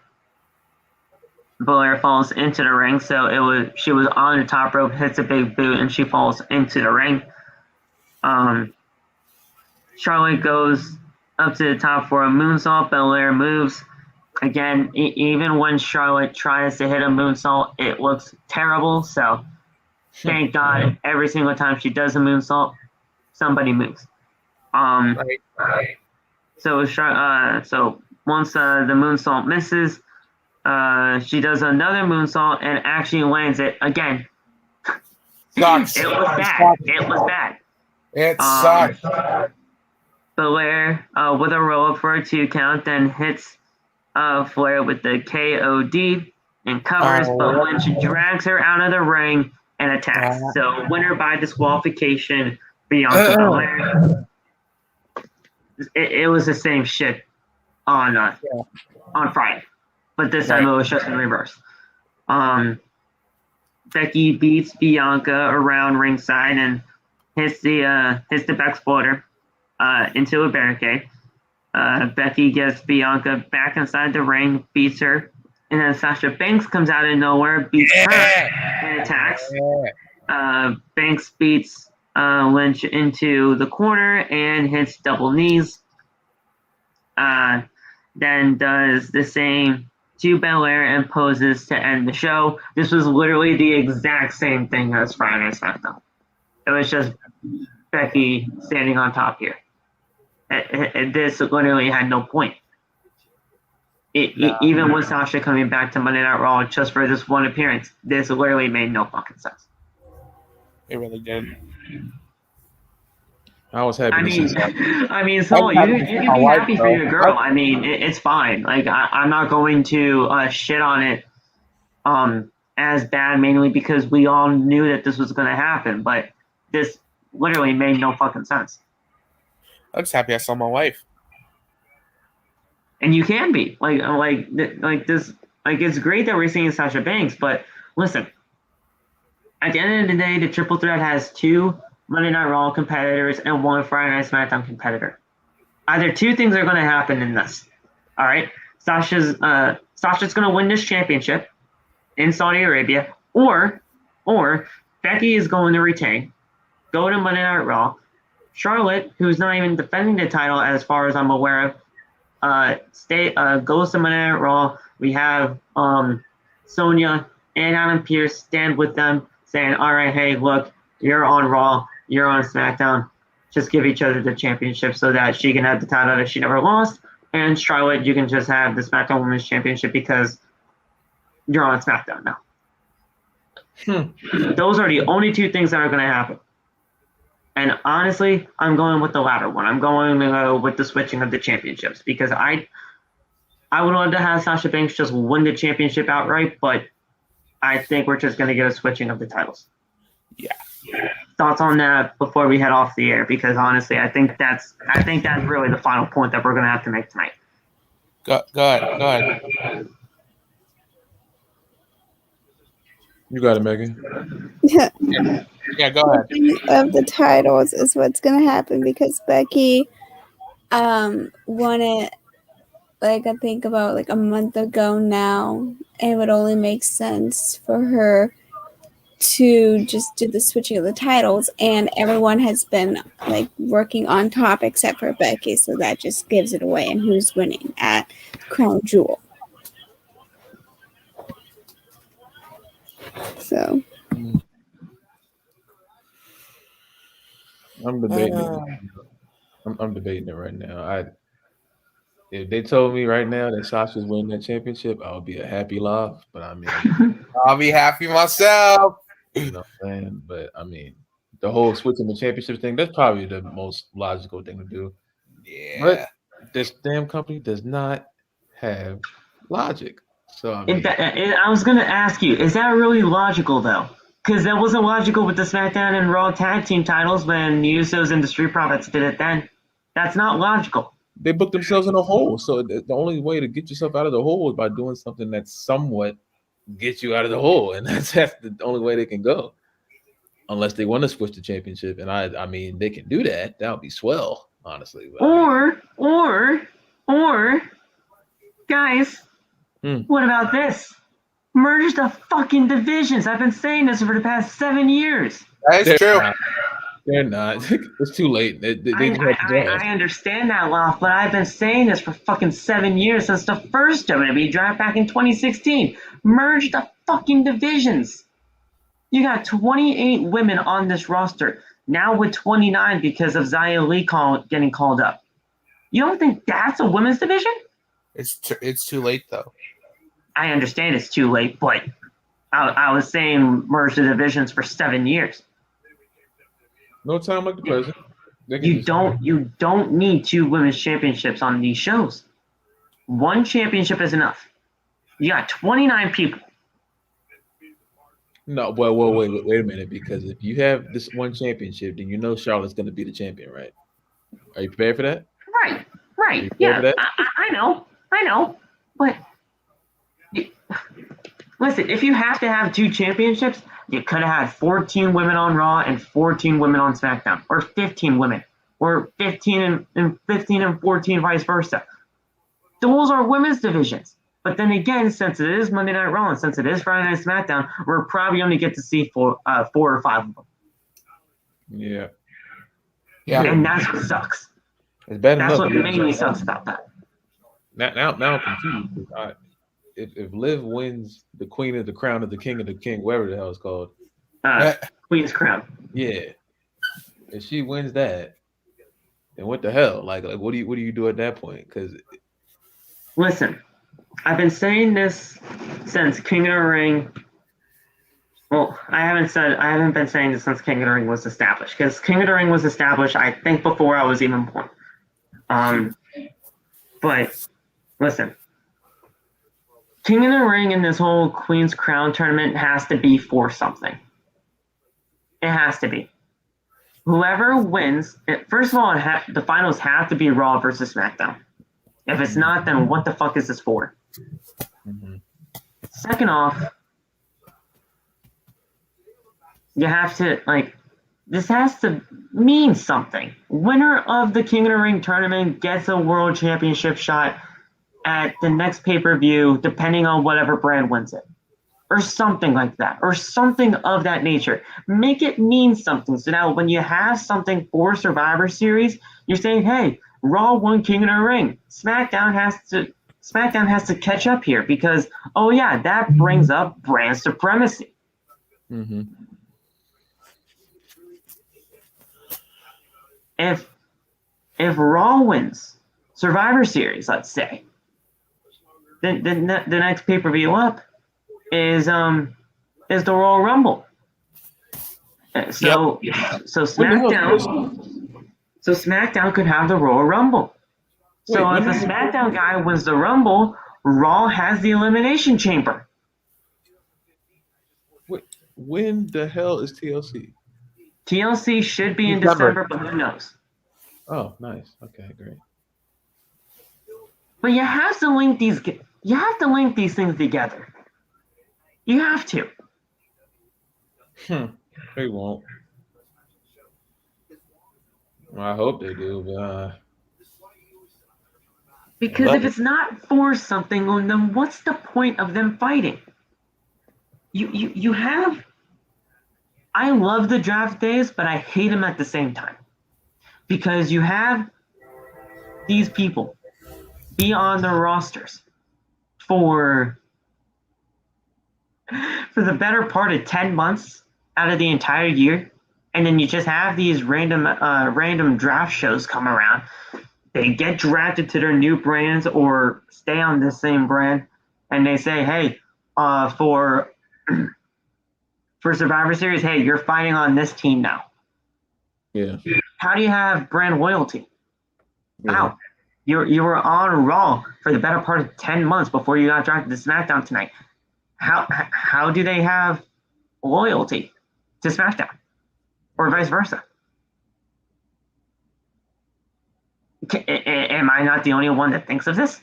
the ring. So she was on the top rope, hits a big boot, and she falls into the ring. Charlotte goes up to the top for a moonsault. Belair moves. Again, even when Charlotte tries to hit a moonsault, it looks terrible. So thank God every single time she does a moonsault, somebody moves. Right. So once the moonsault misses, she does another moonsault and actually lands it again. Sucks. It was bad. It sucks. Belair with a roll up for a 2 count, then hits Flair with the KOD and covers, but Lynch drags her out of the ring and attacks. So winner by disqualification, Bianca Belair. It was the same shit on Friday, but this time it was just in reverse. Becky beats Bianca around ringside and hits the backsploder into a barricade. Becky gets Bianca back inside the ring, beats her, and then Sasha Banks comes out of nowhere, beats her, and attacks. Banks beats Lynch into the corner and hits double knees. Then does the same to Belair and poses to end the show. This was literally the exact same thing as Friday Night SmackDown. It was just Becky standing on top here. This literally had no point. Even with Sasha coming back to Monday Night Raw just for this one appearance, this literally made no fucking sense. It really did. I was happy. I mean, so you can be happy for your girl. I mean, it's fine. Like I'm not going to shit on it as bad, mainly because we all knew that this was going to happen. But this literally made no fucking sense. I'm just happy I saw my wife. And you can be like this. Like it's great that we're seeing Sasha Banks, but listen. At the end of the day, the triple threat has 2 Monday Night Raw competitors and 1 Friday Night SmackDown competitor. Either 2 things are going to happen in this. All right, Sasha's going to win this championship in Saudi Arabia, or Becky is going to retain, go to Monday Night Raw. Charlotte, who's not even defending the title as far as I'm aware of, goes to Monday Night Raw. We have Sonya and Adam Pearce stand with them, saying, "All right, hey, look, you're on Raw, you're on SmackDown. Just give each other the championship so that she can have the title that she never lost. And Charlotte, you can just have the SmackDown Women's Championship because you're on SmackDown now." Those are the only 2 things that are going to happen. And honestly, I'm going with the latter one. I'm going with the switching of the championships because I would love to have Sasha Banks just win the championship outright, but I think we're just going to get a switching of the titles. Yeah. Thoughts on that before we head off the air? Because honestly, I think that's really the final point that we're going to have to make tonight. Go ahead. You got it, Megan. Yeah, go ahead. Of the titles is what's gonna happen because Becky won it I think about a month ago now. It would only make sense for her to just do the switching of the titles, and everyone has been working on top except for Becky, so that just gives it away and who's winning at Crown Jewel. So debating it. I'm debating it right now. If they told me right now that Sasha's winning that championship, I would be a happy laugh. But I mean, I'll be happy myself. you know what I'm saying? But I mean, the whole switching the championship thing, that's probably the most logical thing to do. Yeah. But this damn company does not have logic. So I mean, I was gonna ask you, is that really logical though? Because that wasn't logical with the SmackDown and Raw tag team titles when the Usos and the Street Profits did it then. That's not logical. they booked themselves in a hole. So the only way to get yourself out of the hole is by doing something that somewhat gets you out of the hole, and that's the only way they can go. Unless they want to switch the championship, and I mean they can do that. That would be swell, honestly. But, Or, guys, what about this? Merge the fucking divisions. I've been saying this for the past 7 years. That's true. They're not. It's too late. I understand that, Loft, but I've been saying this for fucking 7 years since the first WWE draft back in 2016. Merge the fucking divisions. You got 28 women on this roster, now with 29 because of Xia Li getting called up. You don't think that's a women's division? It's too late, though. I understand it's too late, but I was saying merge the divisions for 7 years. No time like the present. You don't need 2 women's championships on these shows. 1 championship is enough. You got 29 people. No, well, wait a minute. Because if you have this 1 championship, then you know Charlotte's going to be the champion, right? Are you prepared for that? Right. Yeah, I know. But listen, if you have to have 2 championships, you could have had 14 women on Raw and 14 women on SmackDown, or 15 women, or 15 and 14, vice versa. Those are women's divisions. But then again, since it is Monday Night Raw and since it is Friday Night SmackDown, we're probably only get to see 4 or 5 of them. Yeah. And that's what sucks. It's bad That's enough. what mainly sucks about that. Now I'm confused. If Liv wins the Queen of the Crown of the King of the King, whatever the hell it's called, Queen's Crown. Yeah. If she wins that, then what the hell? Like what do you do at that point? Because listen, I've been saying this since King of the Ring. Well, I haven't been saying this since King of the Ring was established. Because King of the Ring was established, I think, before I was even born. But listen, King of the Ring and this whole Queen's Crown tournament has to be for something. It has to be. Whoever wins, first of all, the finals have to be Raw versus SmackDown. If it's not, then what the fuck is this for? Mm-hmm. Second off, you have to, this has to mean something. Winner of the King of the Ring tournament gets a world championship shot at the next pay-per-view, depending on whatever brand wins it. Or something like that. Or something of that nature. Make it mean something. So now when you have something for Survivor Series, you're saying, hey, Raw won King of the Ring. SmackDown has to catch up here because, oh yeah, that brings up brand supremacy. Mm-hmm. If Raw wins Survivor Series, let's say, then the next pay-per-view up is the Royal Rumble. So SmackDown could have the Royal Rumble. So if the SmackDown guy wins the Rumble, Raw has the Elimination Chamber. When the hell is TLC? TLC should be in December, but who knows? Oh, nice. Okay, great. But you have to link these things together. You have to. They won't. Well, I hope they do, but because if it's not for something, then what's the point of them fighting? You have. I love the draft days, but I hate them at the same time. Because you have these people be on the rosters for the better part of 10 months out of the entire year, and then you just have these random draft shows come around. They get drafted to their new brands or stay on the same brand, and they say, hey, for Survivor Series, hey, you're fighting on this team now. Yeah. How do you have brand loyalty? Yeah. How? You were on Raw for the better part of 10 months before you got drafted to SmackDown tonight. How do they have loyalty to SmackDown, or vice versa? Am I not the only one that thinks of this?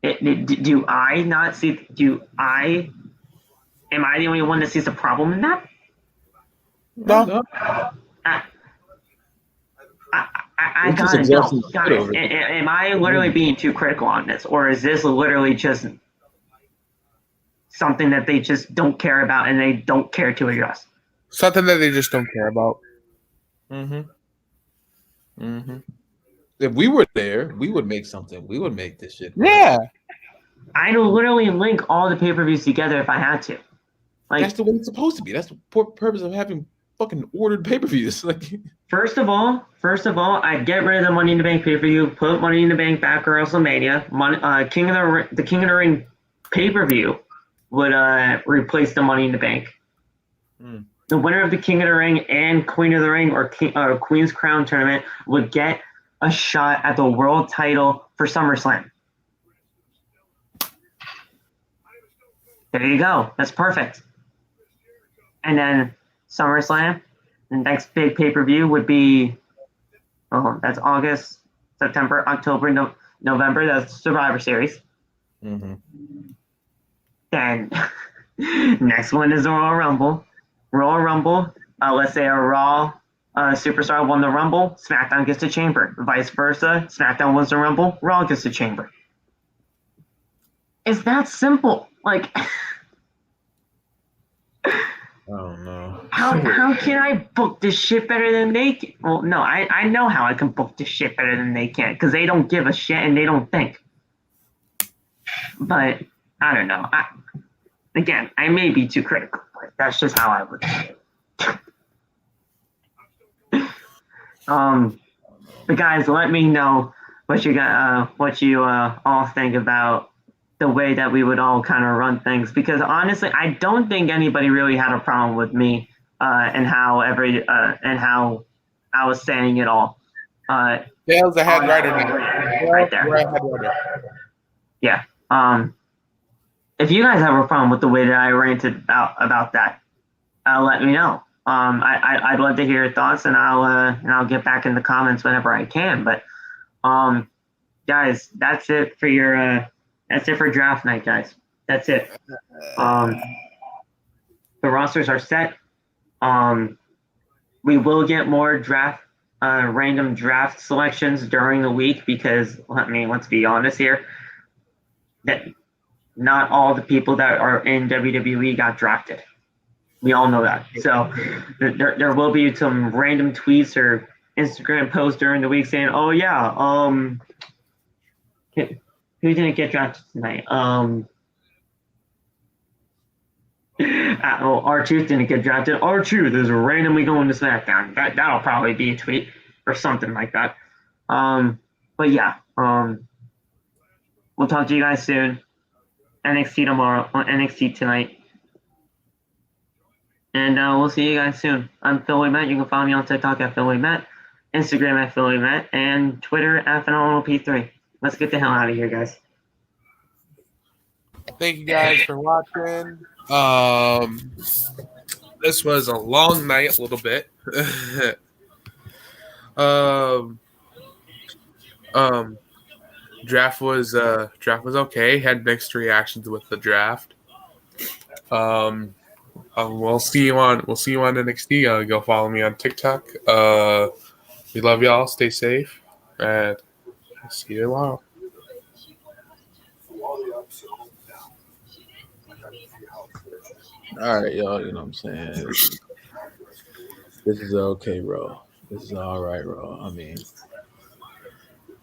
Do I not see? Am I the only one that sees the problem in that? No. I It's just gotta know, exhausting shit guys. over it. Am I literally being too critical on this, or is this literally just something that they just don't care about and they don't care to address? Something that they just don't care about. If we were there, we would make something. We would make this shit. Yeah. I'd literally link all the pay-per-views together if I had to. Like, That's the way it's supposed to be. That's the purpose of having fucking ordered pay-per-views. Like, First of all, I'd get rid of the Money in the Bank pay-per-view, put Money in the Bank back at WrestleMania. The King of the Ring pay-per-view would replace the Money in the Bank. The winner of the King of the Ring and Queen of the Ring or Queen's Crown tournament would get a shot at the world title for SummerSlam. There you go. That's perfect. And then SummerSlam, the next big pay-per-view would be, that's August, September, October, November. That's Survivor Series. Then next one is the Royal Rumble. Let's say a Raw superstar won the Rumble, SmackDown gets the Chamber. Vice versa, SmackDown wins the Rumble, Raw gets the Chamber. It's that simple. Like, oh no. How can I book this shit better than they can? Well, no, I know how I can book this shit better than they can because they don't give a shit and they don't think. But I don't know. Again, I may be too critical, but that's just how I would do it. But guys, let me know what you all think about the way that we would all kind of run things, because honestly, I don't think anybody really had a problem with me and how I was saying it all. Dale's a head writer. Right there. Yeah. If you guys have a problem with the way that I ranted about that, let me know. I'd love to hear your thoughts, and I'll get back in the comments whenever I can. But guys, that's it for draft night, guys. That's it. The rosters are set. We will get more random draft selections during the week because, let's be honest here, that not all the people that are in WWE got drafted. We all know that. So there will be some random tweets or Instagram posts during the week saying, "Oh yeah, who didn't get drafted tonight? R-Truth didn't get drafted. R-Truth is randomly going to SmackDown." That'll probably be a tweet or something like that. But yeah, we'll talk to you guys soon. NXT tomorrow, NXT tonight. And we'll see you guys soon. I'm Philly Matt. You can follow me on TikTok at Philly Matt, Instagram at Philly Matt, and Twitter at PhenomenalP3. Let's get the hell out of here, guys. Thank you guys for watching. This was a long night, a little bit. Draft was okay. Had mixed reactions with the draft. We'll see you on NXT. Go follow me on TikTok. We love y'all. Stay safe, and see you tomorrow. All right, y'all. You know what I'm saying? This is okay, bro. This is all right, bro. I mean,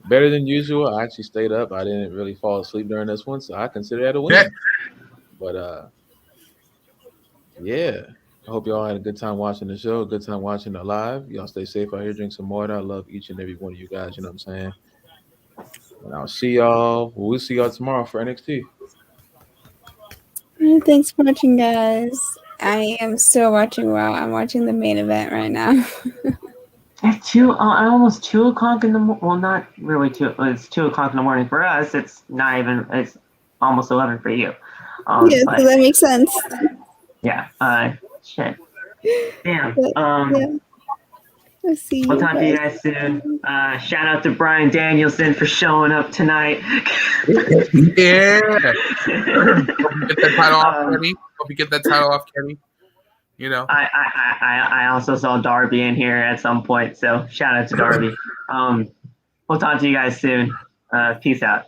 better than usual. I actually stayed up. I didn't really fall asleep during this one, so I consider that a win. Yeah. But yeah. I hope y'all had a good time watching the show, a good time watching it live. Y'all stay safe out here, drink some water. I love each and every one of you guys, you know what I'm saying? And I'll see y'all. We'll see y'all tomorrow for NXT. Thanks for watching, guys. I am still watching Raw. I'm watching the main event right now. At almost 2:00 in the morning. Well, not really 2. It's 2:00 in the morning for us. It's not even. It's almost 11 for you. Yeah, so that makes sense. Yeah. Shit. Damn. Yeah. I'll see We'll you talk to you guys soon. Shout out to Bryan Danielson for showing up tonight. Yeah. Hope you get that title off, Kenny. Hope you get that title off, Kenny. You know. I also saw Darby in here at some point, so shout out to Darby. We'll talk to you guys soon. Peace out.